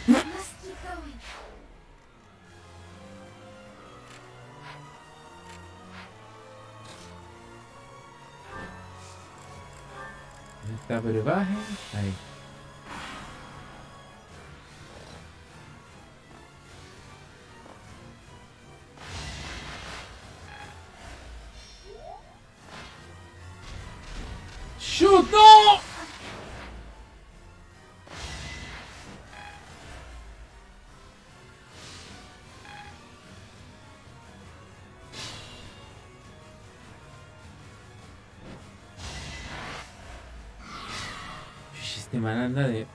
Must keep going. Está brebaje. Ahí. ¡Shoot! ¡No! Este man anda de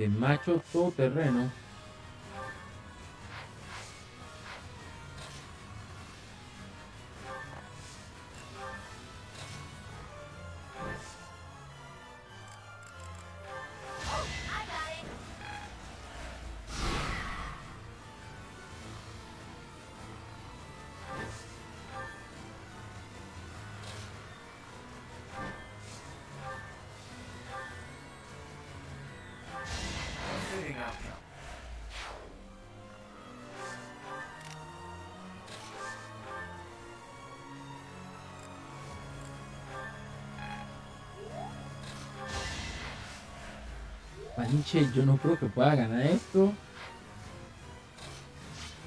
macho todoterreno. outcome. Maniche, yo no creo que pueda ganar esto.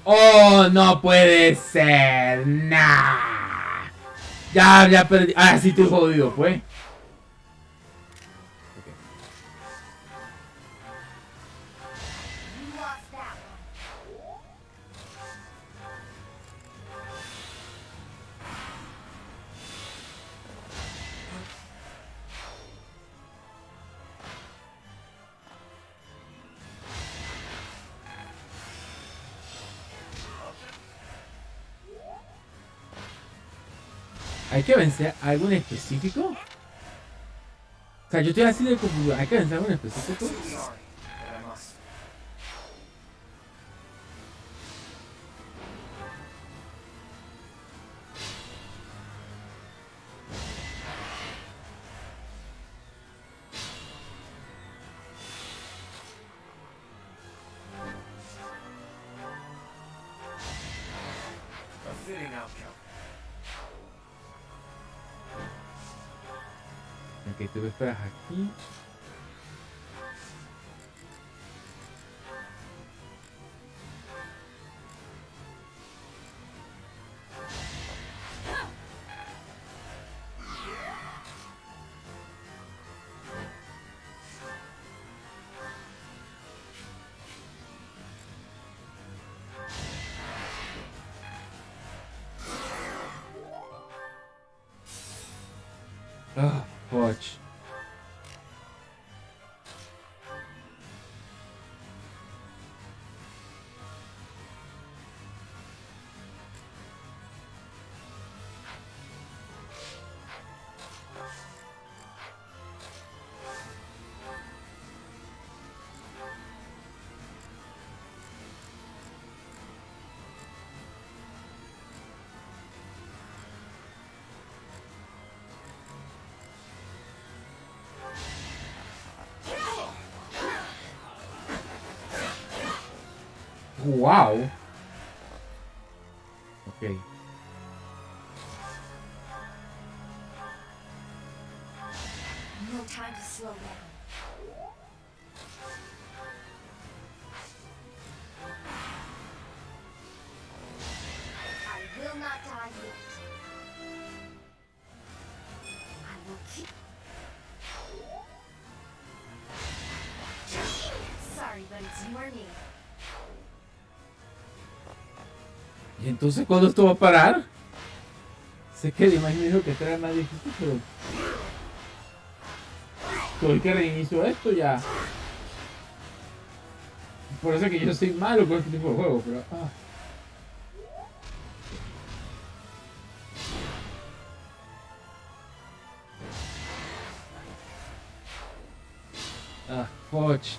¡Oh, no puede ser! ¡Nah! Ya perdí. Ah, sí estoy jodido, pues. ¿Hay que vencer algo en específico? O sea, yo estoy así de confuso. ¿Hay que vencer algo en específico? A fitting outcome. Ok, tú me esperas aquí. Ah, watch. Wow. Ok. No time to slow down. I will not die yet. I will keep. Sorry, but it's you or me. ¿Y entonces cuándo esto va a parar? Sé que Dimas me dijo que esto era más difícil, pero... Tuve que reinicio esto ya. Por eso es que yo soy malo con este tipo de juegos, pero... Coach.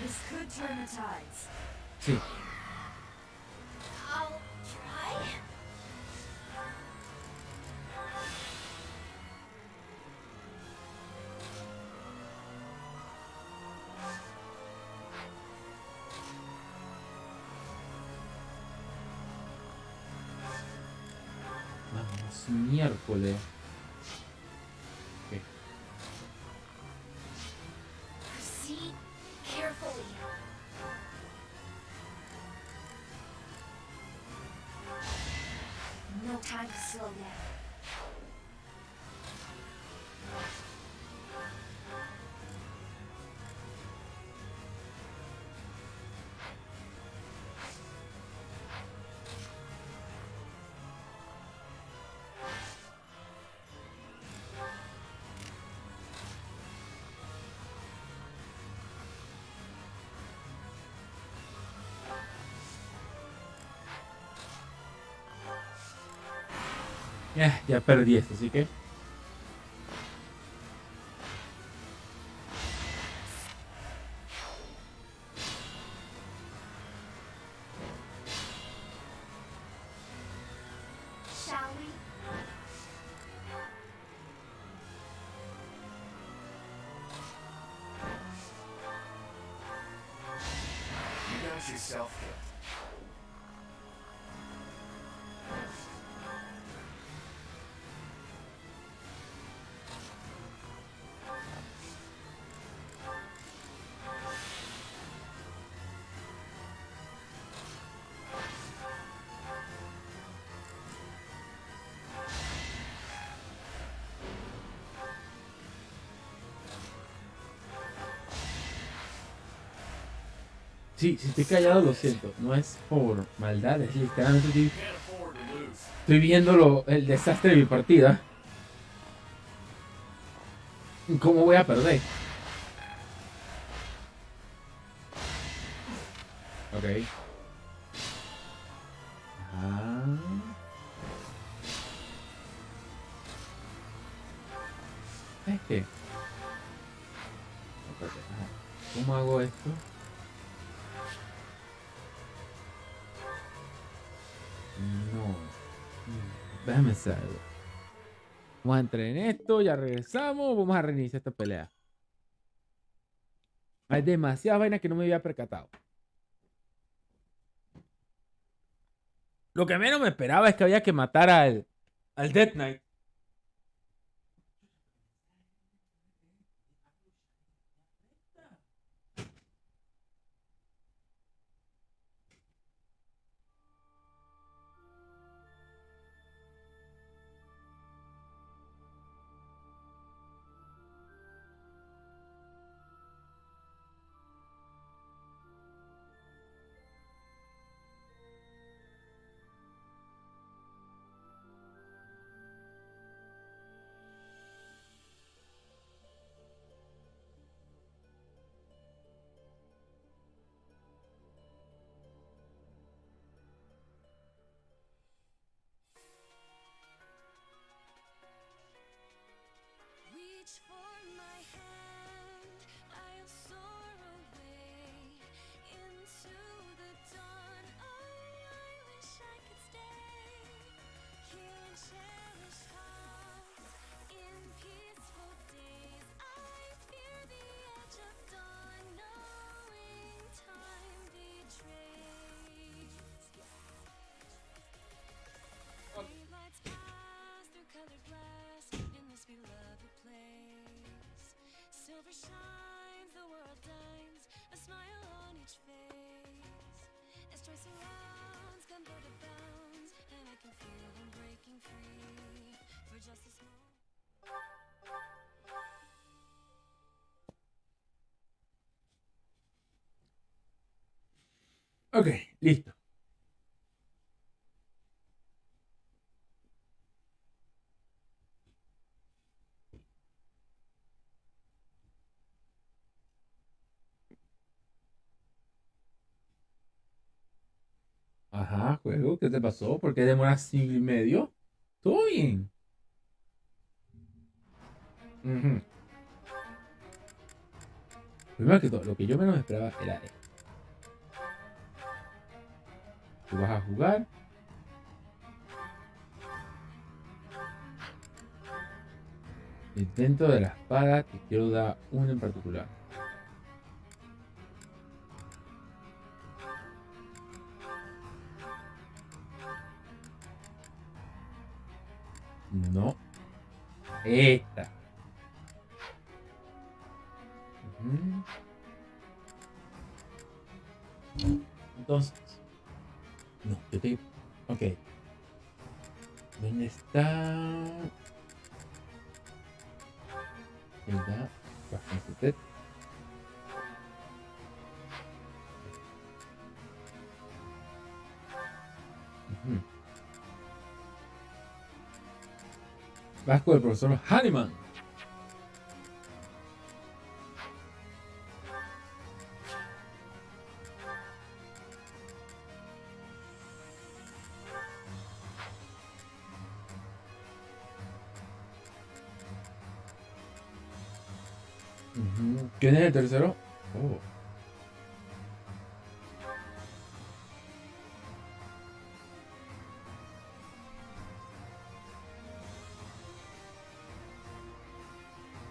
This could turn the tides. Sí. I'll try. Vamos, miércoles. Okay. Proceed carefully. No time to slow down. Ya perdí esto, así que... Shall we? yourself here. Sí, si estoy callado lo siento. No es por maldad, es literalmente estoy viendo el desastre de mi partida. ¿Cómo voy a perder? Ok. ¿Es que? ¿Cómo hago esto? No. Déjame hacer algo. Vamos a entrar en esto, ya regresamos. Vamos a reiniciar esta pelea. Hay demasiadas vainas que no me había percatado. Lo que menos me esperaba es que había que matar al Death Knight. Silver shines, the world dines, a smile on each face. As joy surrounds, come go to bounds, and I can feel them breaking free for just a small. Ok, listo. Ajá, juego, ¿qué te pasó? ¿Por qué demoras 5 y medio? ¿Todo bien? Primero que todo, lo que yo menos esperaba era esto. Tú vas a jugar. Y dentro de la espada te quiero dar una en particular. No. Esta. Entonces. No, yo te... Ok. ¿Dónde está? ¿Verdad? Bastante. Vas con el profesor Hanneman. ¿Quién es el tercero? Oh.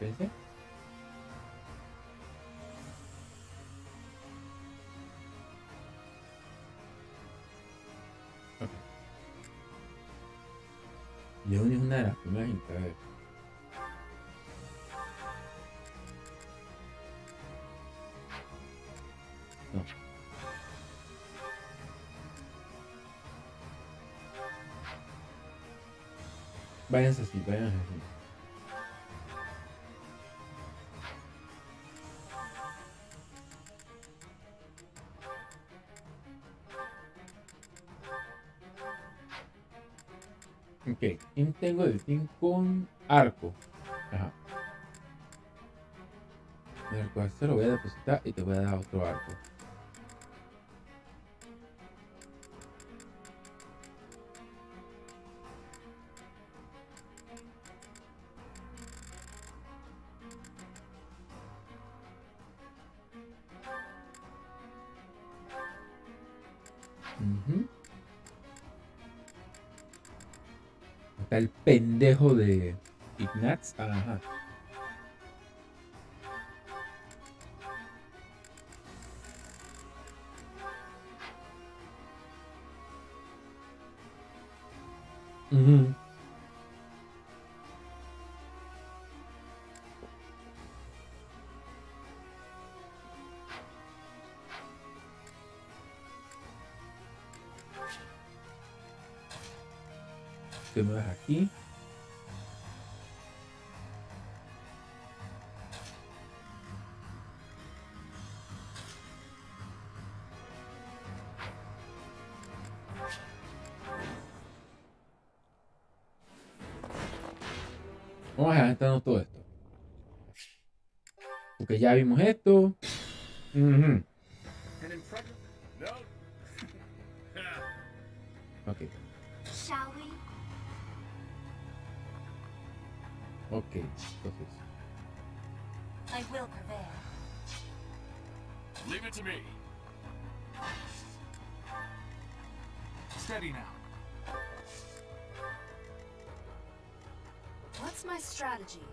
¿Ese? una de las primeras intro. A ver. No. Váyanse así, váyanse así. Ok, ¿quién tengo de team con arco? Ajá. El arco este lo voy a depositar y te voy a dar otro arco. Está el pendejo de Ignatz. Ajá. Te me vas aquí. Vamos a adelantarnos todo esto. Porque ya vimos esto. Ok. Shall we? Ok, entonces. I will prevail. Leave it to me. Steady now. What's my strategy?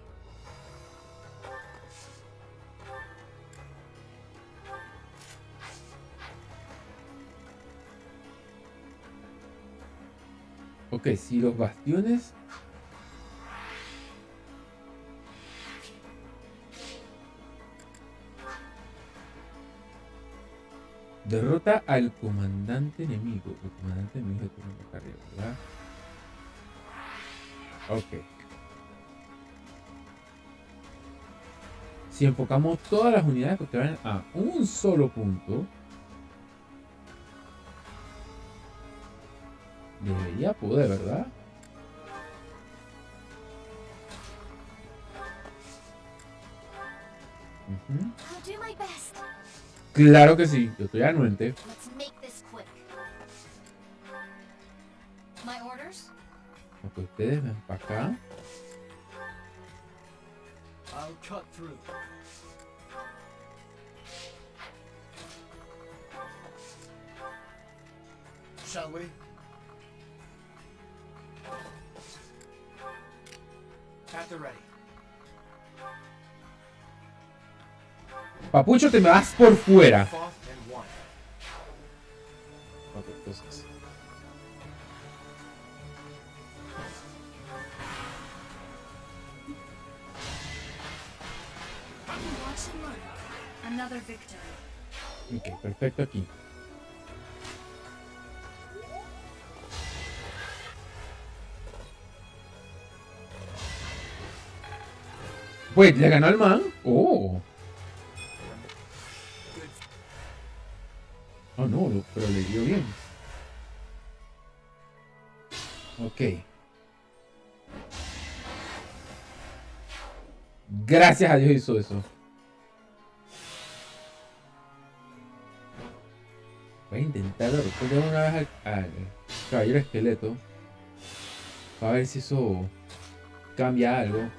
Ok, si los bastiones derrota al comandante enemigo. El comandante enemigo de turno acá arriba, ¿verdad? Ok. Si enfocamos todas las unidades que van a un solo punto, debería poder, ¿verdad? I'll do my best. Claro que sí, yo estoy anuente. Let's make this quick. My orders? Ok, ustedes ven para acá. I'll cut through. Shall we? At the ready. Papucho, te me vas por fuera. Ok, entonces. Watch and learn. Another victory. Ok, perfecto aquí. Pues, ¿le ganó al man? Oh. Oh no, pero le dio bien. Ok. Gracias a Dios hizo eso. Voy a intentar derrotar una vez al caballero esqueleto. Para ver si eso cambia algo.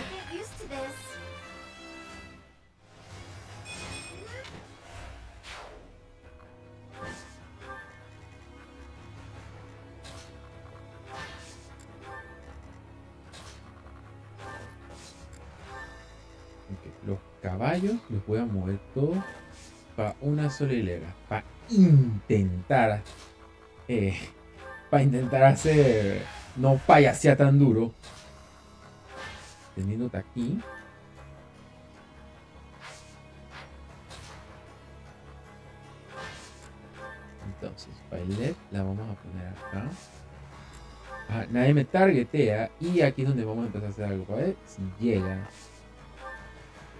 Get used to this. Okay. Los caballos los voy a mover todos para una sola hilera. Para intentar Para intentar hacer... No payasea tan duro. Teniéndote aquí. Entonces, Violet la vamos a poner acá. Ah, nadie me targetea. Y aquí es donde vamos a empezar a hacer algo. Para ver si llega.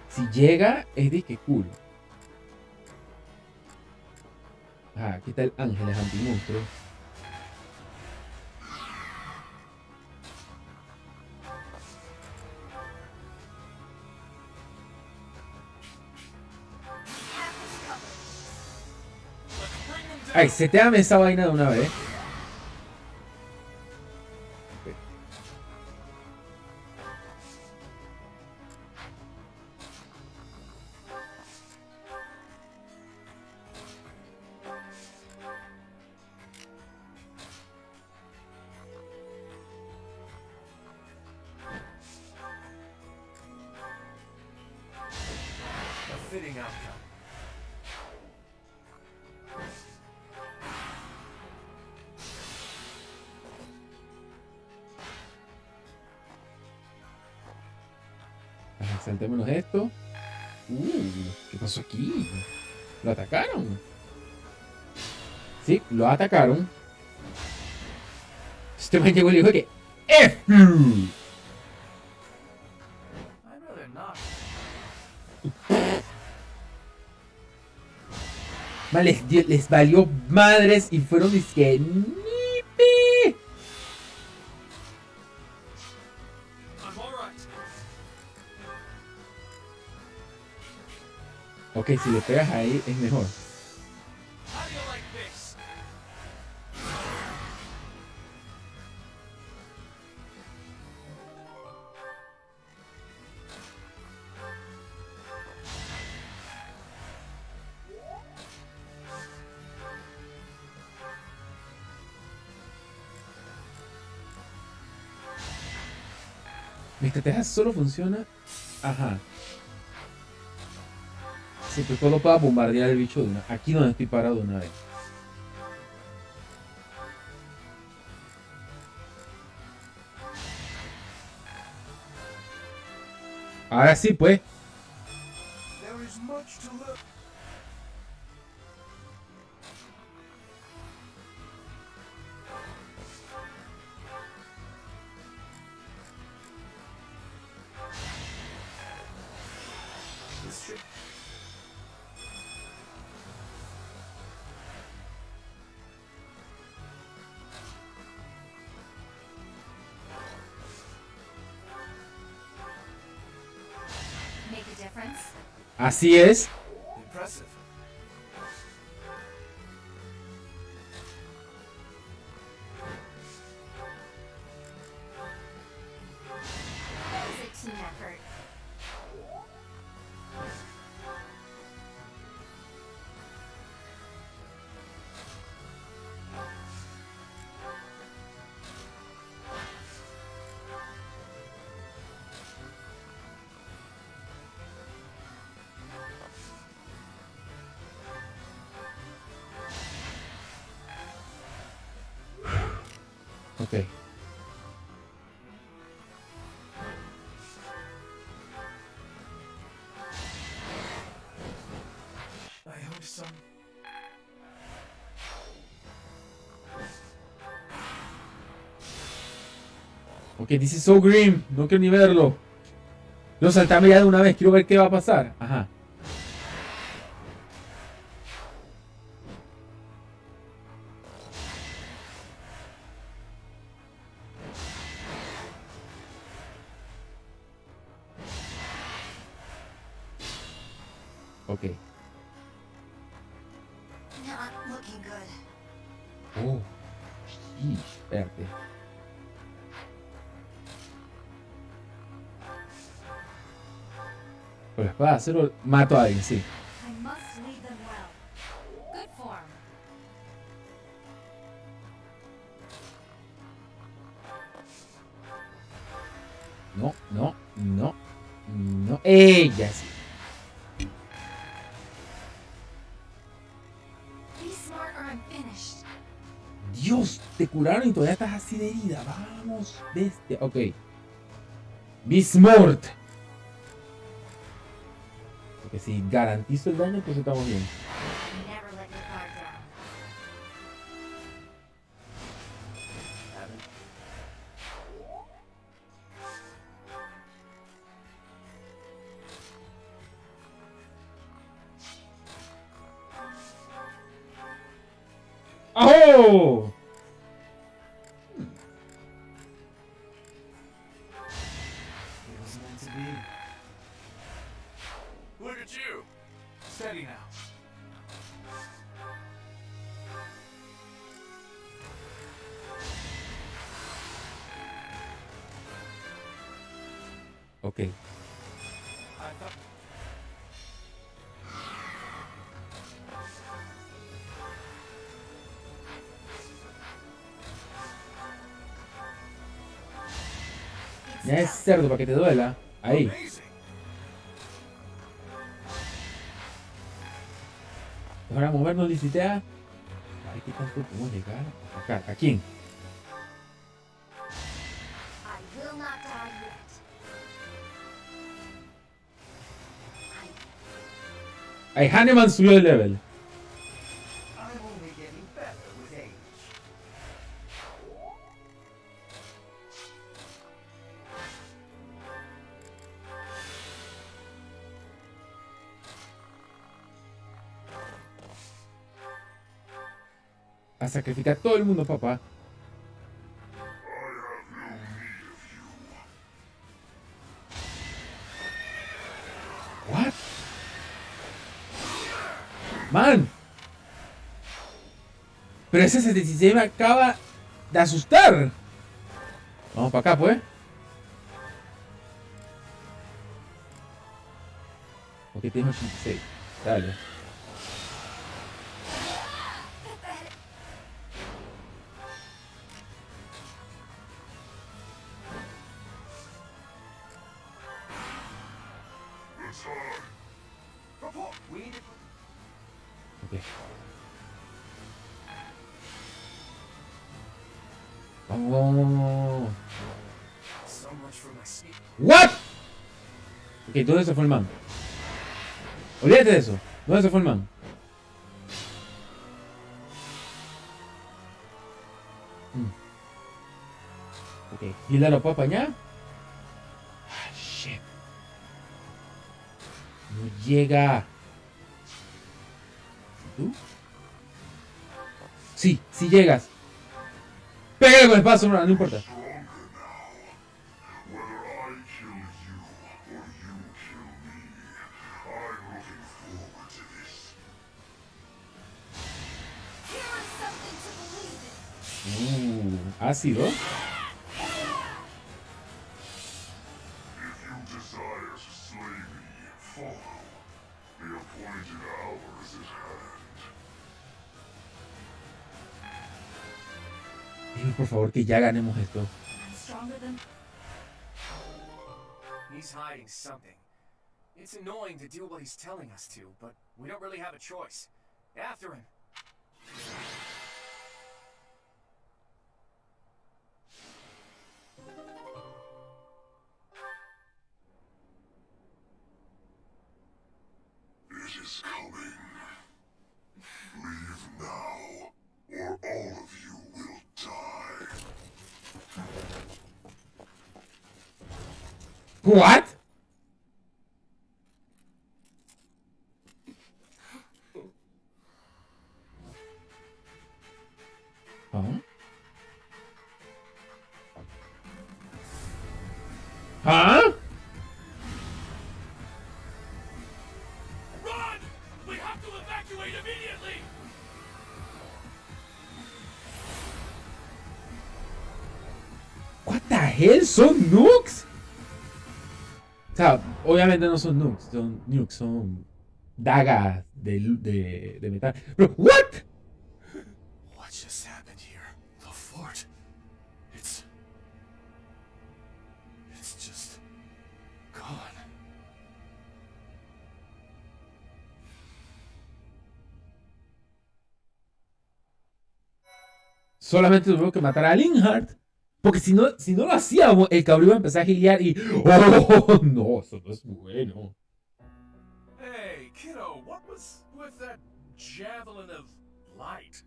Si llega, es de que cool. Ah, aquí está el ángel, es antimonstruo. Ay, seteame esa vaina de una vez. A fitting outcome. Ajá, saltémonos esto. ¿Qué pasó aquí? ¿Lo atacaron? Sí, lo atacaron. Este man llegó y le dijo que F you. I'd rather not. Man, les valió madres y fueron dizque nipe. I'm alright. Ok, si le pegas ahí es mejor. How do you like this? Mi estrategia solo funciona. Ajá. Siempre y cuando pueda bombardear el bicho de una. Aquí donde estoy parado de una vez. Ahora sí, pues. There is much to learn. This should... Make a difference? Así es. Impressive. That was a team effort. Ok. I hope some... Ok, this is so grim. No quiero ni verlo. Lo saltame ya de una vez. Quiero ver qué va a pasar. Ajá. Ok. Not looking good. Oh. Sheesh, espérate. Con la espada de acero mato a alguien, sí. I must lead them well. Good form. No, no, no, no. Ella sí. Be smart or I'm finished. Dios, te curaron y todavía estás así de herida. Vamos, bestia. Ok. Bismort. Porque si garantizo el daño, pues estamos bien. Never let your guard down. ¡Ajo! It was meant to be. Look at you! Steady now. Ok. I thought... Ya es cerdo para que te duela. Ahí. Ahora movernos, licitea. Ay, ¿qué tanto podemos llegar? Acá, ¿a quién? I will not die yet. Ay, Hanneman subió de level. I'm only getting better with age. A sacrificar a todo el mundo, papá. What? Man. Pero ese 76 me acaba de asustar. Vamos para acá, pues. Ok, tengo 86. Dale. Ok. Vamos. So much for my speed. What? Ok, ¿dónde se fue el man? Olvídate de eso. ¿Dónde se fue el man? Ok, ¿y la lo puedo apañar? Ah, shit. No llega. ¿Tú? Sí, sí llegas. Pégale con el espacio, no importa. Ácido. If you desire to slay me, follow. The appointed hour is at hand. Dime por favor que ya ganemos esto. He's hiding something. It's annoying to do what he's telling us to, but we don't really have a choice. After him. It is coming. Leave now, or all of you will die. What? Huh? Huh? Run! We have to evacuate immediately! What the hell? ¿Son nukes? O sea, obviamente no son nukes, son dagas de metal. Pero, what? What just happened here? The fort. It's just gone. solamente tuvimos que matar a Linhardt. Porque si no lo hacíamos, el cabrón iba a empezar a gilear y... ¡Oh, no! Eso no es bueno. Hey, kiddo, what was with that javelin of light?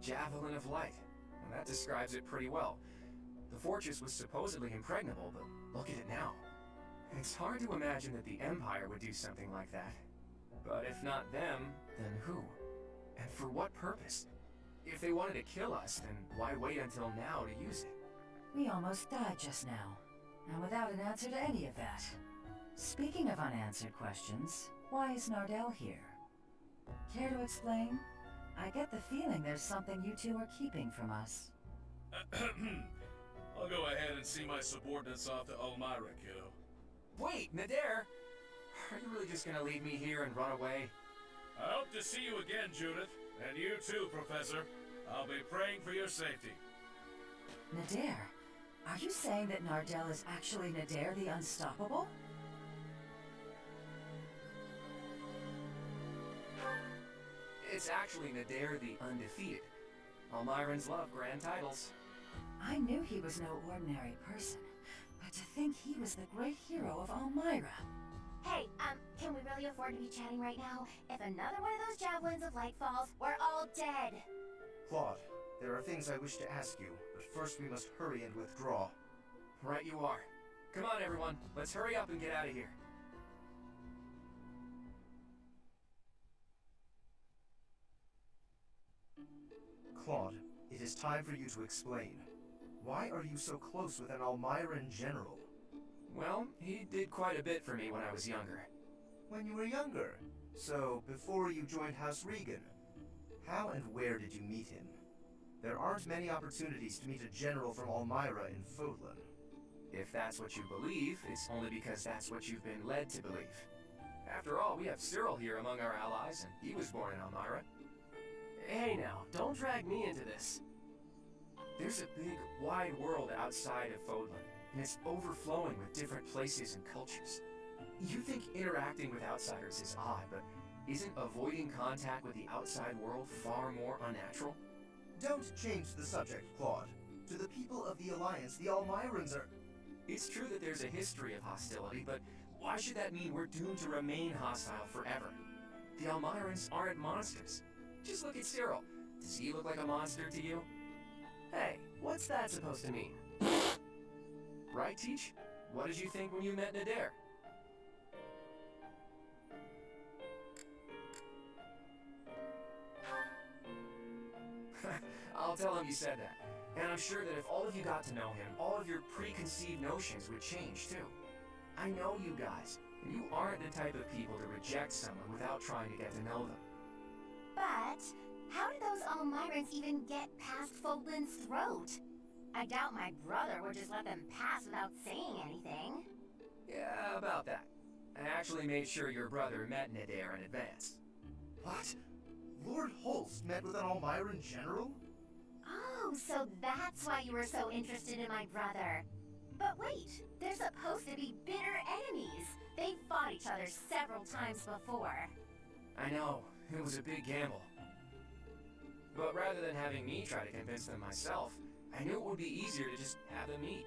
Javelin of light. Well, that describes it pretty well. The fortress was supposedly impregnable, but look at it now. It's hard to imagine that the Empire would do something like that. But if not them, then who? And for what purpose? If they wanted to kill us, then why wait until now to use it? We almost died just now, and without an answer to any of that. Speaking of unanswered questions, why is Nardell here? Care to explain? I get the feeling there's something you two are keeping from us. I'll go ahead and see my subordinates off to Elmira, kiddo. Wait, Nader! Are you really just gonna leave me here and run away? I hope to see you again, Judith. And you too, Professor. I'll be praying for your safety. Nader, are you saying that Nardell is actually Nader the Unstoppable? It's actually Nader the Undefeated. Almirans love grand titles. I knew he was no ordinary person, but to think he was the great hero of Almira. Hey, can we really afford to be chatting right now? If another one of those javelins of light falls, we're all dead. Claude, there are things I wish to ask you, but first we must hurry and withdraw. Right you are. Come on, everyone. Let's hurry up and get out of here. Claude, it is time for you to explain. Why are you so close with an Almiran general? Well, he did quite a bit for me when I was younger. When you were younger? So, before you joined House Regan? How and where did you meet him? There aren't many opportunities to meet a general from Almira in Fodlan. If that's what you believe, it's only because that's what you've been led to believe. After all, we have Cyril here among our allies, and he was born in Almira. Hey now, don't drag me into this. There's a big, wide world outside of Fodlan, and it's overflowing with different places and cultures. You think interacting with outsiders is odd, but isn't avoiding contact with the outside world far more unnatural? Don't change the subject, Claude. To the people of the Alliance, the Almirans are... It's true that there's a history of hostility, but why should that mean we're doomed to remain hostile forever? The Almirans aren't monsters. Just look at Cyril. Does he look like a monster to you? Hey, what's that supposed to mean? Right, Teach? What did you think when you met Nader? I'll tell him you said that. And I'm sure that if all of you got to know him, all of your preconceived notions would change too. I know you guys, and you aren't the type of people to reject someone without trying to get to know them. But how did those Almirans even get past Fodlan's throat? I doubt my brother would just let them pass without saying anything. Yeah, about that. I actually made sure your brother met Nader in advance. What? Lord Holst met with an Almiran general? Oh, so that's why you were so interested in my brother. But wait, they're supposed to be bitter enemies. They've fought each other several times before. I know, it was a big gamble. But rather than having me try to convince them myself, I knew it would be easier to just have them meet.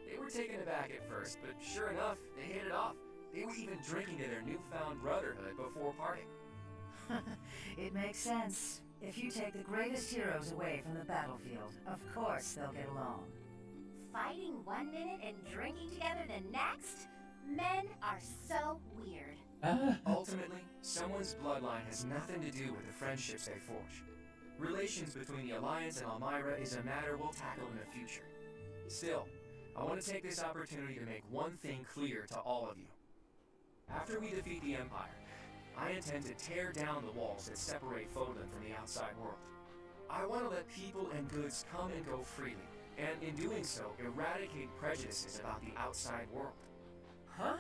They were taken aback at first, but sure enough, they hit it off. They were even drinking to their newfound brotherhood before parting. It makes sense. If you take the greatest heroes away from the battlefield, of course they'll get along. Fighting one minute and drinking together the next? Men are so weird. Ultimately, someone's bloodline has nothing to do with the friendships they forge. Relations between the Alliance and Almira is a matter we'll tackle in the future. Still, I want to take this opportunity to make one thing clear to all of you. After we defeat the Empire, I intend to tear down the walls that separate Fodlan from the outside world. I want to let people and goods come and go freely, and in doing so, eradicate prejudices about the outside world. Huh?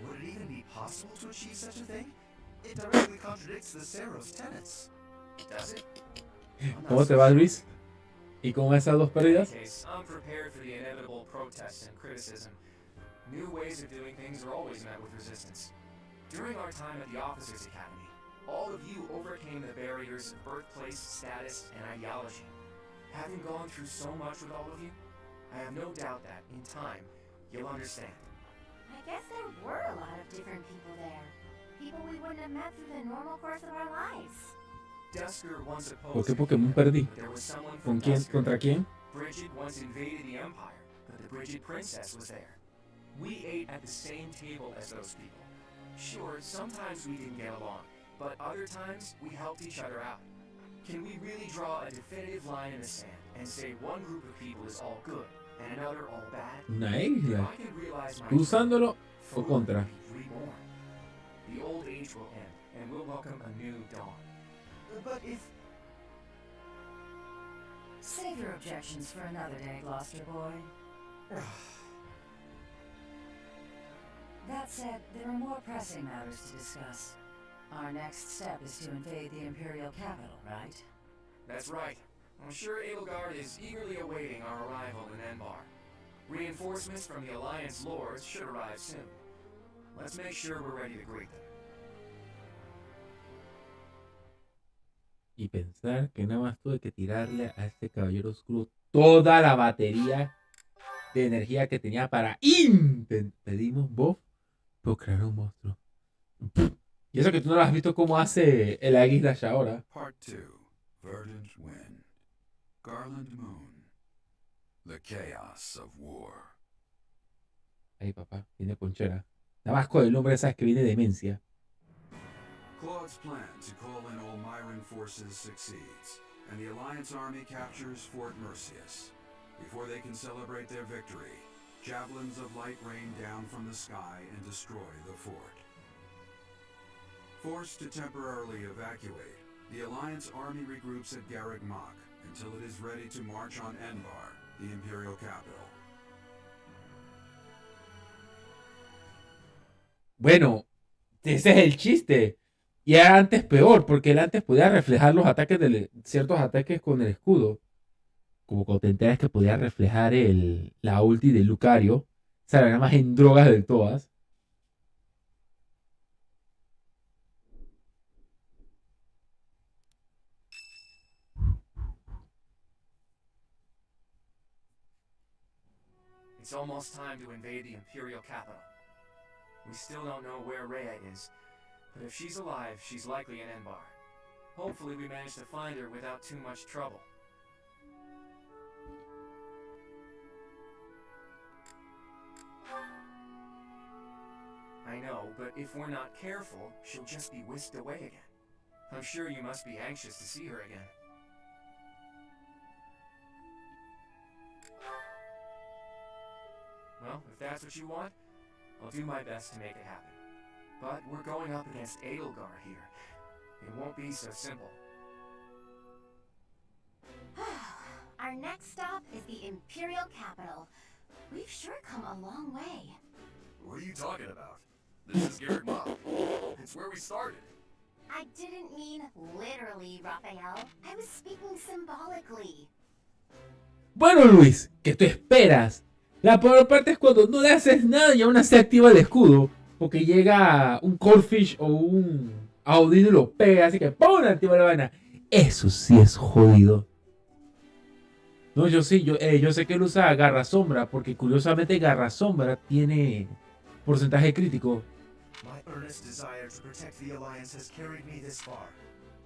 Would it even be possible to achieve such a thing? It directly contradicts the Ceros tenets. Does it? ¿Cómo te va, Luis? ¿Y con esas dos pérdidas? I'm prepared for the inevitable protests and criticism. New ways of doing things are always met with resistance. During our time at the Officers Academy, All of you overcame the barriers of birthplace, status, and ideology. Having gone through so much with all of you, I have no doubt that, in time, you'll understand. I guess there were a lot of different people there. People we wouldn't have met through the normal course of our lives. Dusker once ¿Por opposed qué Pokémon perdí? there was someone ¿Con from quién? Dusker. ¿Contra quién? Bridget once invaded the Empire, but the Bridget Princess was there. We ate at the same table as those people. Sure, sometimes we didn't get along, but other times we helped each other out. Can we really draw a definitive line in the sand and say one group of people is all good and another all bad? Una isla. I can realize my ¿Tú usándolo o food contra? will be reborn. The old age will end, and we'll welcome a new dawn. But if... Save your objections for another day, Gloucester boy. That said, there are more pressing matters to discuss. Our next step is to invade the Imperial capital, right? That's right. I'm sure Edelgard is eagerly awaiting our arrival in Enbar. Reinforcements from the Alliance lords should arrive soon. Let's make sure we're ready to greet them. Y pensar que nada más tuve que tirarle a este caballero oscuro toda la batería de energía que tenía para pedimos buff por crear un monstruo. Y eso que tú no lo has visto cómo hace el águila ya ahora. Part 2. Verdant Wind. Garland Moon. The Chaos of War. Ahí papá, viene ponchera. Nada más con el nombre sabes que viene demencia. Claude's plan to call in Olmyran forces succeeds, and the Alliance army captures Fort Mercius. Before they can celebrate their victory, javelins of light rain down from the sky and destroy the fort. Forced to temporarily evacuate, the Alliance army regroups at Garreg Mach until it is ready to march on Enbar, the Imperial capital. Bueno, ese es el chiste. Y era antes peor, porque él antes podía reflejar los ataques ciertos ataques con el escudo. Como cuando te enteras que podía reflejar la ulti de Lucario. O sea, nada más en drogas de todas. It's almost time to invade the Imperial capital. We still don't know where Rhea is, but if she's alive, she's likely in Enbar. Hopefully we manage to find her without too much trouble. I know, but if we're not careful, she'll just be whisked away again. I'm sure you must be anxious to see her again. Well, if that's what you want, I'll do my best to make it happen. But we're going up against Edelgard here. It won't be so simple. Our next stop is the Imperial capital. We've sure come a long way. What are you talking about? This is Garreg Mach. It's where we started. I didn't mean literally, Raphael. I was speaking symbolically. Bueno, Luis, ¿qué tú esperas? La peor parte es cuando no le haces nada y aún así activa el escudo. Porque llega un Coldfish o un Audino y lo pega, así que ¡pum! Activa la vaina. Eso sí es jodido. No, yo sí, yo sé que él usa Garra Sombra, porque curiosamente Garra Sombra tiene porcentaje crítico. My earnest desire to protect the Alliance has carried me this far.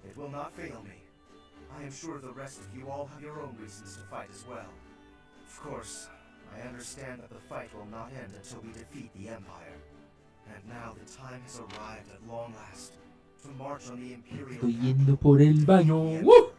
It will not fail me. I am sure the rest of you all have your own reasons to fight as well. Of course, I understand that the fight will not end until we defeat the Empire. And now the time has arrived at long last to march on the Imperial Estoy yendo por el baño. ¡Woo!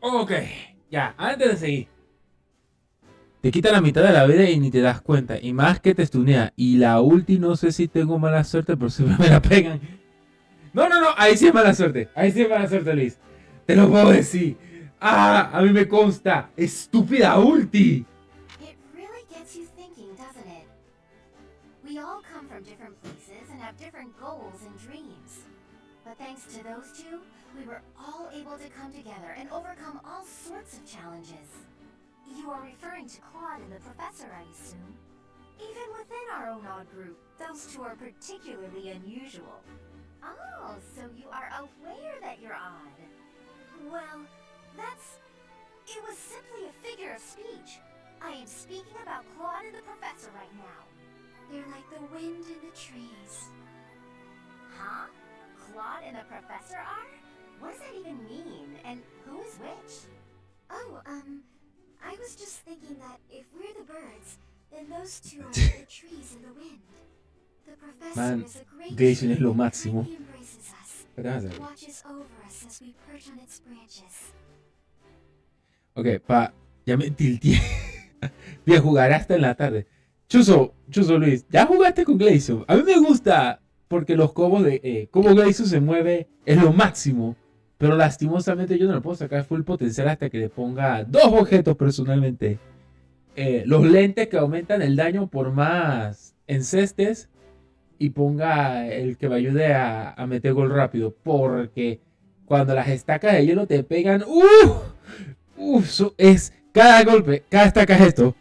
Ok, ya, antes de seguir. Te quita la mitad de la vida y ni te das cuenta. Y más que te estunea. Y la ulti, no sé si tengo mala suerte, pero siempre me la pegan. No, ahí sí es mala suerte. Ahí sí es mala suerte, Luis. Te lo puedo decir. Ah, a mí me consta. Estúpida ulti. It really gets you thinking, doesn't it? We all come from different places and have different goals and dreams. But thanks to those two, we were all able to come together and overcome all sorts of challenges. You are referring to Claude and the Professor, I assume? Even within our own odd group, those two are particularly unusual. Oh, so you are aware that you're odd. Well, it was simply a figure of speech. I am speaking about Claude and the Professor right now. They're like the wind in the trees. Huh? Claude and the Professor are? What does that even mean? And who is which? Oh, I was just thinking that if we're the birds, then those two are the trees and the wind. The professor Man, is a great Grayson tree es lo that máximo. kindly embraces us, ¿Qué te vas a hacer? watches over us as we perch on its branches. Ok, ya me tilteé. Voy a jugar hasta en la tarde. Chuso Luis, ¿ya jugaste con Glacius? A mí me gusta porque los combos de cómo Glacius se mueve es lo máximo. Pero lastimosamente yo no le puedo sacar full potencial hasta que le ponga dos objetos personalmente. Los lentes que aumentan el daño por más encestes. Y ponga el que me ayude a meter gol rápido. Porque cuando las estacas de hielo te pegan. Eso es cada golpe. Cada estaca es esto.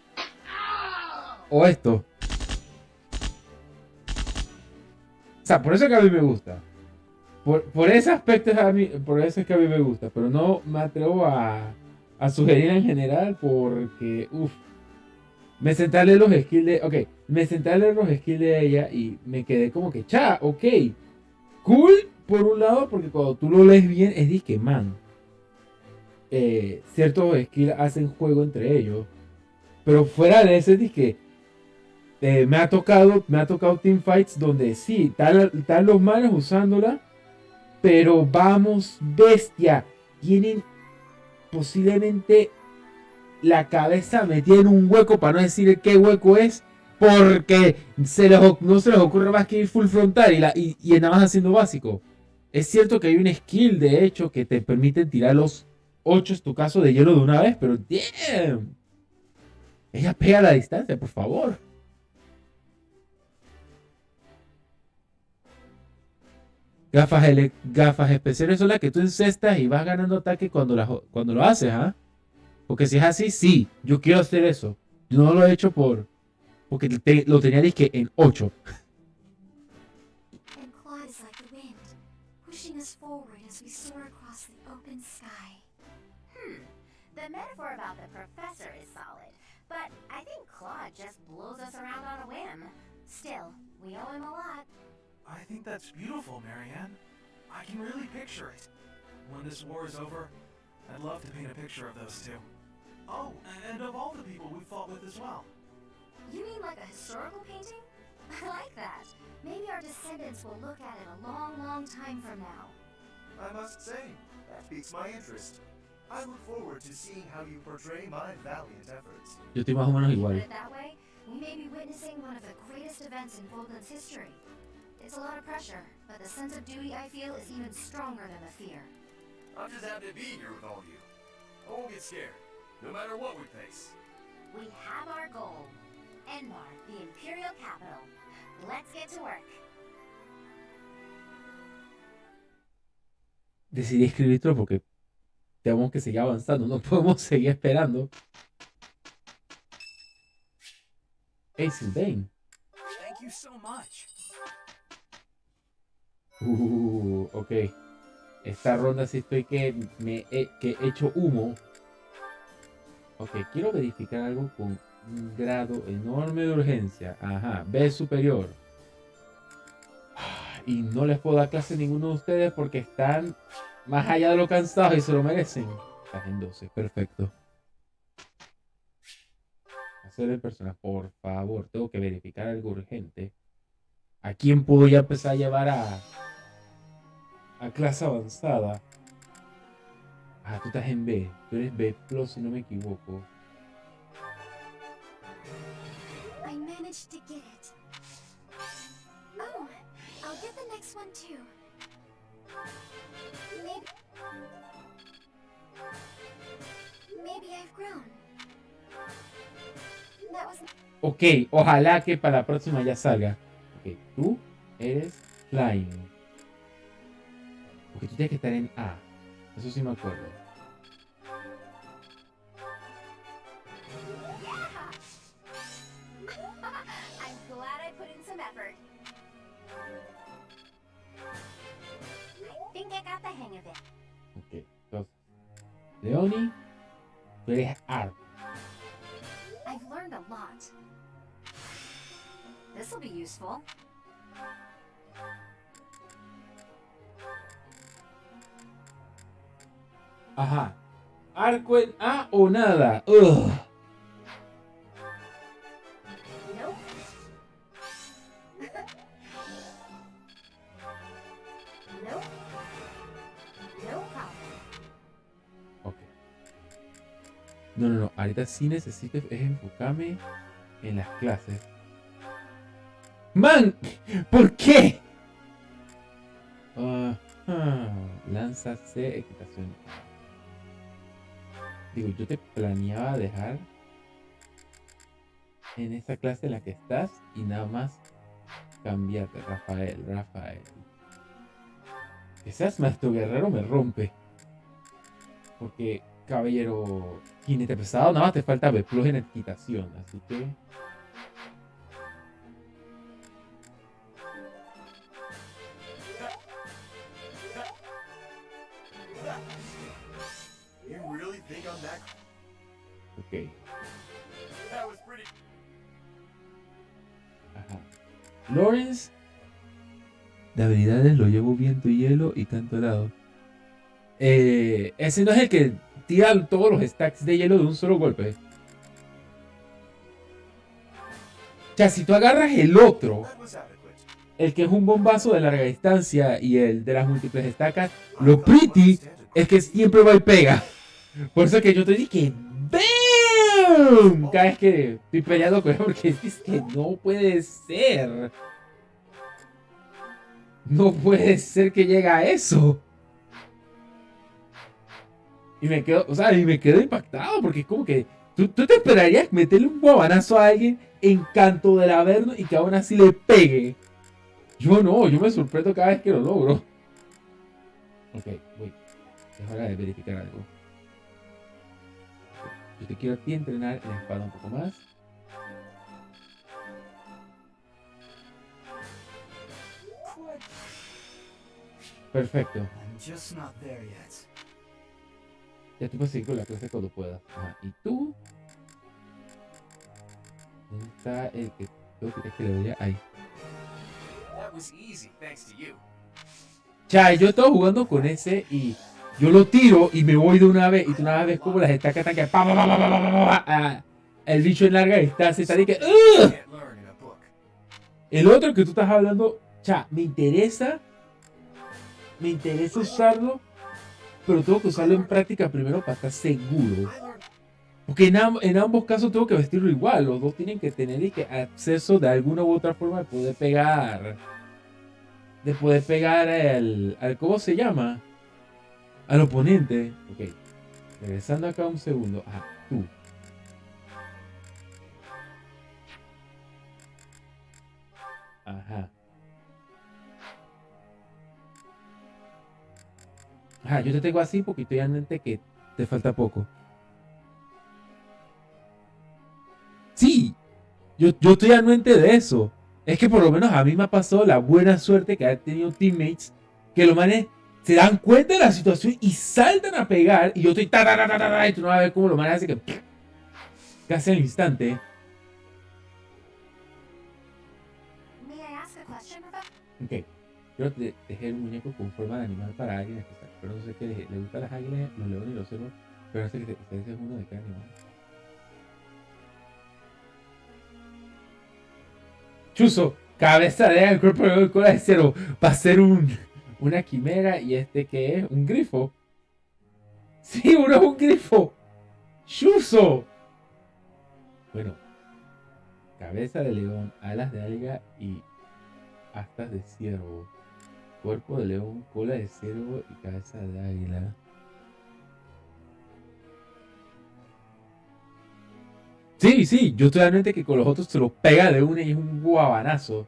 O esto. O sea, por eso es que a mí me gusta. Por ese aspecto por eso es que a mí me gusta. Pero no me atrevo a sugerir en general. Porque, me senté a leer los skills de... Ok, me senté a leer los skills de ella y me quedé como que, ok. Cool, por un lado, porque cuando tú lo lees bien, es de que, man, ciertos skills hacen juego entre ellos. Pero fuera de ese, es que me ha tocado teamfights donde sí, están los malos usándola, pero vamos, bestia, tienen posiblemente la cabeza metida en un hueco, para no decir qué hueco es, porque no se les ocurre más que ir full frontal y nada más haciendo básico. Es cierto que hay un skill, de hecho, que te permite tirar los 8 estocazos de hielo de una vez, pero damn, ella pega a la distancia, por favor. Gafas especiales son las que tú encestas y vas ganando ataque cuando lo haces, ¿ah? Porque si es así, sí, yo quiero hacer eso. Yo no lo he hecho porque lo tenía disque en 8. And Claude is like the wind, pushing us forward as we soar across the open sky. The metaphor about the professor is solid, but I think Claude just blows us around on a whim. Still, we owe him a lot. I think that's beautiful, Marianne. I can really picture it. When this war is over, I'd love to paint a picture of those two. Oh, and of all the people we've fought with as well. You mean like a historical painting? I like that. Maybe our descendants will look at it a long, long time from now. I must say, that piques my interest. I look forward to seeing how you portray my valiant efforts. Yo estoy más o menos igual. Put it that way, we may be witnessing one of the greatest events in Fulton's history. It's a lot of pressure, but the sense of duty I feel is even stronger than the fear. I'm just happy to be here with all of you. I won't get scared, no matter what we face. We have our goal. Enbar, the Imperial capital. Let's get to work. Decidí escribirlo porque tenemos que seguir avanzando. No podemos seguir esperando. Ace in Bane. Thank you so much. Ok. Esta ronda sí estoy que he hecho humo. Ok, quiero verificar algo con un grado enorme de urgencia. Ajá, B superior. Y no les puedo dar clase a ninguno de ustedes porque están más allá de lo cansados y se lo merecen. Estás en 12, perfecto. Hacer el personaje, por favor. Tengo que verificar algo urgente. ¿A quién puedo ya empezar a llevar a clase avanzada? Ah, tú estás en B. Tú eres B+, si no me equivoco. I managed to get it. Oh, I'll get the next one too. Maybe I've grown. That was... Ok, ojalá que para la próxima ya salga. Ok, tú eres Flying. Porque tú tienes que estar en A. Eso sí me acuerdo. I'm glad I put in some effort. I think I got the hang of it. Ok, entonces. Leoni, tú eres Art. I've learned a lot. This'll be useful. Ajá. Arco en A o nada. Ugh. Nope. Nope. No problem. Ok. No. Ahorita sí necesito es enfocarme en las clases. ¡Man! ¿Por qué? Lanza C, equitación. Digo, yo te planeaba dejar en esa clase en la que estás y nada más cambiarte, Rafael. Que seas maestro guerrero me rompe. Porque, caballero jinete pesado, nada más te falta B+ en equitación, así que... You really think I'm that? Ok. That was pretty. Ajá. Lawrence. De habilidades lo llevo viento y hielo y canto helado. Ese no es el que tira todos los stacks de hielo de un solo golpe. O sea, si tú agarras el otro, el que es un bombazo de larga distancia y el de las múltiples estacas, lo pretty es que siempre va y pega. Por eso que yo te dije, ¡BAM! Cada vez que estoy peleando con él, porque es que no puede ser. No puede ser que llegue a eso. Y me quedo impactado, porque es como que tú te esperarías meterle un guabanazo a alguien en canto del averno y que aún así le pegue. Yo no, yo me sorprendo cada vez que lo logro. Ok, wait. Es hora de verificar algo. Yo te quiero a ti entrenar en la espada un poco más. Perfecto. Ya tú puedes seguir con la clase cuando puedas. Ajá. ¿Y tú? ¿Dónde está el que tengo que le veía? Ahí. That was easy, thanks to you. Chay, yo estaba jugando con ese y yo lo tiro y me voy de una vez. Y tú nada ves como las estacas están que el bicho en larga distancia está de que ¡ugh! El otro que tú estás hablando, cha, me interesa usarlo, pero tengo que usarlo en práctica primero para estar seguro. Porque en ambos casos tengo que vestirlo igual. Los dos tienen que tener acceso de alguna u otra forma de poder pegar. De poder pegar al ¿cómo se llama? Al oponente. Ok. Regresando acá un segundo. Ajá, tú. Ajá. Ajá, yo te tengo así porque estoy en mente que te falta poco. Sí, yo estoy anuente de eso. Es que por lo menos a mí me ha pasado la buena suerte que he tenido teammates que los manes se dan cuenta de la situación y saltan a pegar. Y yo estoy y tú no vas a ver cómo los manes hacen que casi al instante. Ok, yo dejé el muñeco con forma de animal para alguien especial. Pero no sé qué le gustan las águilas, los leones y los cerdos. Pero no sé que ese es uno de cada animal. Chuzo, cabeza de el cuerpo de cola de cero. Va a ser una quimera y este que es un grifo. Sí, uno es un grifo. ¡Chuzo! Bueno. Cabeza de león, alas de alga y astas de ciervo. Cuerpo de león, cola de ciervo y cabeza de águila. Sí, sí, yo estoy realmente que con los otros se los pega de una y es un guabanazo.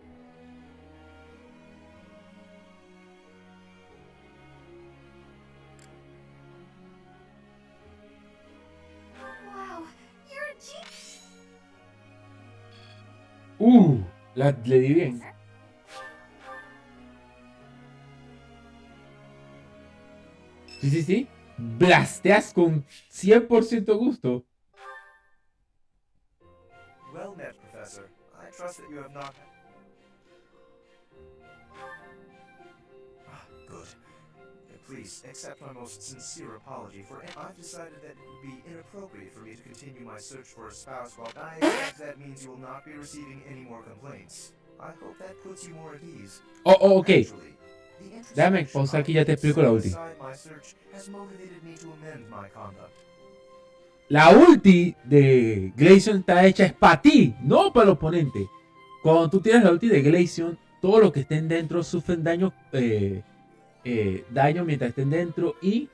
Wow, you're a genius. Le di bien. Sí, sí, sí. Blasteas con 100% gusto. Well met, Professor. I trust that you have not... Good. Please, accept my most sincere apology for... I've decided that it would be inappropriate for me to continue my search for a spouse while I expect that means you will not be receiving any more complaints. I hope that puts you more at ease. Ok. Dame pausa aquí, ya te explico la ulti. La ulti de Glaceon está hecha es para ti, no para el oponente. Cuando tú tienes la ulti de Glaceon, todos los que estén dentro sufren daño mientras estén dentro y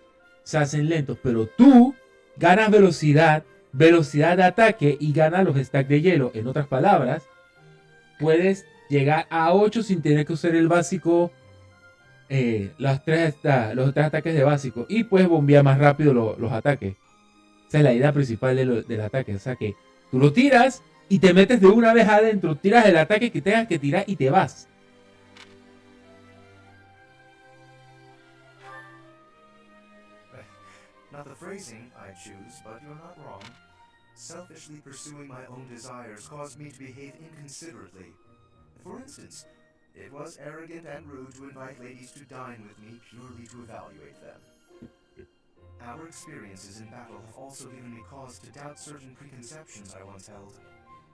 se hacen lentos. Pero tú ganas velocidad de ataque y ganas los stacks de hielo. En otras palabras, puedes llegar a 8 sin tener que usar el básico. Los tres ataques de básico. Y puedes bombear más rápido los ataques. Esa es la idea principal del ataque. O sea que tú lo tiras y te metes de una vez adentro. Tiras el ataque que tengas que tirar y te vas. Not the phrasing I choose, but you're not wrong. Selfishly pursuing my own desires caused me to behave inconsiderately. For instance, it was arrogant and rude to invite ladies to dine with me purely to evaluate them. Our experiences in battle have also given me cause to doubt certain preconceptions I once held.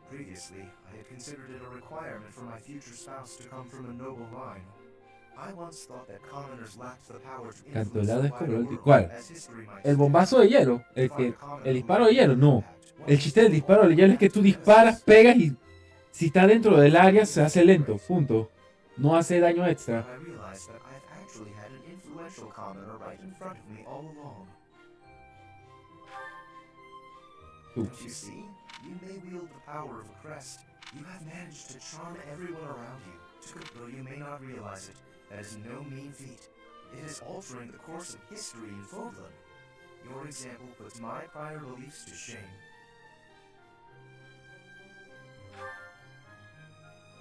Previously, I had considered it a requirement for my future spouse to come from a noble line. I once thought that commoners lacked the power to influence the wider world, ¿Cuál? as history might El say. bombazo de hielo. El disparo de hielo, no. El chiste del disparo de hielo es que tú disparas, pegas y si está dentro del área se hace lento. Punto. No hace daño extra. I realized that I've actually had an influential commoner right in front of me all along. Don't you see? You may wield the power of a crest. You have managed to charm everyone around you. Though you may not realize it, that is no mean feat. It is altering the course of history in Fogland. Your example puts my prior beliefs to shame.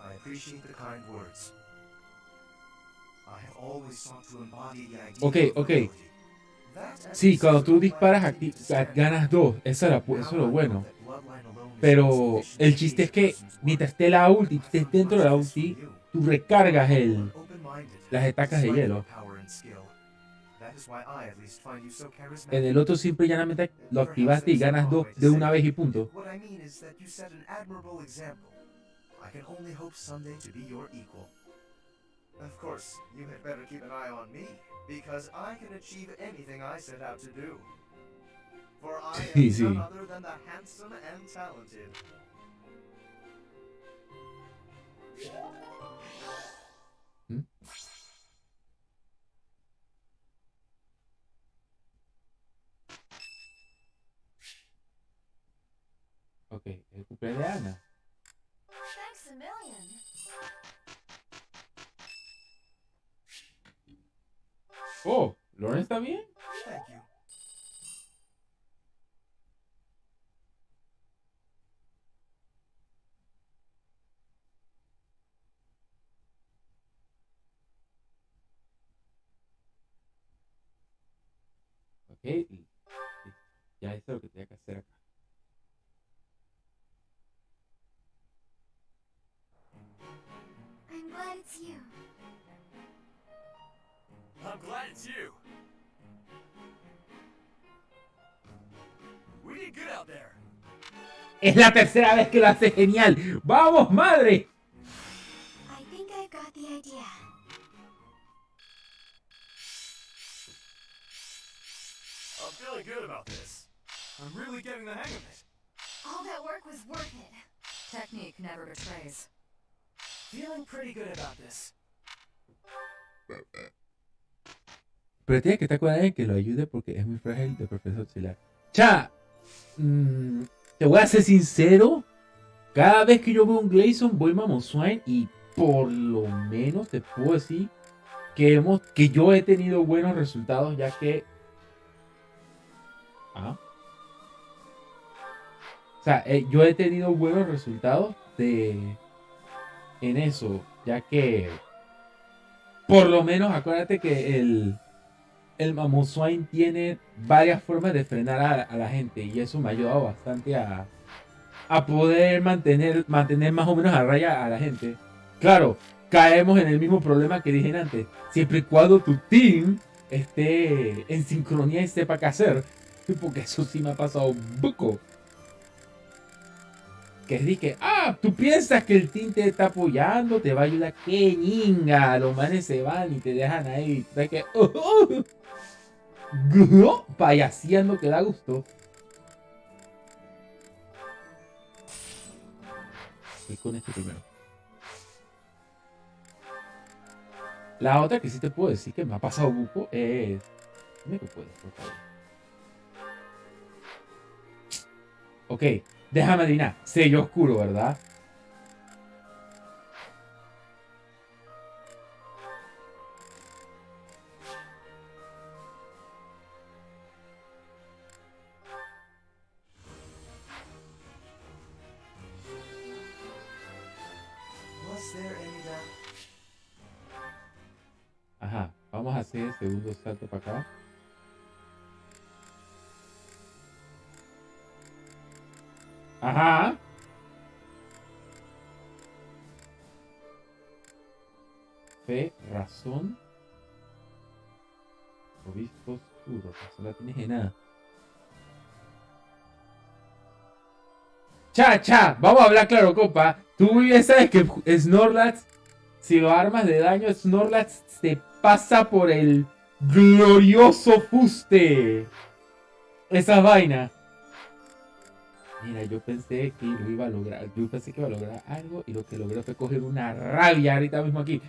I appreciate the kind words. I have always sought to embody the idea of Ok. Sí, cuando tú disparas ganas 2. Eso es lo bueno. Pero el chiste es que mientras esté la ulti, estés dentro de la ulti, tú recargas las estacas de hielo. En el otro simple y llanamente lo activaste y ganas 2 de una vez y punto. I can only hope someday to be your equal. Of course, you had better keep an eye on me, because I can achieve anything I set out to do. For I am none other than the handsome and talented. Ok, el cumpleaños de Ana. Thanks a million. Oh, ¿Lauren está bien? Thank you. Ok, ya hice lo que tenía que hacer acá. I'm glad it's you. I'm glad it's you. We did good out there. Es la tercera vez que lo hace genial. ¡Vamos, madre! I think I've got the idea. I'm feeling really good about this. I'm really getting the hang of it. All that work was worth it. Technique never betrays. Feeling pretty good about this. Pero tienes que estar con alguien que lo ayude porque es muy frágil de profesor auxiliar. ¡Cha! Te voy a ser sincero. Cada vez que yo veo un Gleason voy Mamoswine y por lo menos te puedo decir que yo he tenido buenos resultados ya que... O sea, yo he tenido buenos resultados en eso, ya que por lo menos acuérdate que el Mamoswine tiene varias formas de frenar a la gente y eso me ha ayudado bastante a poder mantener más o menos a raya a la gente. Claro, caemos en el mismo problema que dije antes, siempre y cuando tu team esté en sincronía y sepa qué hacer, porque eso sí me ha pasado un poco. Que es de que, tú piensas que el team te está apoyando, te va a ayudar, que ñinga, los manes se van y te dejan ahí, de que, payaseando que da gusto. Voy con este primero. La otra que sí te puedo decir que me ha pasado buco es... Dime que puedes, por favor. Ok, déjame adivinar. Sello oscuro, ¿verdad? Ajá, vamos a hacer el segundo salto para acá. Ajá. Fe, razón. Obispo oscuro. Razón la tienes en nada. Cha, vamos a hablar claro, compa. Tú bien sabes que Snorlax, si lo armas de daño, Snorlax se pasa por el glorioso fuste. Esa vaina. Mira, yo pensé que lo iba a lograr. Yo pensé que iba a lograr algo y lo que logré fue coger una rabia ahorita mismo aquí.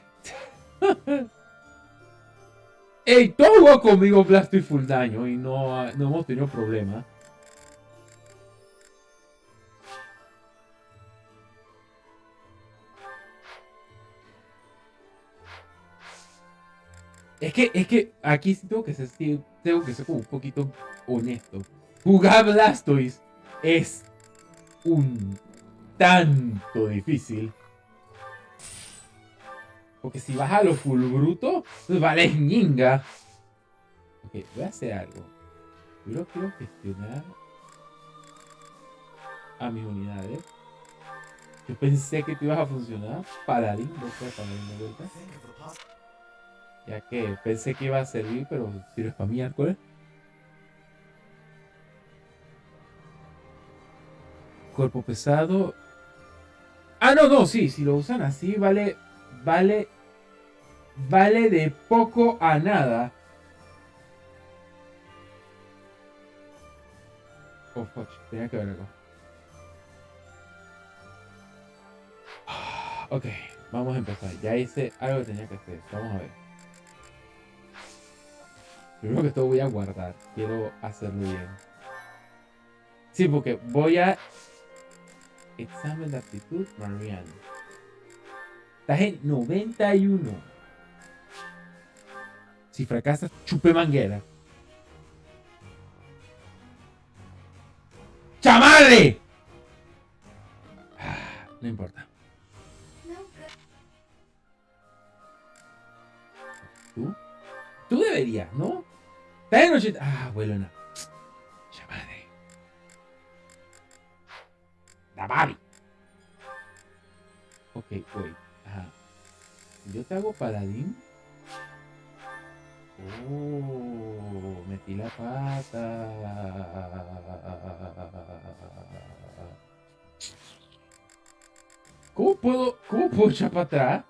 Ey, tú has jugado conmigo Blasto y Full Daño y no hemos tenido problemas. Es que aquí sí tengo que ser como un poquito honesto. Jugar Blastoise es un tanto difícil. Porque si vas a lo full bruto, pues vale ñinga. Ok, voy a hacer algo. Yo quiero gestionar a mis unidades. Yo pensé que te ibas a funcionar. Paladín, voy a hacer paladín de vuelta. Ya que pensé que iba a servir, pero sirve para miércoles. Cuerpo pesado. No, sí, si lo usan así, vale de poco a nada. Oh, fuck, tenía que ver algo. Ok, vamos a empezar. Ya hice algo que tenía que hacer. Vamos a ver. Primero que todo voy a guardar. Quiero hacerlo bien. Sí, porque voy a... Examen de aptitud, Marianne. Estás en 91. Si fracasas, chupe manguera. ¡Chamadre! No importa. Tú deberías, ¿no? Estás en 80. Bueno, no. Chamadre. La Babi. Ok, voy. Ajá. Yo te hago paladín. Oh, metí la pata. ¿Cómo puedo echar para atrás?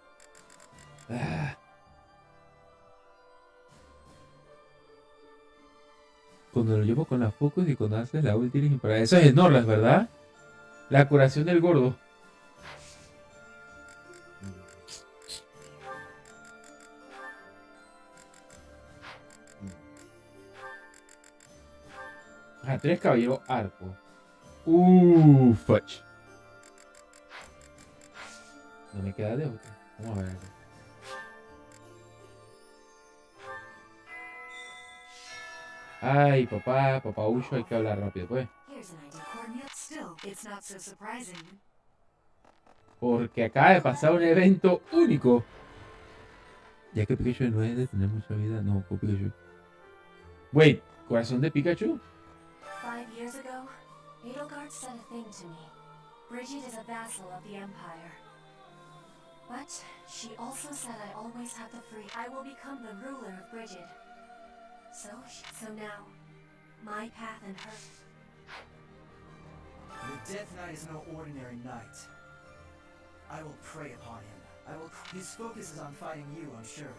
Cuando lo llevo con la focus y cuando haces la ulti eres imparable. Eso es Snorlax, ¿verdad? La curación del gordo. Ah, 3 caballeros arco. Fudge. No me queda de otra. Vamos a ver acá. Ay, papá Ucho, hay que hablar rápido, pues. Porque acaba de pasar un evento único. Ya que Pikachu no es de tener mucha vida, no, con Pikachu. Wait, ¿corazón de Pikachu? 5 years ago, Edelgard said a thing to me. Bridget is a vassal of the Empire. But she also said I always have the free. I will become the ruler of Bridget. So now, my path and hers. The Death Knight is no ordinary knight. I will prey upon him. His focus is on fighting you, I'm sure.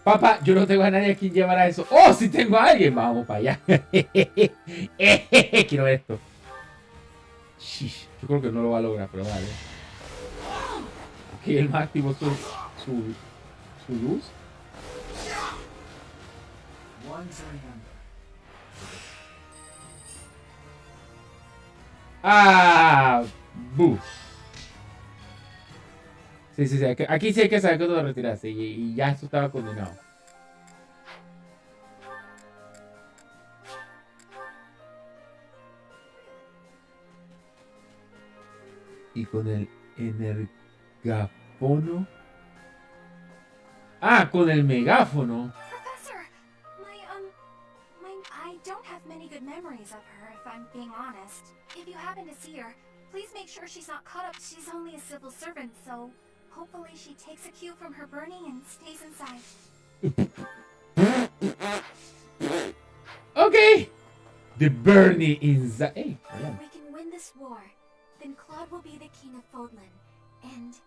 Papá, yo no tengo a nadie a quien llevar a eso. ¡Oh, sí tengo a alguien! Vamos para allá. Quiero ver esto. Shish, yo creo que no lo va a lograr, pero vale. Ok, el más activó su luz. ¡Ah! ¡Bu! Sí. Aquí sí hay que saber que todo retirarse. Y ya esto estaba condenado. Y con el energáfono. Ah, con el megáfono. Professor, I don't have many good memories of her, if I'm being honest. If you happen to see her, please make sure she's not caught up. She's only a civil servant, so hopefully she takes a cue from her burning and stays inside. Okay. The burning inside. Hey, if we can win this war, then Claude will be the king of Fodlan, and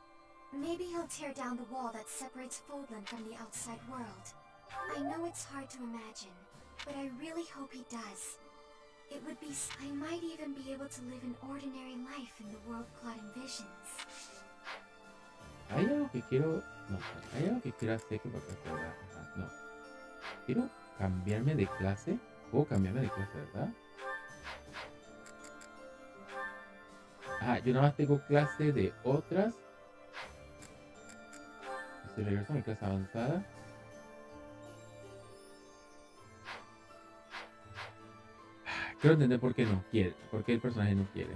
maybe he'll tear down the wall that separates Fodlan from the outside world. I know it's hard to imagine, but I really hope he does. It would be... I might even be able to live an ordinary life in the world Claude envisions. Hay algo que quiero... No, hay algo que quiero hacer que no. Quiero cambiarme de clase. Puedo cambiarme de clase, ¿verdad? Ah, yo nada más tengo clase de otras. Si regreso a mi clase avanzada. Quiero entender por qué no quiere. Por qué el personaje no quiere.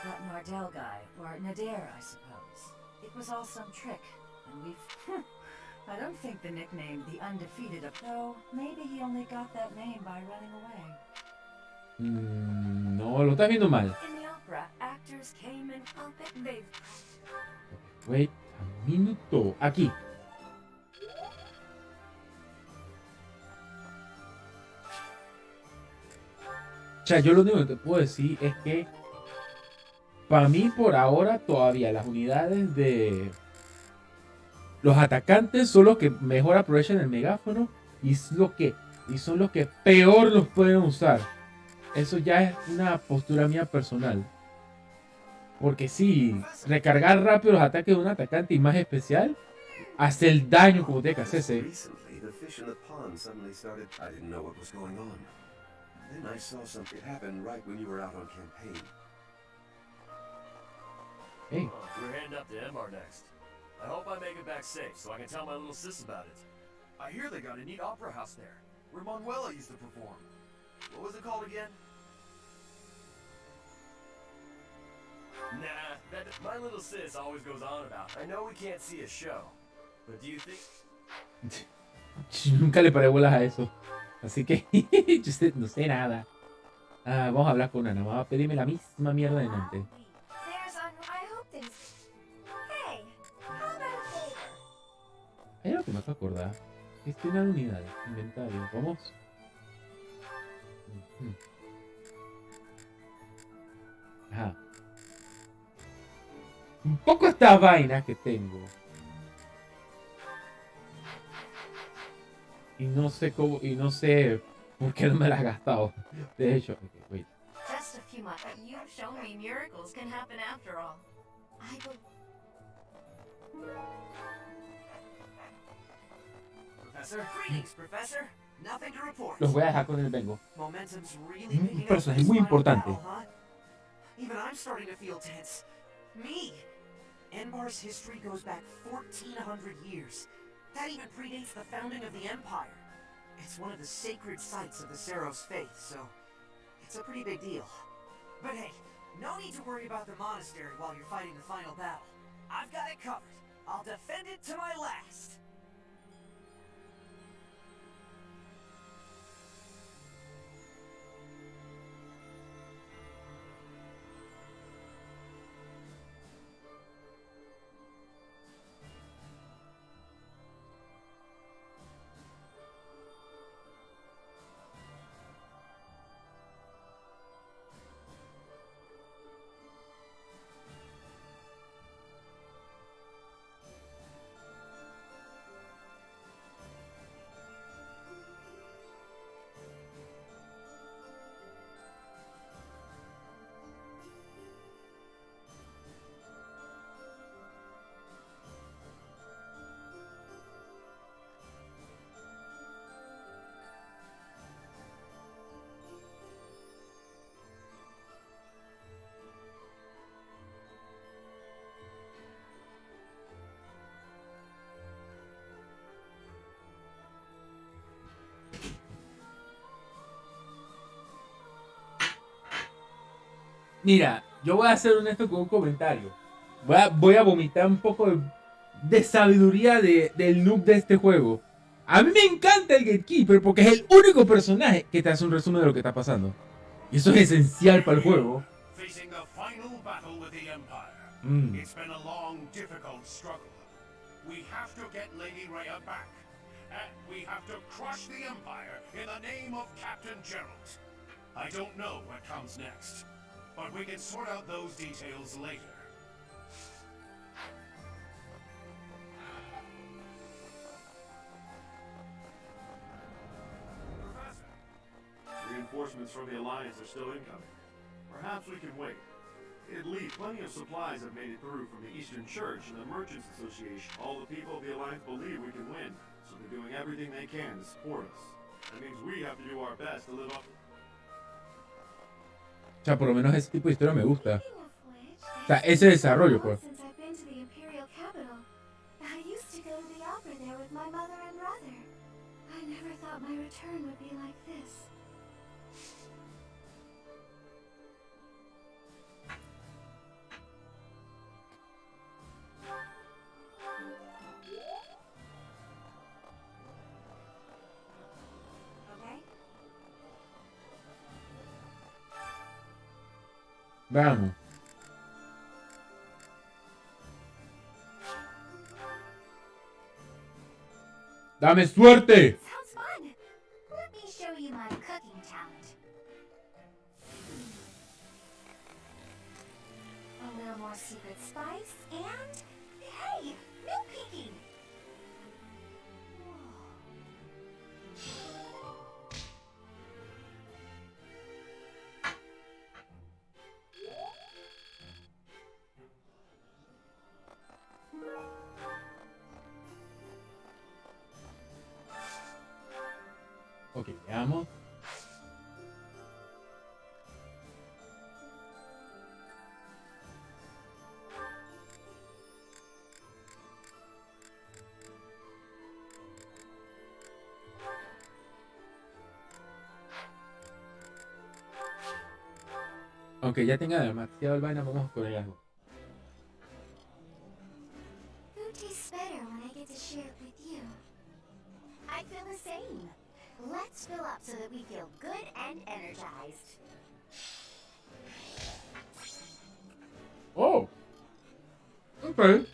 That Nardell guy, or Nadir, I suppose. It was all some trick, and we've... I don't think the nickname The Undefeated of... Though, maybe he only got that name by running away. No, lo estás viendo mal. In the opera, actors came and they've... Wait, un minuto. Aquí. O sea, yo lo único que te puedo decir es que para mí por ahora todavía las unidades de los atacantes son los que mejor aprovechan el megáfono y son los que peor los pueden usar. Eso ya es una postura mía personal. Porque sí, recargar rápido los ataques de un atacante y más especial hace el daño como tiene que hacerse. Then I saw something happen right when you were out on campaign. Hey. We're heading up to Embar next. I hope I make it back safe so I can tell my little sis about it. I hear they got a neat opera house there, where Manuela used to perform. What was it called again? Nah, my little sis always goes on about. I know we can't see a show, but do you think... Nunca le paré bolas a eso. Así que yo no sé nada. Vamos a hablar con Ana. Vamos a pedirme la misma mierda de antes. Hay algo que me hace acordar. Gestionar unidades. Inventario. Vamos. un poco esta vaina que tengo. Y no sé cómo, y no sé por qué no me la has gastado. De hecho, okay, wait. Just a few months. You've shown me miracles can happen after all. I believe. Professor? Greetings, Professor. Nothing to report. Los voy a dejar con el vengo. Momentum's really Un picking up personaje this muy final importante. battle, huh? Even I'm starting to feel tense. Me! Enbar's history goes back 1,400 years. That even predates the founding of the Empire. It's one of the sacred sites of the Seros faith, so it's a pretty big deal. But hey, no need to worry about the monastery while you're fighting the final battle. I've got it covered. I'll defend it to my last. Mira, yo voy a ser honesto con un comentario. Voy a vomitar un poco de sabiduría del noob de este juego. A mí me encanta el Gatekeeper porque es el único personaje que te hace un resumen de lo que está pasando. Y eso es esencial para el juego. Facing the final battle with the Empire. It's been a long, difficult struggle. We have to get Lady Rhea back. And we have to crush the Empire in the name of Captain Gerald. I don't know what comes next, but we can sort out those details later. Reinforcements from the Alliance are still incoming. Perhaps we can wait. At least plenty of supplies have made it through from the Eastern Church and the Merchants Association. All the people of the Alliance believe we can win, so they're doing everything they can to support us. That means we have to do our best to live up. O sea, por lo menos ese tipo de historia me gusta. O sea, ese desarrollo, pues. Since I've been to the Imperial capital, I used to go to the opera there with my mother and brother. I never thought my return would be like this. Vamos. ¡Dame suerte! Sounds fun. Let me show you my cooking talent. A little more secret spice and hey, no peeking. Ok, veamos. Aunque ya tenga demasiado el vaina, vamos con el algo. Food tastes better when I get to share it with you. I feel the same. Let's fill up so that we feel good and energized. Oh. Ok.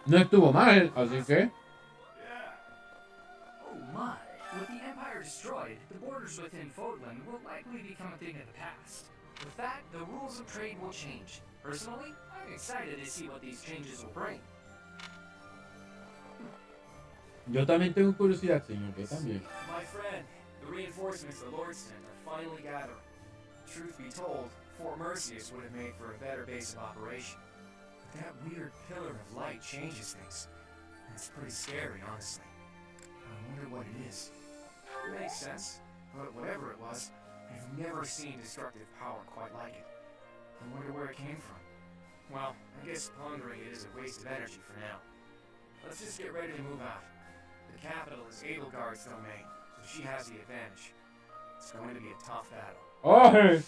No estuvo mal, así que... Oh my, with the Empire destroyed, the borders within Fodlan will likely become a thing of the past. With that, the rules of trade will change. Personally, I'm excited to see what these changes will bring. Yo también tengo curiosidad, señor. Yo también. My friend, the reinforcements of Lordston are finally gathering. Truth be told, Fort Mercius would have made for a better base of operation. But that weird pillar of light changes things. And it's pretty scary, honestly. I wonder what it is. It makes sense, but whatever it was, I've never seen destructive power quite like it. I wonder where it came from. Well, I guess pondering it is a waste of energy for now. Let's just get ready to move out. The capital is Edelgard's domain, so she has the advantage. It's going to be a tough battle. ¡Oh!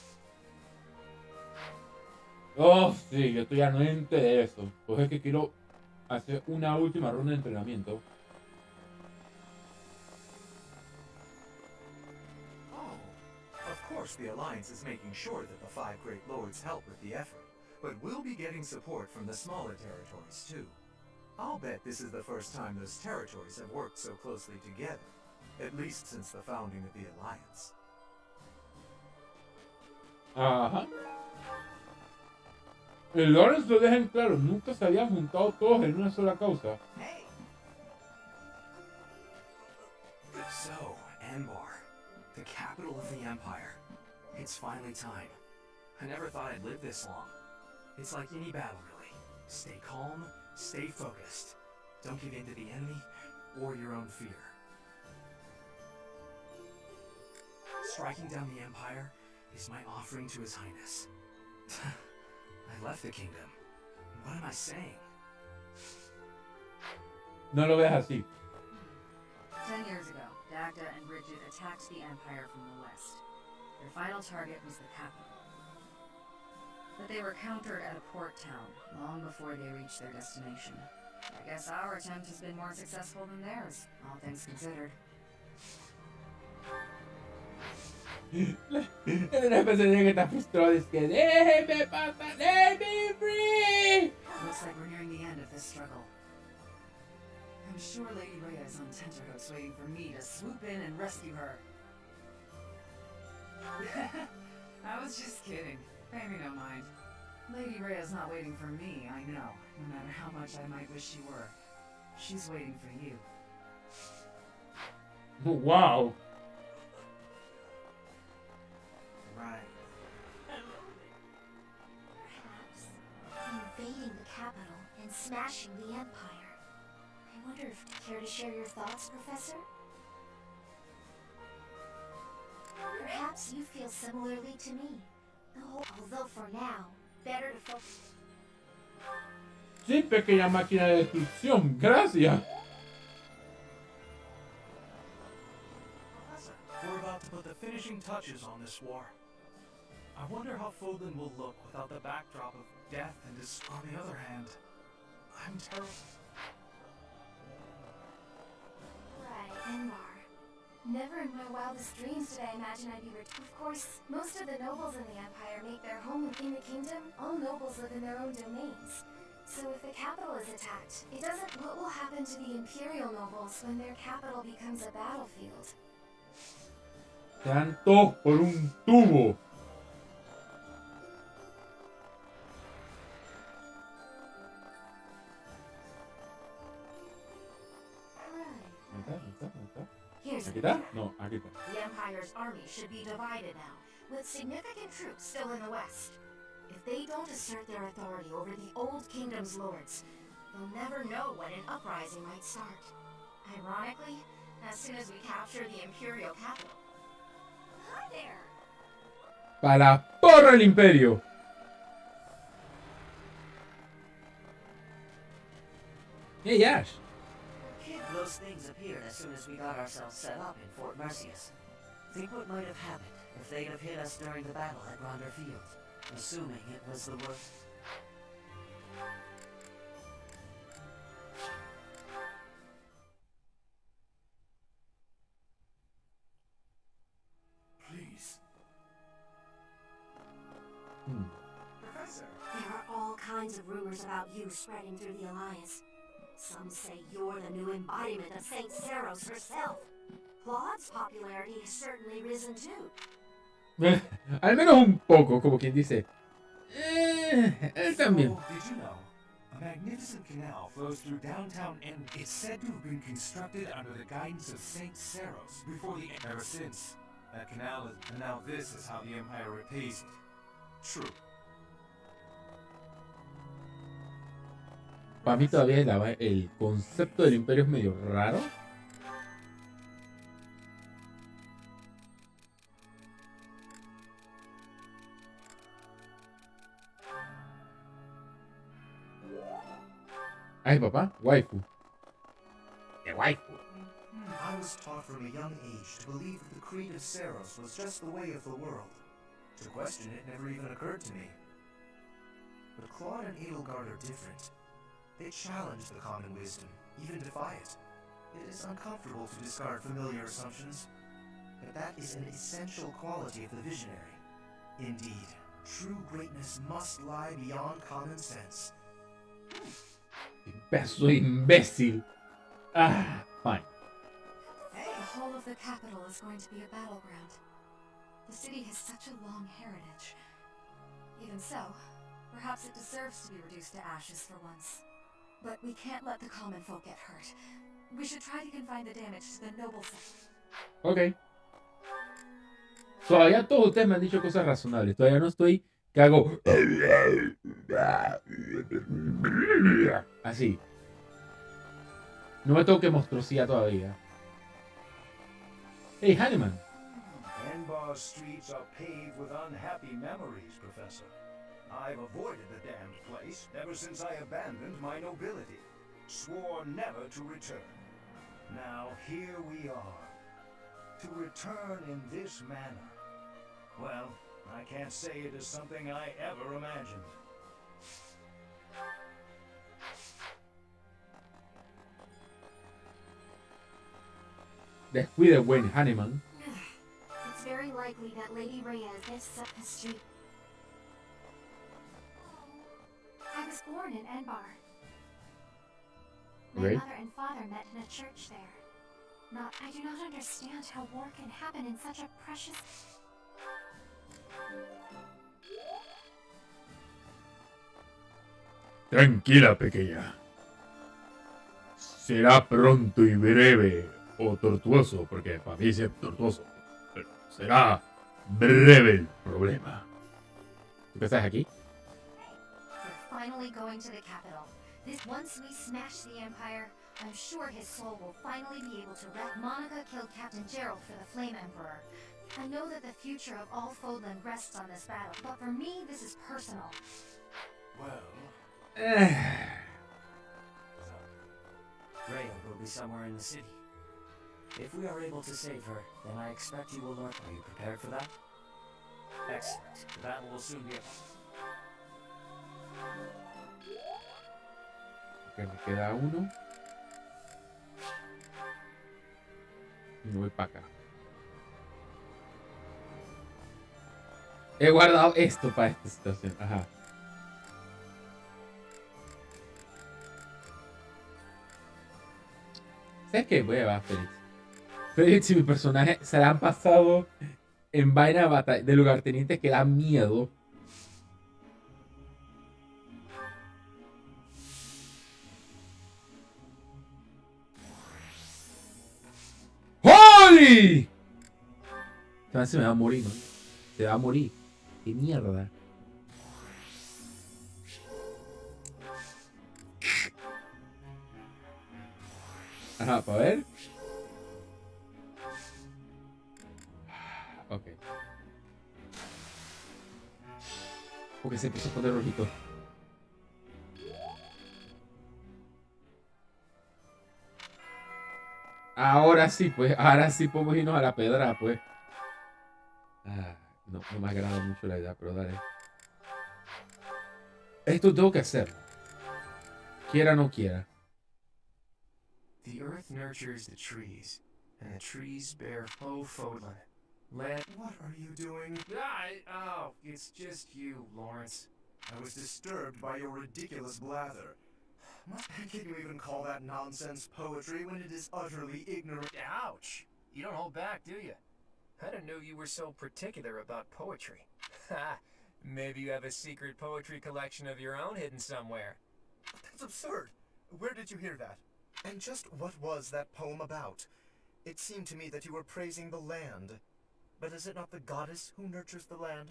Oh, sí, yo estoy anuente de eso. Pues es que quiero hacer una última ronda de entrenamiento. Of course, the Alliance is making sure that the 5 Great Lords help with the effort, but we'll be getting support from the smaller territories, too. I'll bet this is the first time those territories have worked so closely together, at least since the founding of the Alliance. Ajá. El Lawrence lo deja en claro, nunca se habían juntado todos en una sola causa. So, Anbar, the capital of the Empire. It's finally time. I never thought I'd live this long. It's like any battle, really. Stay calm, stay focused. Don't give in to the enemy or your own fear. Striking down the Empire is my offering to His Highness. I left the kingdom. What am I saying? No lo veas así. 10 years ago, Dagda and Bridget attacked the Empire from the west. Their final target was the capital. But they were countered at a port town long before they reached their destination. I guess our attempt has been more successful than theirs, all things considered. Una persona que está frustrada es que déjeme pasar, let me free. Looks like we're nearing the end of this struggle. I'm sure Lady Rhea is on tenterhooks waiting for me to swoop in and rescue her. I was just kidding. Pay me no mind. Lady Rhea's not waiting for me, I know, no matter how much I might wish she were. She's waiting for you. Wow. Right. Perhaps invading the capital and smashing the Empire. I wonder if you care to share your thoughts, Professor? Perhaps you feel similarly to me. Although for now, better to focus. Sí, pequeña máquina de destrucción. Gracias. Professor, we're about to put the finishing touches on this war. I wonder how Fodlan will look without the backdrop of death and on the other hand, I'm terrible. Right, Enmar. Never in my wildest dreams did I imagine I'd be returned. Of course, most of the nobles in the Empire make their home within the kingdom. All nobles live in their own domains. So if the capital is attacked, it doesn't... What will happen to the Imperial nobles when their capital becomes a battlefield? Se dan todos por un tubo. ¿Aquí está? No, aquí está. The Empire's army should be divided now, with significant troops still in the west. If they don't assert their authority over the Old Kingdom's lords, they'll never know when an uprising might start. Ironically, as soon as we capture the Imperial capital. Hi there! Para porra el imperio. Hey, Ash. Those things appeared as soon as we got ourselves set up in Fort Mercius. Think what might have happened if they'd have hit us during the battle at Gronder Field, assuming it was the worst. Please. Professor, there are all kinds of rumors about you spreading through the Alliance. Some say you're the new embodiment of Saint Seros herself. Claude's popularity has certainly risen too. Al menos un poco, como quien dice. Él también. So, did you know? A magnificent canal flows through downtown and it's said to have been constructed under the guidance of Saint Saros before the ever since. That canal is, and now this is how the Empire repays it. True. Para mí todavía el concepto del imperio es medio raro. Ay, papá, waifu. I was taught from a young age to believe that the creed of Saros was just the way of the world. To question it never even occurred to me. But Claude and Edelgard are different. They challenge the common wisdom, even defy it. It is uncomfortable to discard familiar assumptions, but that is an essential quality of the visionary. Indeed, true greatness must lie beyond common sense. Pedazo de imbécil. Ah, fine. The whole of the capital is going to be a battleground. The city has such a long heritage. Even so, perhaps it deserves to be reduced to ashes for once. But we can't let the common folk get hurt. We should try to confine the damage to the noble sector. Ok. Todavía todos ustedes me han dicho cosas razonables. Todavía no estoy que hago así. No me tengo que monstruosidad todavía. Hey, Hanneman. Enbar's streets are paved with unhappy memories, Professor. I've avoided the damned place ever since I abandoned my nobility. Swore never to return. Now here we are. To return in this manner. Well, I can't say it is something I ever imagined. Descuide buen Hanneman. It's very likely that Lady Reyes is up the street. I was born in Enbar. My Right. mother and father met in a church there. I do not understand how war can happen in such a precious... Tranquila, pequeña. Será pronto y breve o tortuoso, porque para mí es tortuoso. Pero será breve el problema. ¿Tú qué estás aquí? We're finally going to the capital. Once we smash the Empire, I'm sure his soul will finally be able to rest. Monica killed Captain Gerald for the Flame Emperor. I know that the future of all Fodland rests on this battle, but for me, this is personal. Well... Rhea will be somewhere in the city. If we are able to save her, then I expect you will learn. Are you prepared for that? Excellent. The battle will soon be Que me queda uno. Y me voy para acá. He guardado esto para esta situación. Ajá. ¿Sabes qué? Voy a llevar a Félix. Félix y mi personaje se la han pasado en vaina de lugartenientes que da miedo. ¡Holy! Se me va a morir, ¿no? Se va a morir. ¡Qué mierda! Ajá, para ver. Ok. Porque se empezó a poner rojito. Ahora sí, pues. Ahora sí podemos irnos a la pedra, pues. No me agrada mucho la idea, pero dale. Esto tengo que hacerlo. Quiera o no quiera. The earth nurtures the trees, and the trees bear Fodland. What are you doing? Oh, it's just you, Lawrence. I was disturbed by your ridiculous blather. Can you even call that nonsense poetry when it is utterly ignorant? Ouch! You don't hold back, do you? I didn't know you were so particular about poetry. Ha! Maybe you have a secret poetry collection of your own hidden somewhere. That's absurd. Where did you hear that? And just what was that poem about? It seemed to me that you were praising the land. But is it not the goddess who nurtures the land?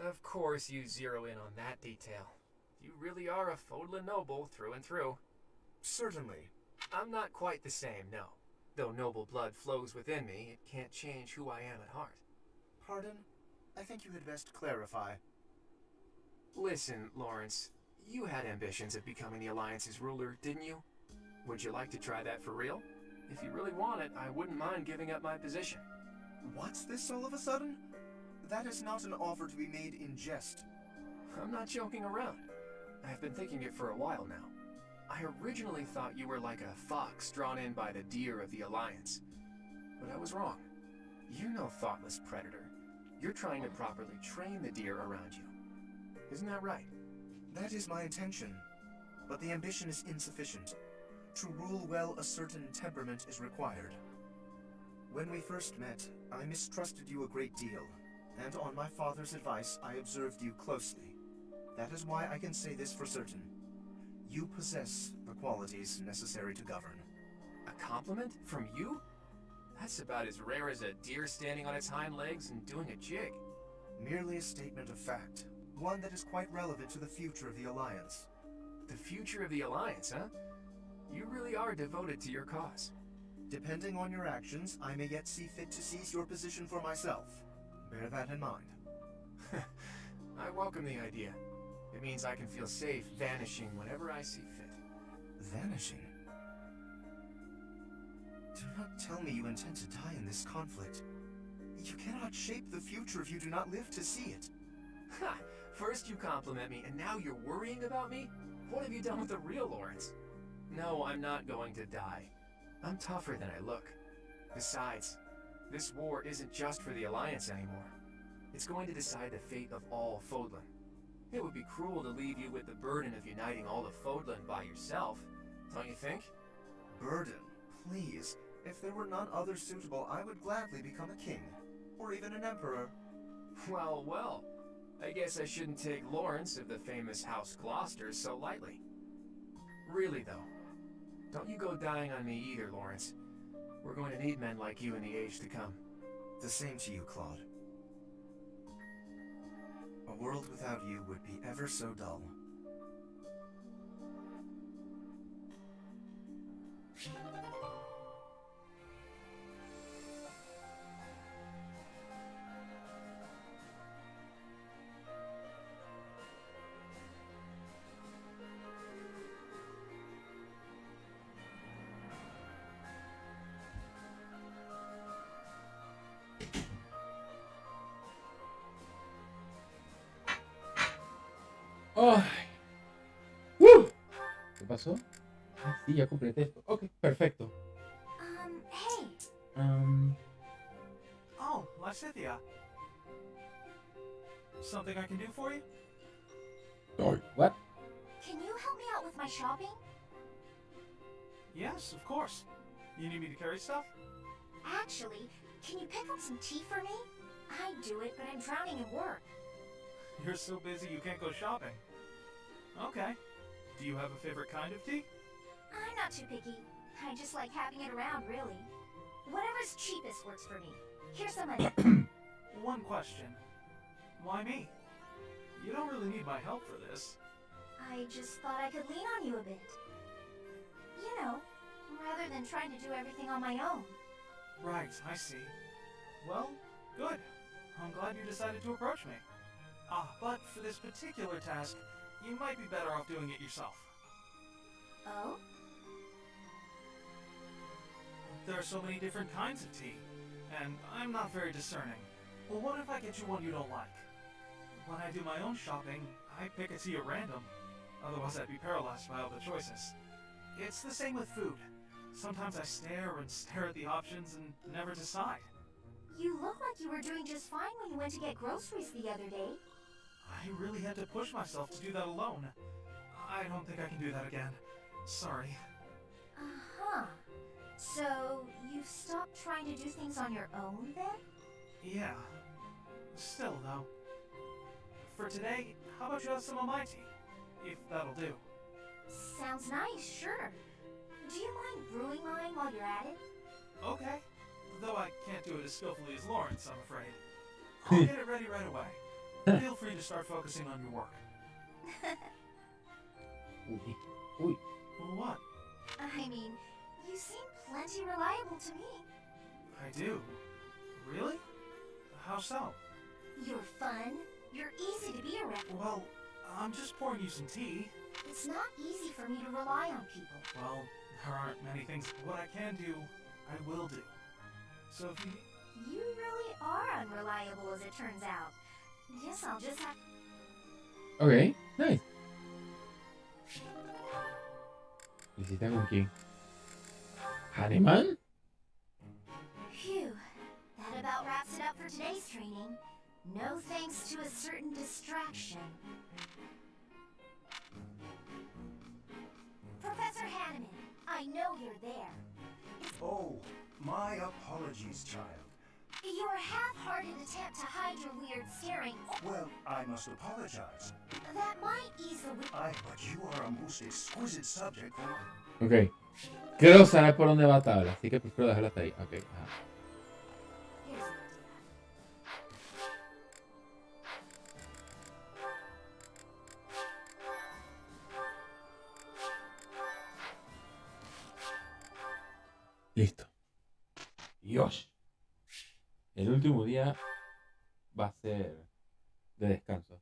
Of course you zero in on that detail. You really are a Fodlan noble through and through. Certainly. I'm not quite the same, no. Though noble blood flows within me, it can't change who I am at heart. Pardon? I think you had best clarify. Listen, Lawrence, you had ambitions of becoming the Alliance's ruler, didn't you? Would you like to try that for real? If you really want it, I wouldn't mind giving up my position. What's this all of a sudden? That is not an offer to be made in jest. I'm not joking around. I've been thinking it for a while now. I originally thought you were like a fox drawn in by the deer of the Alliance. But I was wrong. You're no thoughtless predator. You're trying to properly train the deer around you. Isn't that right? That is my intention. But the ambition is insufficient. To rule well, a certain temperament is required. When we first met, I mistrusted you a great deal, and on my father's advice, I observed you closely. That is why I can say this for certain. You possess the qualities necessary to govern. A compliment? From you? That's about as rare as a deer standing on its hind legs and doing a jig. Merely a statement of fact. One that is quite relevant to the future of the Alliance. The future of the Alliance, huh? You really are devoted to your cause. Depending on your actions, I may yet see fit to seize your position for myself. Bear that in mind. I welcome the idea. It means I can feel safe vanishing whenever I see fit. Vanishing? Do not tell me you intend to die in this conflict. You cannot shape the future if you do not live to see it. Ha! First you compliment me, and now you're worrying about me? What have you done with the real Lawrence? No, I'm not going to die. I'm tougher than I look. Besides, this war isn't just for the Alliance anymore. It's going to decide the fate of all Fodlan. It would be cruel to leave you with the burden of uniting all the Fodlan by yourself, don't you think? Burden? Please. If there were none other suitable, I would gladly become a king. Or even an emperor. Well, well. I guess I shouldn't take Lawrence of the famous House Gloucester so lightly. Really, though. Don't you go dying on me either, Lawrence. We're going to need men like you in the age to come. The same to you, Claude. A world without you would be ever so dull. ¡Ay! ¡Woo! ¿Qué pasó? Ah, sí, ya completé esto. Ok, perfecto. Hey. Oh, Lysithia. Something I can do for you? What? Can you help me out with my shopping? Yes, of course. You need me to carry stuff? Actually, can you pick up some tea for me? I'd do it, but I'm drowning in work. You're so busy you can't go shopping. Okay. Do you have a favorite kind of tea? I'm not too picky. I just like having it around, really. Whatever's cheapest works for me. Here's some money. One question. Why me? You don't really need my help for this. I just thought I could lean on you a bit. You know, rather than trying to do everything on my own. Right, I see. Well, good. I'm glad you decided to approach me. But for this particular task, you might be better off doing it yourself. Oh? There are so many different kinds of tea, and I'm not very discerning. Well, what if I get you one you don't like? When I do my own shopping, I pick a tea at random. Otherwise, I'd be paralyzed by all the choices. It's the same with food. Sometimes I stare and stare at the options and never decide. You look like you were doing just fine when you went to get groceries the other day. I really had to push myself to do that alone. I don't think I can do that again. Sorry. Uh-huh. So, you've stopped trying to do things on your own then? Yeah. Still, though. For today, how about you have some of my tea? If that'll do. Sounds nice, sure. Do you mind brewing mine while you're at it? Okay. Though I can't do it as skillfully as Lawrence, I'm afraid. I'll get it ready right away. Feel free to start focusing on your work. Uy. Well, what? I mean, you seem plenty reliable to me. I do. Really? How so? You're fun. You're easy to be around. Well, I'm just pouring you some tea. It's not easy for me to rely on people. Well, there aren't many things. What I can do, I will do. So if you... You really are unreliable as it turns out. Guess I'll just have... Ok, nice. ¿Visita con quién? ¿Haneman? Phew. That about wraps it up for today's training. No thanks to a certain distraction. Professor Hanneman, I know you're there. Oh, my apologies, child. Your half-hearted attempt to hide your weird staring... Well, I must apologize. That might ease the... But you are a most exquisite subject for... Ok. Creo saber por dónde va a tabla, así que prefiero dejarla hasta ahí. Ok. Ajá. Listo. Dios. El último día va a ser de descanso.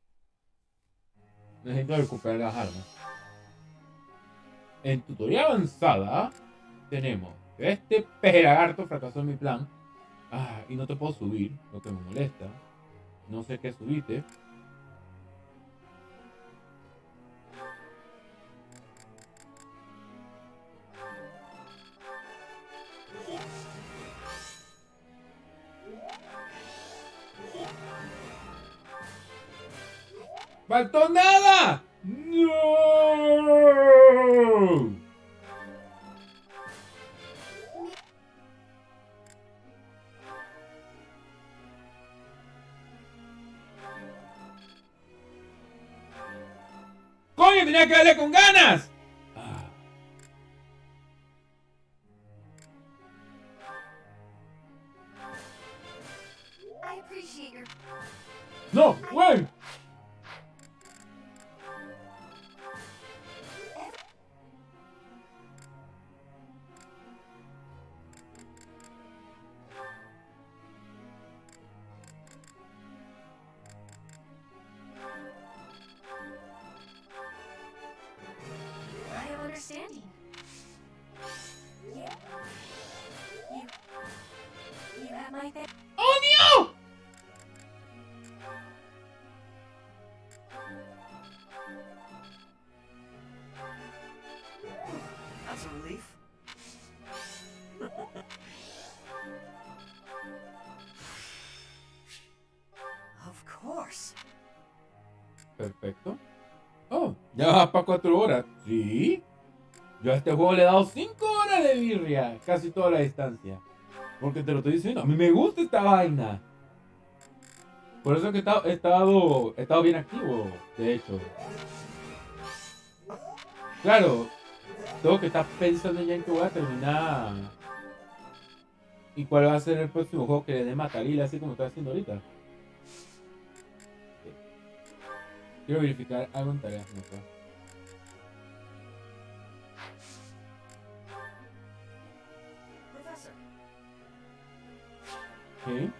Necesito recuperar las armas. En tutoría avanzada tenemos que este peje lagarto fracasó en mi plan. Y no te puedo subir, lo que me molesta. No sé qué subiste. ¡Faltó nada! ¡No! ¡Coño, tenía que darle con ganas! I appreciate your... ¡No! ¡Güey! Understanding. You have my thing. ¡Oh, no! That's a relief. Of course. Perfecto. Oh, ya vas para 4 horas. ¿Sí? Yo a este juego le he dado 5 horas de birria. Casi toda la distancia. Porque te lo estoy diciendo. A mí me gusta esta vaina. Por eso es que he estado bien activo. De hecho. Claro. Tengo que estar pensando ya en que voy a terminar. Y cuál va a ser el próximo juego que le dé matarila. Así como estoy haciendo ahorita. Quiero verificar algo en tareas. Professor. ¿Qué?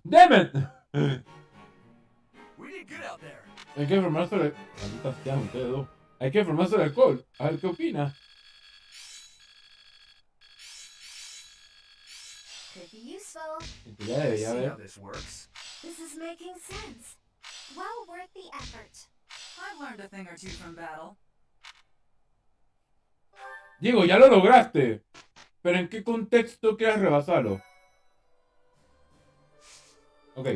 ¡Damn it! We did good out there. Hay que informar sobre... Maldita sea, ustedes dos. Hay que informar sobre alcohol. A ver qué opina. Could be useful. Ya debería See haber. how this works. This is making sense. Well worth the effort. I've learned a thing or two from battle. Diego, ya lo lograste. Pero ¿en qué contexto quieres rebasarlo? Ok.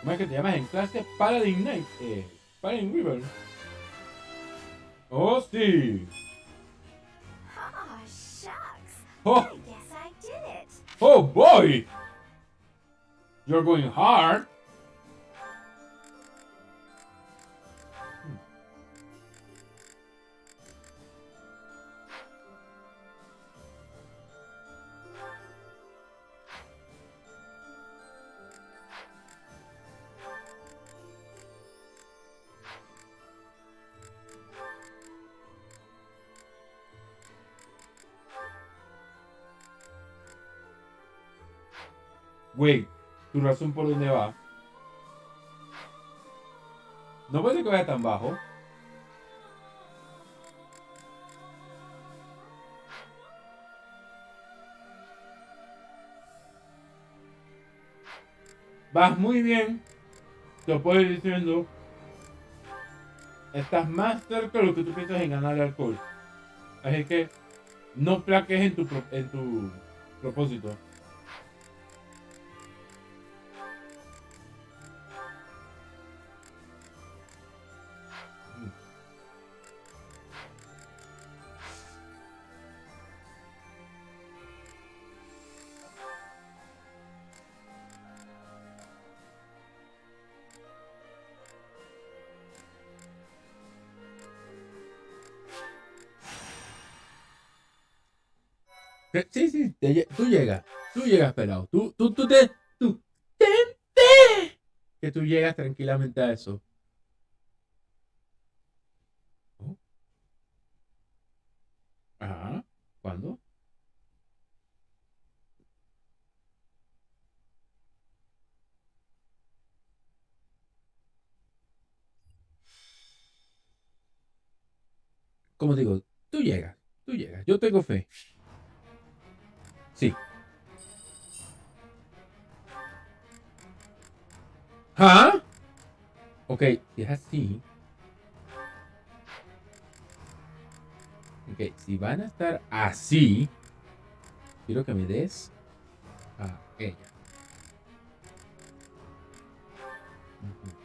¿Cómo es que te llamas en clase? Paladin Knight. Paladin River. Oh, sí. Oh, shucks. Oh. I guess I did it. Oh, boy. You're going hard. Güey, tu razón por dónde va. No puede que vaya tan bajo. Vas muy bien. Te lo puedo ir diciendo. Estás más cerca de lo que tú piensas en ganar el alcohol. Así que no plaques en tu propósito. Sí, tú llegas, pelado. Tú que tú llegas tranquilamente a eso. ¿Oh? Ajá, ¿cuándo? Como digo, tú llegas, yo tengo fe. Sí. ¿Ah? Ok, si es así. Ok, si van a estar así, quiero que me des a ella. Ujú.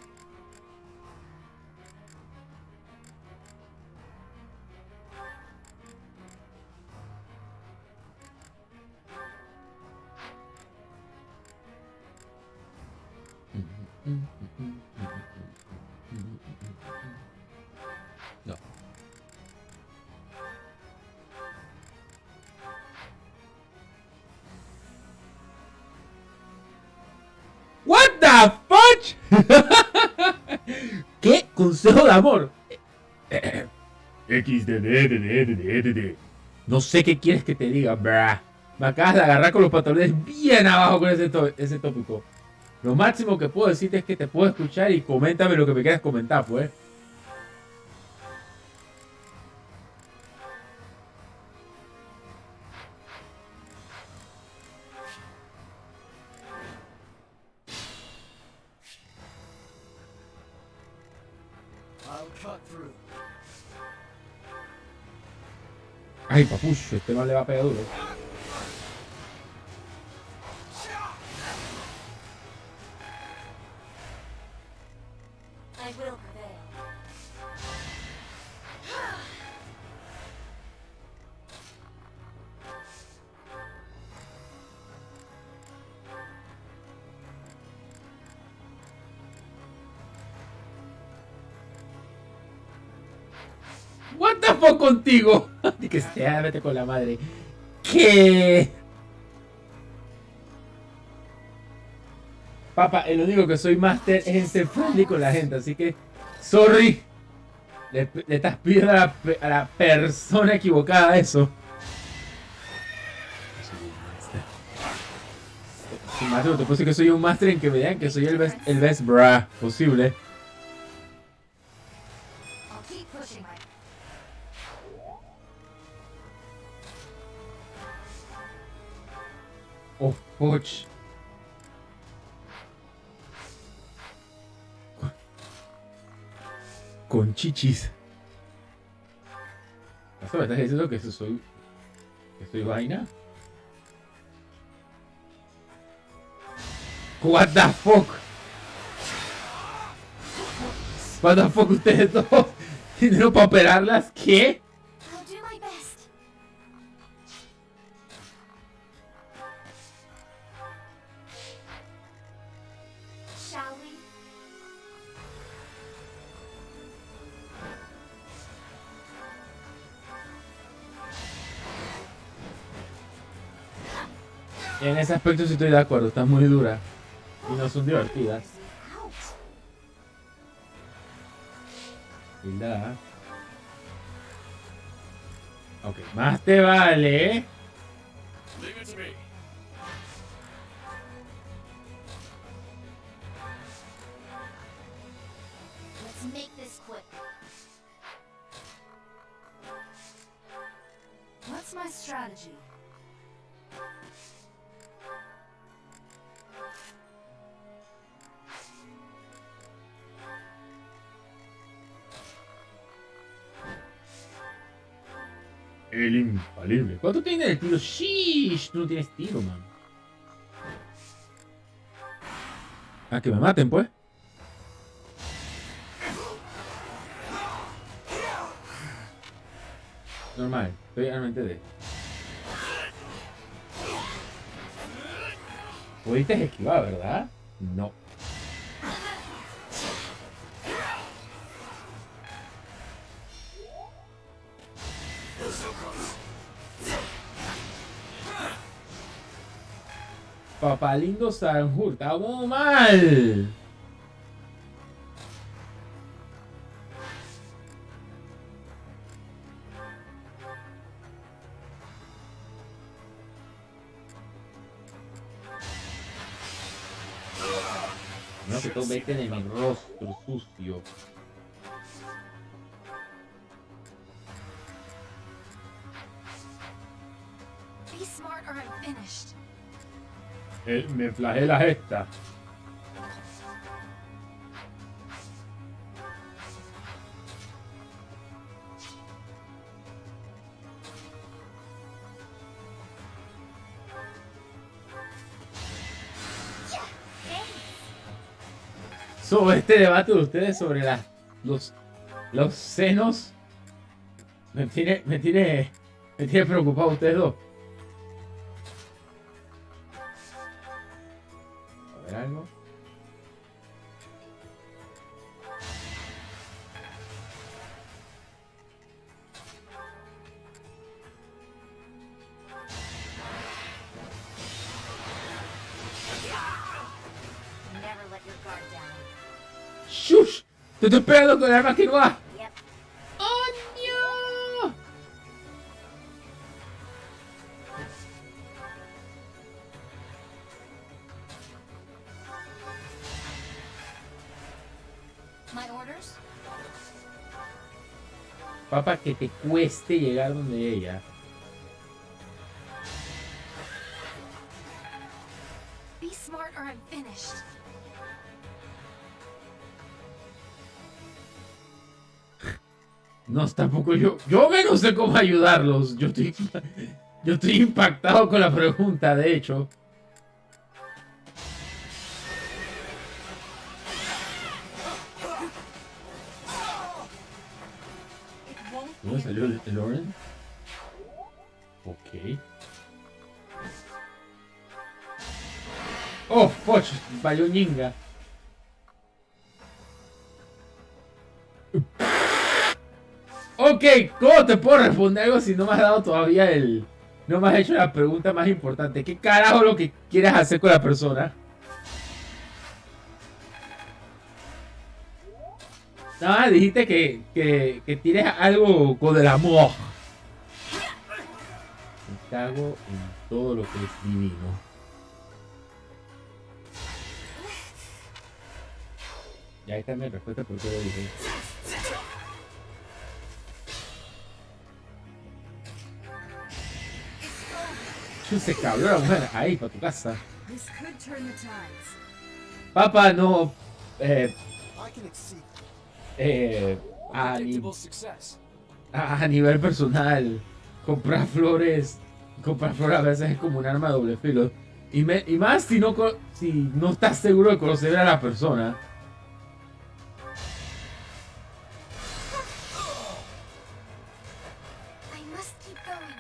No. What the fuck? ¿Qué consejo de amor? XDD. No sé qué quieres que te diga, brah. Me acabas de agarrar con los pantalones bien abajo con ese tópico. Lo máximo que puedo decirte es que te puedo escuchar y coméntame lo que me quieras comentar, pues. Ay, papucho, este no le va a pegar duro. I will prevail. What the fuck contigo. Que sea, vete con la madre. ¿Qué? Papá, lo único que soy máster es en ser friendly con la gente, así que sorry. Le estás pidiendo a la persona equivocada eso. Sí, máster, te puse que soy un máster en que me digan que soy el best bra posible. Oh, poch. con chichis. ¿Eso me estás diciendo que soy vaina? What the fuck? What the fuck, ustedes dos? ¿Dinero para operarlas? ¿Qué? I'll do my best. Shall we? En ese aspecto sí estoy de acuerdo, están muy duras y no son divertidas. Hilda. Ok, más te vale. Leave it to me. Let's make this quick. What's my strategy? El infalible. ¿Cuánto tiene el tiro? Sheesh, tú no tienes tiro, man. Ah, que me maten, pues. Normal, estoy realmente de. Pudiste esquivar, ¿verdad? No. Papá lindo Sanjur, estamos mal. No, que tú vete en mi rostro sucio. Be smart or I'm finished. Me flagela esta. Sobre este debate de ustedes sobre los senos me tiene preocupado ustedes dos. A ver algo. Never let your guard down. ¡Shush! ¡Te estoy pegando con el arma que no va! Yep. ¡Oh, no! My orders? Papá, que te cueste llegar donde ella. Be smart or I'm finished. No, tampoco yo. Yo menos sé cómo ayudarlos. Yo estoy impactado con la pregunta, de hecho. ¿Dónde salió el orden? Ok. Oh, fuck, valió ñinga. Ok, ¿cómo te puedo responder algo si no me has dado todavía el... No me has hecho la pregunta más importante? ¿Qué carajo es lo que quieres hacer con la persona? Nada, dijiste que tienes algo con el amor. Me cago en todo lo que es divino. Ya ahí está mi respuesta porque lo dije. Se cabró la mujer. Ahí, para tu casa. Papá, no. a, ni- Predictable success. a nivel personal, comprar flores a veces es como un arma de doble filo. Y más si no estás seguro de conocer a la persona. I must keep going.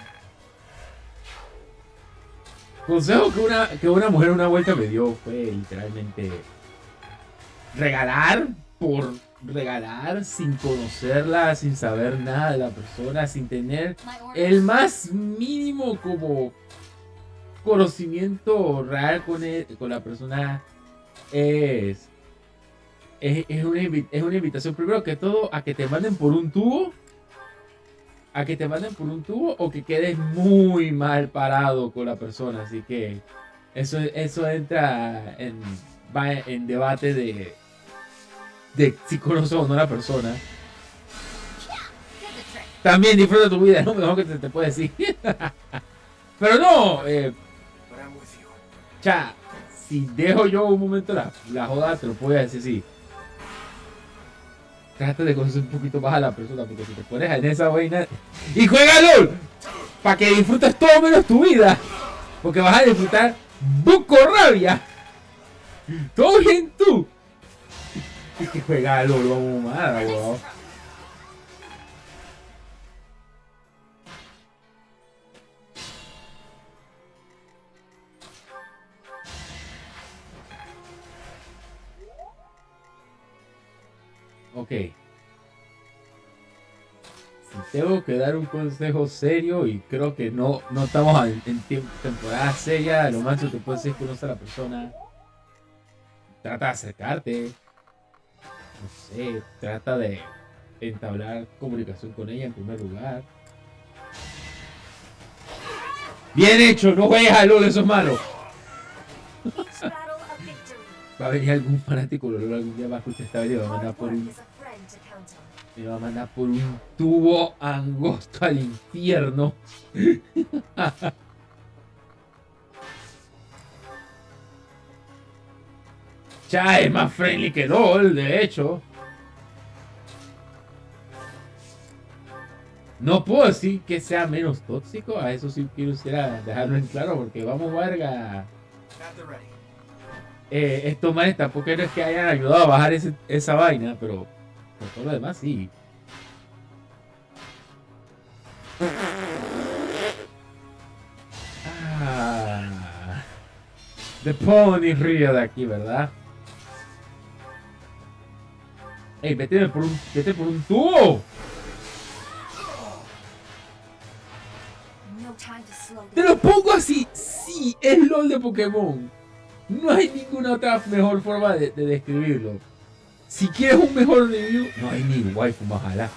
Consejo que una mujer una vuelta me dio fue literalmente regalar por regalar sin conocerla, sin saber nada de la persona, sin tener el más mínimo como conocimiento real con la persona. Es una invitación primero que todo a que te manden por un tubo. A que te manden por un tubo o que quedes muy mal parado con la persona. Así que eso entra va en debate de si conoces o no a la persona. También disfruta tu vida, es lo mejor que te puede decir. Pero no, si dejo yo un momento la joda, te lo puedo decir así. Trata de conocer un poquito más a la persona, porque si te pones en esa vaina y juega LOL para que disfrutes todo menos tu vida, porque vas a disfrutar buco rabia. Todo bien tú. Y que juega LOL, vamos a weón. Ok. Si tengo que dar un consejo serio, y creo que no estamos en temporada seria, lo más que te puedes decir es conocer a la persona. Trata de acercarte. No sé, trata de entablar comunicación con ella en primer lugar. Bien hecho, no juegues a LOL, eso es malo. Va a venir algún fanático de LOL algún día, va a escuchar esta video y va a mandar por un tubo angosto al infierno. Ya es más friendly que LOL, de hecho. No puedo decir que sea menos tóxico, a eso sí quisiera dejarlo en claro, porque vamos, verga. Estos manes tampoco es que hayan ayudado a bajar esa vaina, pero por todo lo demás sí. The Pony ríe de aquí, ¿verdad? Ey, vete por un tubo. Te lo pongo así. Sí, es LOL de Pokémon. No hay ninguna otra mejor forma de describirlo. Si quieres un mejor review, no hay ni waifu más ojalá.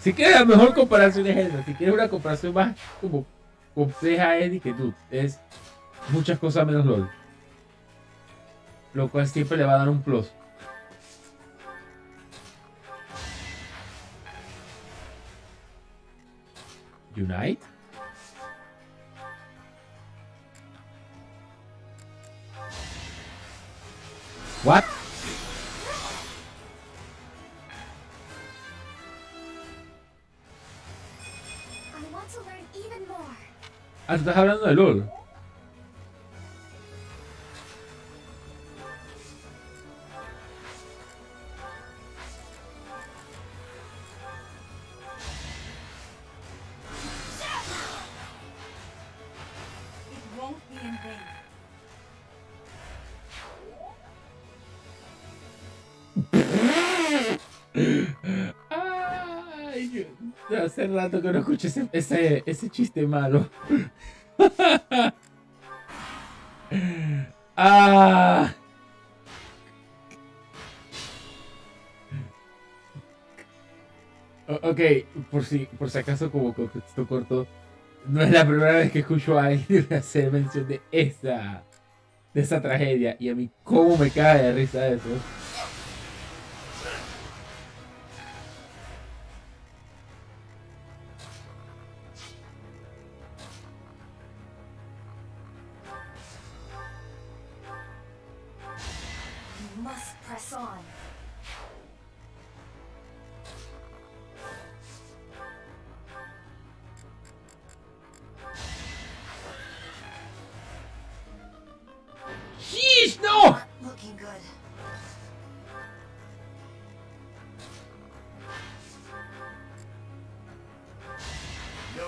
Si quieres la mejor comparación es esa. Si quieres una comparación más como compleja es que tú es muchas cosas menos LOL. Lo cual siempre le va a dar un plus. Unite. What? Ah, tú estás hablando de LOL. Ay, hace rato que no escuché ese chiste malo. Ok, por si acaso, como contexto corto, no es la primera vez que escucho a alguien hacer mención de esa tragedia, y a mí cómo me cae de risa eso. You must press on.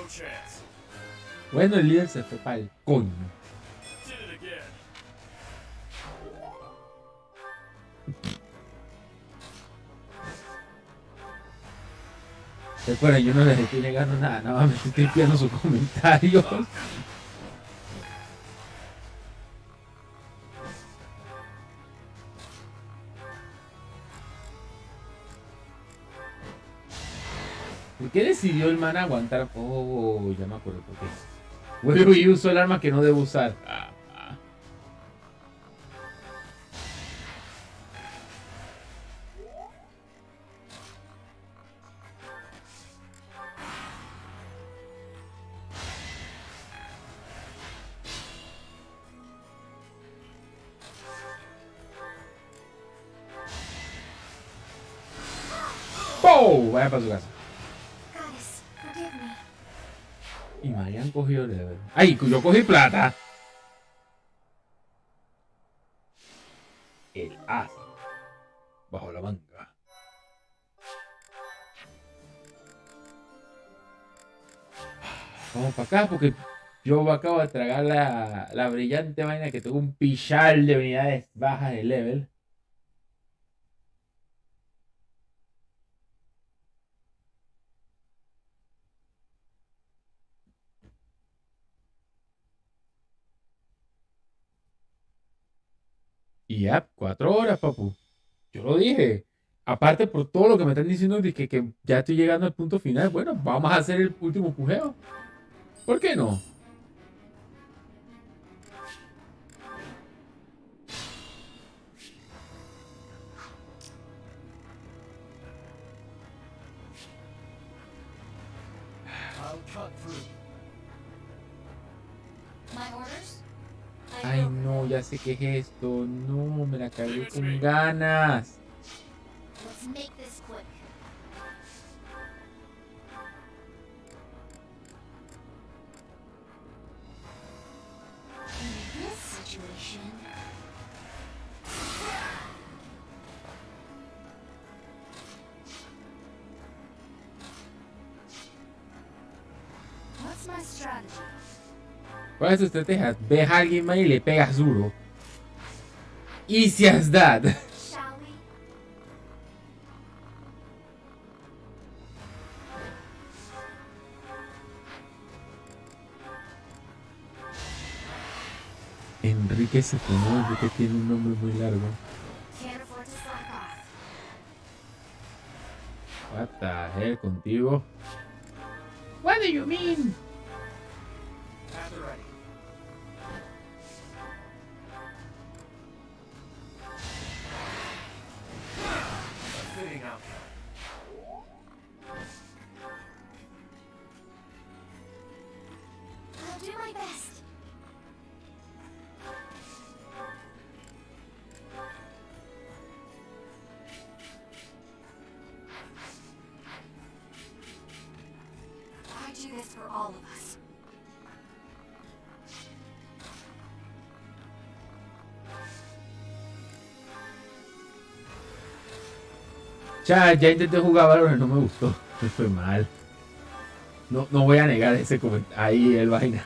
No chance. Bueno, el líder se fue para el coño. Did it again. Recuerda, yo no les estoy negando nada, nada más me estoy pidiendo sus comentarios. ¿Por qué decidió el man aguantar? Oh, ya me acuerdo por qué. Vuelvo y uso el arma que no debo usar. ¡Pow! Vaya para su casa. Goddess, forgive me. Y Marian cogió level. ¡Ay! Yo cogí plata. El as. Bajo la manga. Vamos para acá porque yo acabo de tragar la brillante vaina que tengo un pichal de unidades bajas de level. Y ya, 4 horas, papu. Yo lo dije. Aparte por todo lo que me están diciendo de que ya estoy llegando al punto final. Bueno, vamos a hacer el último pujeo. ¿Por qué no? I'll cut through. My orders? Ay, no, ya sé qué es esto. No, me la cargué con ganas. Let's make this quick. In this situation, What's my strategy? ¿Cuál es tu estrategia? Ves a alguien más y le pegas duro. Easy as that. Shall we? Enrique se tomó. Enrique tiene un nombre muy largo. Can't afford to slack off. What the hell contigo? What do you mean? At the ready. A fitting outcome. I'll do my best. I do this for all of us. Ya intenté jugar Valorant, no me gustó. Me fue mal. No voy a negar ese comentario. Ahí el vaina.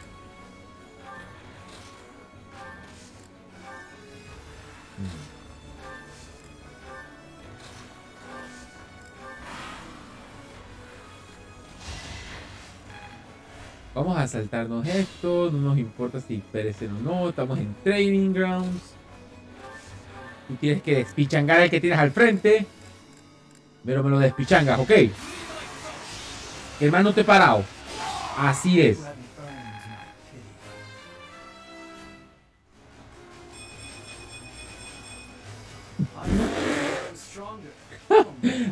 Vamos a saltarnos esto. No nos importa si perecen o no. Estamos en Training Grounds. Tú tienes que despichangar al que tienes al frente. Pero me lo despichangas, ¿ok? El man no te he parado. Así es.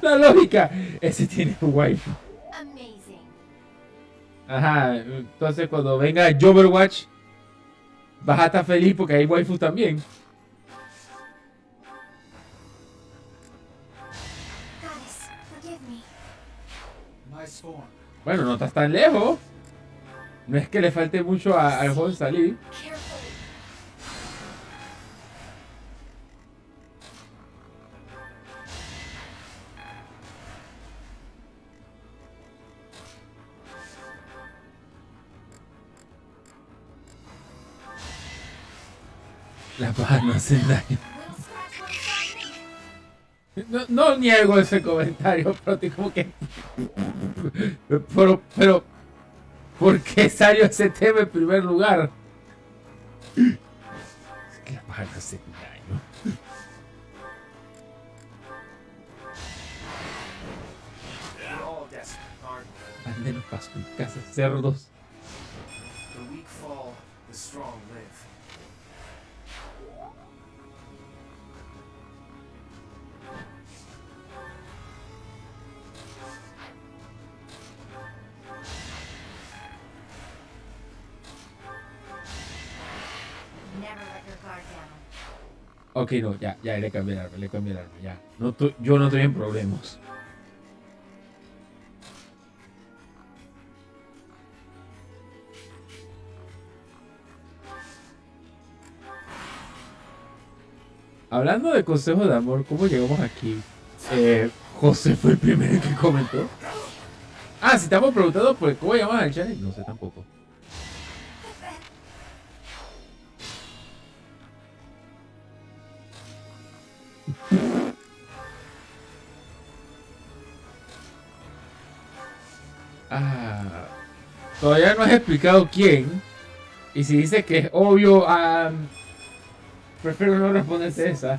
La lógica. Ese tiene un wifi. Amazing. Ajá. Entonces cuando venga Overwatch, vas a estar feliz porque hay waifu también. Goddess, forgive me. Nice form. Bueno, no estás tan lejos. No es que le falte mucho al juego salir. Carefully. Las bajas no hacen daño. No niego ese comentario, pero estoy como que... Pero ¿por qué salió ese tema en primer lugar? Es que las bajas no hacen daño. Anden paso en casa, cerdos. The weak fall, the strong live. Ok, no, ya, le cambié el arma, ya. Yo no estoy en problemas. Hablando de consejos de amor, ¿cómo llegamos aquí? José fue el primero que comentó. Ah, si estamos preguntando por cómo llamamos al chat, no sé tampoco. Todavía no has explicado quién. Y si dice que es obvio, prefiero no responderte esa.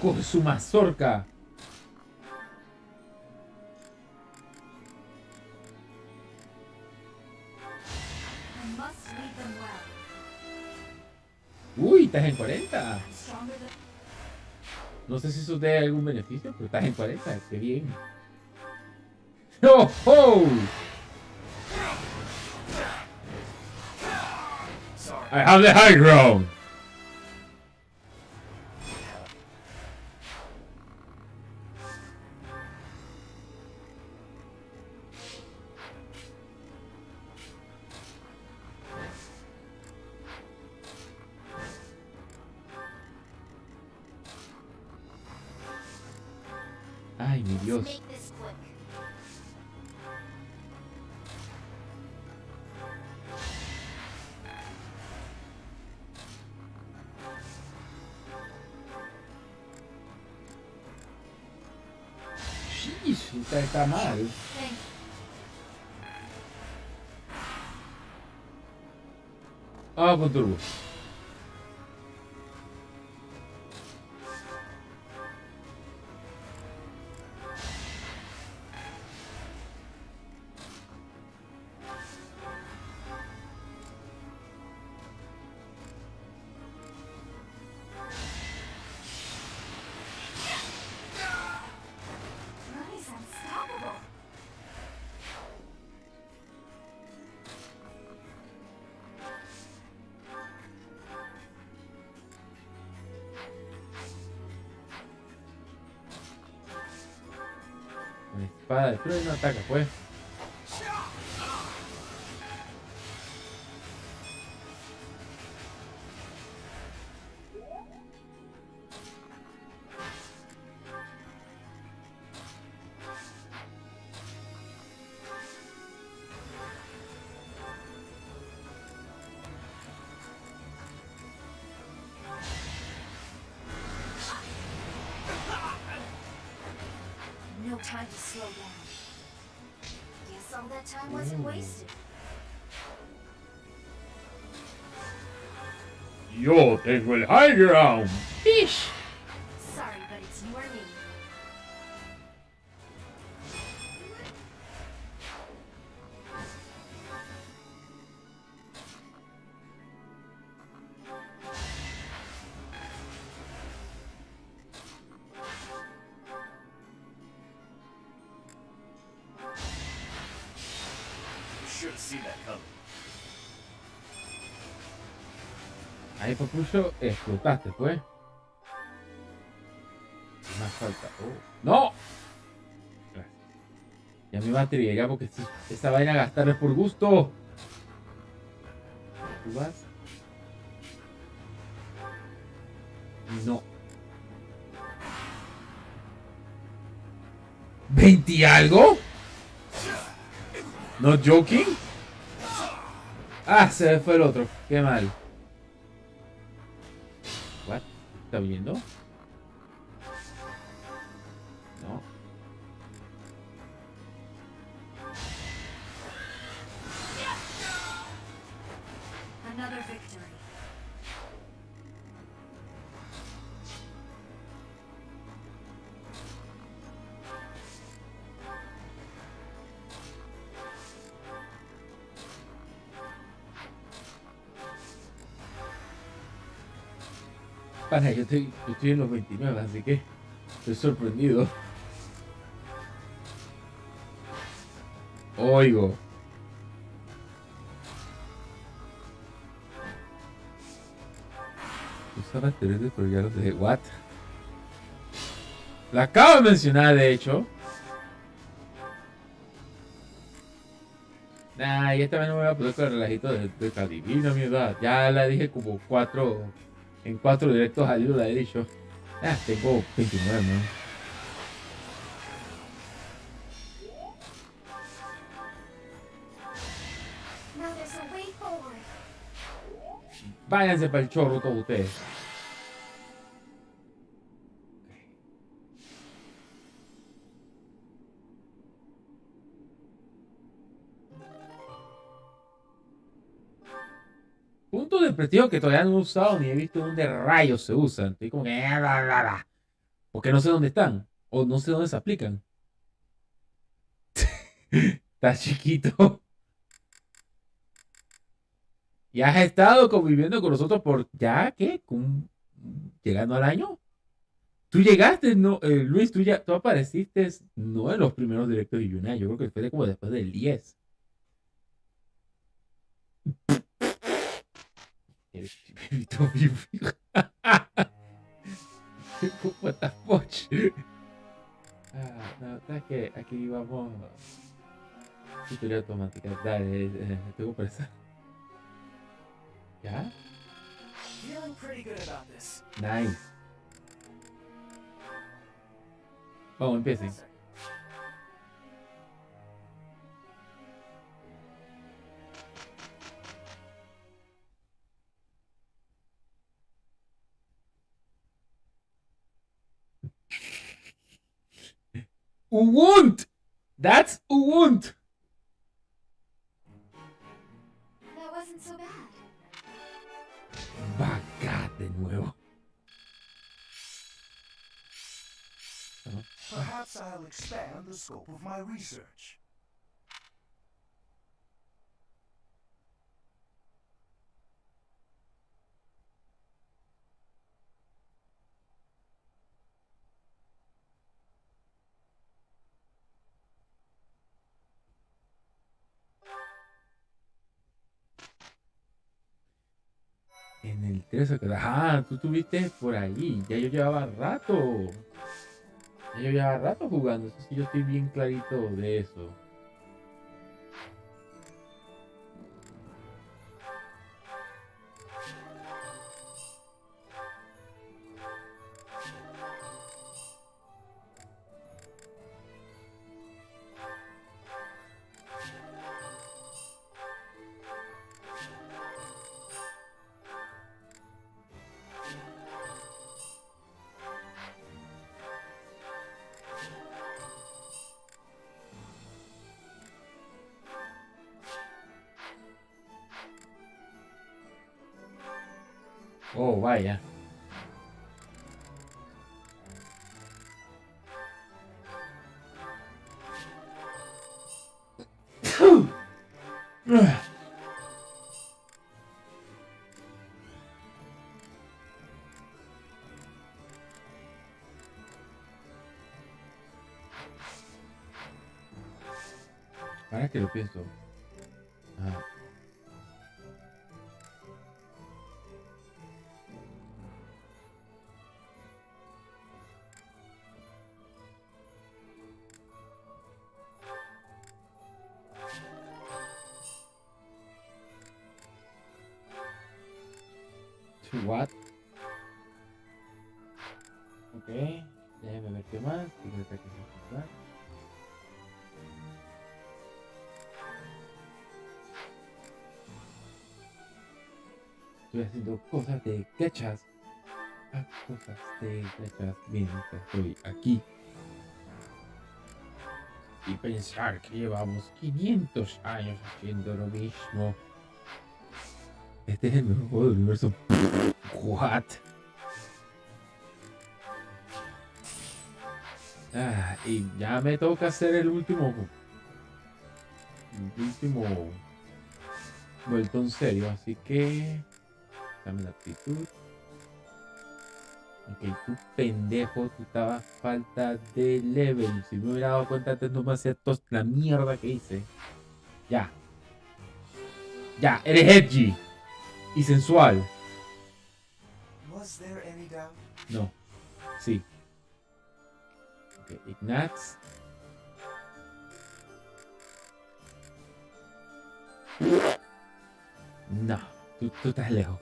Con su mazorca. Uy, estás en 40. No sé si eso te da algún beneficio, pero estás en 40. Qué bien. ¡Oh, oh! I have the high ground. Ay, mi Dios. Está mal. Ah, con turbo. La espada de trueno ataca, pues. No time to slow down. Guess all that time wasn't wasted. Yo tengo el high ground. Fish. Sorry, but it's you or me. Should have seen that coming. Ahí, Papucho, explotaste, pues. Más falta. Oh. ¡No! Ya me va a triggerar porque esta vaina a gastar es por gusto. ¿Tú vas? No. ¿20 y algo? ¿No joking? Ah, se me fue el otro. Qué mal. ¿What? ¿Está viendo? No. Another victory. Para, yo estoy en los 29, así que estoy sorprendido. Oigo. Usaba esteroides, pero ya los dejé. ¿What? La acabo de mencionar, de hecho. Nah, y esta vez no me voy a poder con el relajito de adivina mi edad. Ya la dije como 4. En 4 directos al hilo la he dicho. Ah, tengo 29, ¿no? Now there's a way forward. Váyanse para el chorro todos ustedes. Puntos de prestigio que todavía no he usado ni he visto dónde rayos se usan. Estoy como que... Porque no sé dónde están. O no sé dónde se aplican. Está chiquito. Y has estado conviviendo con nosotros por... ¿Ya qué? ¿Llegando al año? Tú llegaste, no, Luis, tú apareciste no en los primeros directos de Yuna. Yo creo que fue como después del 10. What the fuck? No, sabes que aquí vamos. Historia automática. Dale, tengo presa. ¿Ya? Feeling pretty good about this. Nice. Vamos, empiecen. Uwunt! That's Uwunt! That wasn't so bad. Vaca de nuevo. Perhaps I'll expand the scope of my research. En el 13, tú estuviste por ahí. Ya yo llevaba rato. Ya yo llevaba rato jugando. Eso sí, yo estoy bien clarito de eso. Oh, vaya. Ahora que lo pienso. What? Ok, déjeme ver qué más. Estoy haciendo cosas de cachas. Cosas de cachas mientras estoy aquí. Y pensar que llevamos 500 años haciendo lo mismo. Este es el mejor juego del universo. What? Y ya me toca hacer el último vueltón serio, así que dame la actitud. Ok, tú pendejo, tú estabas falta de level. Si me hubiera dado cuenta antes no me hacía toda la mierda que hice. Ya, eres edgy y sensual. No, sí. Ok, Ignatz. No, tú estás lejos.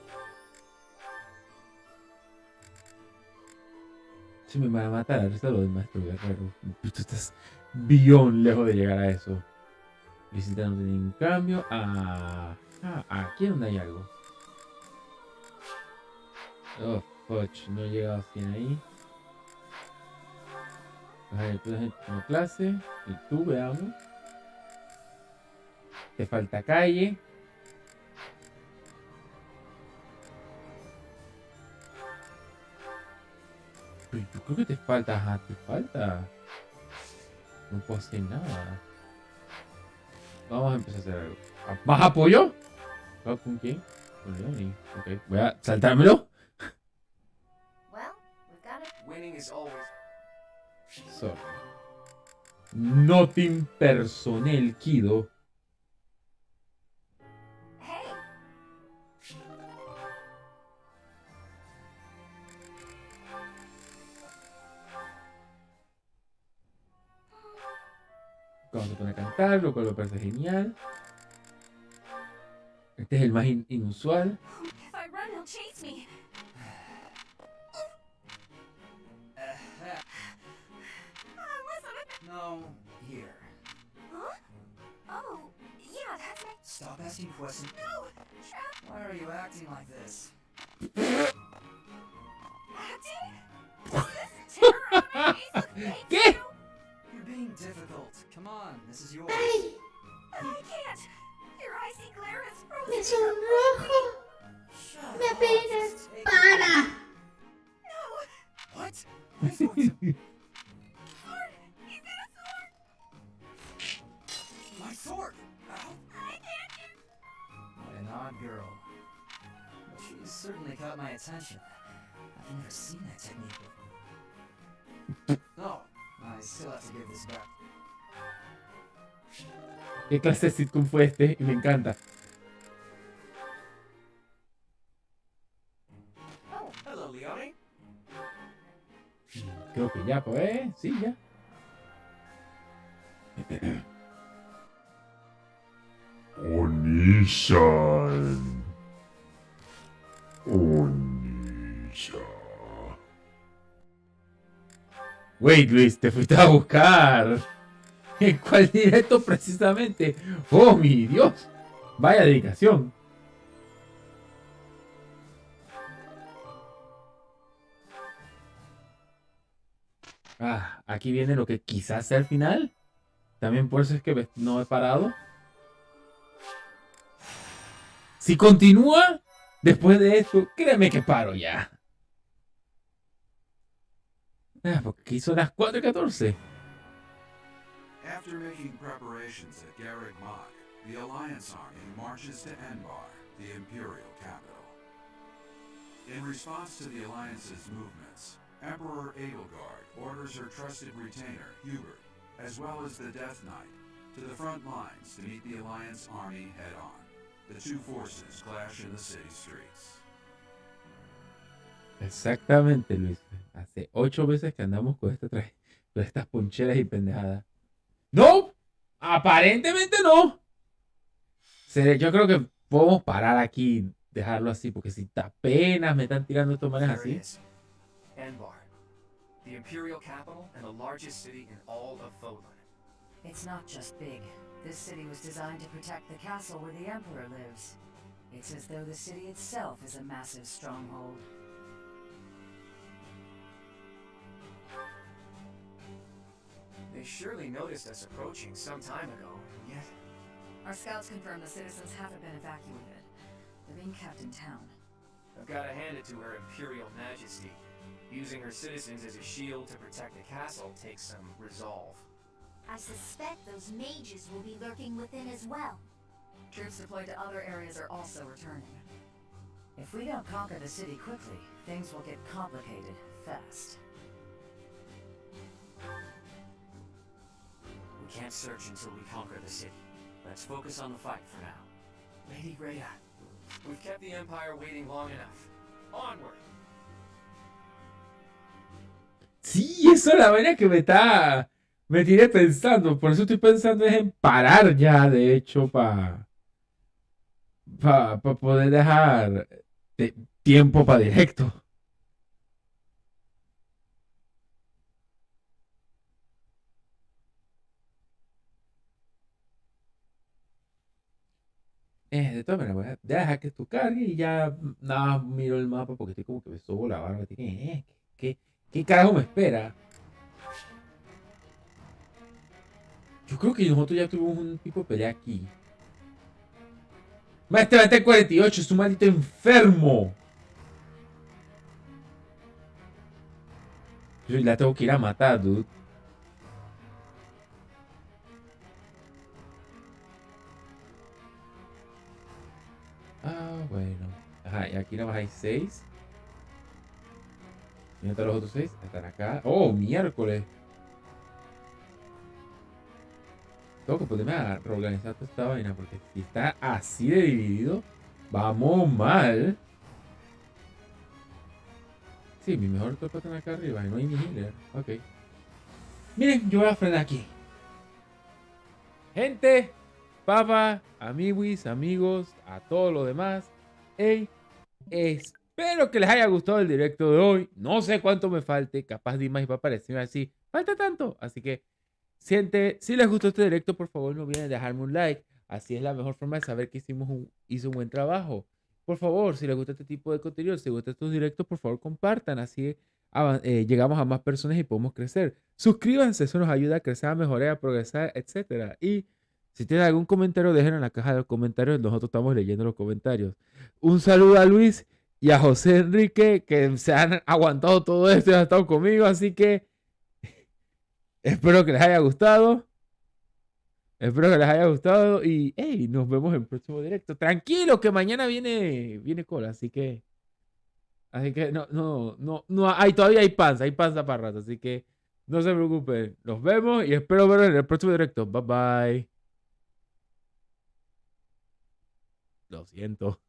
Si me van a matar, al resto lo del maestro guerrero. Tú estás bien lejos de llegar a eso. Visita no tiene ningún cambio. Aquí es donde hay algo. Oh, fuck, no he llegado a 100 ahí. Tú eres como clase. Y tú, veamos. Te falta calle. Pero yo creo que te falta. Te falta. No puedo hacer nada. Vamos a empezar a hacer algo. ¿Más apoyo? ¿Con quién? Con Leoni. Ok, voy a saltármelo. Winning is always. So. Nothing personnel, Kido. Cuando se pone a cantar, lo cual me parece genial. Este es el más inusual. If I run, he'll chase me. No, here. Huh? Oh, yeah, that's my... Stop asking questions. No! Trap! Why are you acting like this? Acting? This terror on my face looks fake ¿Qué? too. You're being difficult. Come on, this is yours. But I can't. Your icy glare is frozen. Me sonrojo. Shut Me up. apenas. Just take Para. No! What? Sword! He's got a sword! My sword! Ow! I can't get... What an odd girl. But she's certainly caught my attention. I've never seen that technique before. No, I still have to give this back. ¿Qué clase de sitcom fue este? Y me encanta. Oh, hello, Leone. Creo que ya, pues. Sí, ya. Oni-san. Oni-san. Wait, Luis, te fuiste a buscar. ¿En cuál directo precisamente? ¡Oh, mi Dios! Vaya dedicación. Aquí viene lo que quizás sea el final. También por eso es que no he parado. Si continúa después de esto, créeme que paro ya. Porque aquí son las 4:14. After making preparations at Garreg Mach, the Alliance army marches to Enbar, the imperial capital. In response to the Alliance's movements, Emperor Edelgard orders her trusted retainer, Hubert, as well as the Death Knight, to the front lines to meet the Alliance army head-on. The two forces clash in the city streets. Exactamente, Luis. Hace 8 veces que andamos con estas poncheras y pendejadas. ¡No! Aparentemente no. Yo creo que podemos parar aquí dejarlo así, porque si apenas me están tirando estos manes There así. it is. Enbar, the imperial capital and the largest city in all of Fodlan. It's not just big. This city was designed to protect the castle where the Emperor lives. It's as though the city itself is a massive stronghold. They surely noticed us approaching some time ago, yet Our scouts confirm the citizens haven't been evacuated. They're being kept in town. I've got to hand it to Her Imperial Majesty. Using her citizens as a shield to protect the castle takes some resolve. I suspect those mages will be lurking within as well. Troops deployed to other areas are also returning. If we don't conquer the city quickly, things will get complicated fast. We can't search until we conquer the city. Let's focus on the fight for now. Lady Rhea, we've kept the Empire waiting long enough. Onward! Sí, eso es la vaina que me tiré pensando. Por eso estoy pensando es en parar ya, de hecho, para poder dejar tiempo para directo. De todas maneras, voy a dejar que esto cargue y ya nada más miro el mapa porque estoy como que me sobo la barba. ¿Qué carajo me espera? Yo creo que nosotros ya tuvimos un tipo de pelea aquí. Maestro, este 48 es un maldito enfermo. Yo la tengo que ir a matar, dude. Ah, bueno. Ajá, y aquí nada más hay 6. ¿Y dónde están los otros 6? Están acá. ¡Oh, miércoles! Tengo que ponerme a reorganizar toda esta vaina porque si está así de dividido, vamos mal. Sí, mi mejor tropa está acá arriba y no hay ni healer. Ok. Miren, yo voy a frenar aquí. Gente, papá, amiguis, amigos, a todos los demás. Hey, espero que les haya gustado el directo de hoy. No sé cuánto me falte. Capaz Dimas va a aparecer así. Falta tanto. Así que, si les gustó este directo, por favor no olviden dejarme un like. Así es la mejor forma de saber que hizo un buen trabajo. Por favor, si les gusta este tipo de contenido, si les gustan estos directos, por favor compartan. Así llegamos a más personas y podemos crecer. Suscríbanse, eso nos ayuda a crecer, a mejorar, a progresar, etc. Y si tienen algún comentario, déjenlo en la caja de los comentarios. Nosotros estamos leyendo los comentarios. Un saludo a Luis y a José Enrique, que se han aguantado todo esto y han estado conmigo. Así que espero que les haya gustado. Espero que les haya gustado. Y hey, nos vemos en el próximo directo. Tranquilo, que mañana viene cola. Así que todavía hay panza para rato. Así que no se preocupen. Nos vemos y espero verlos en el próximo directo. Bye bye. Lo siento.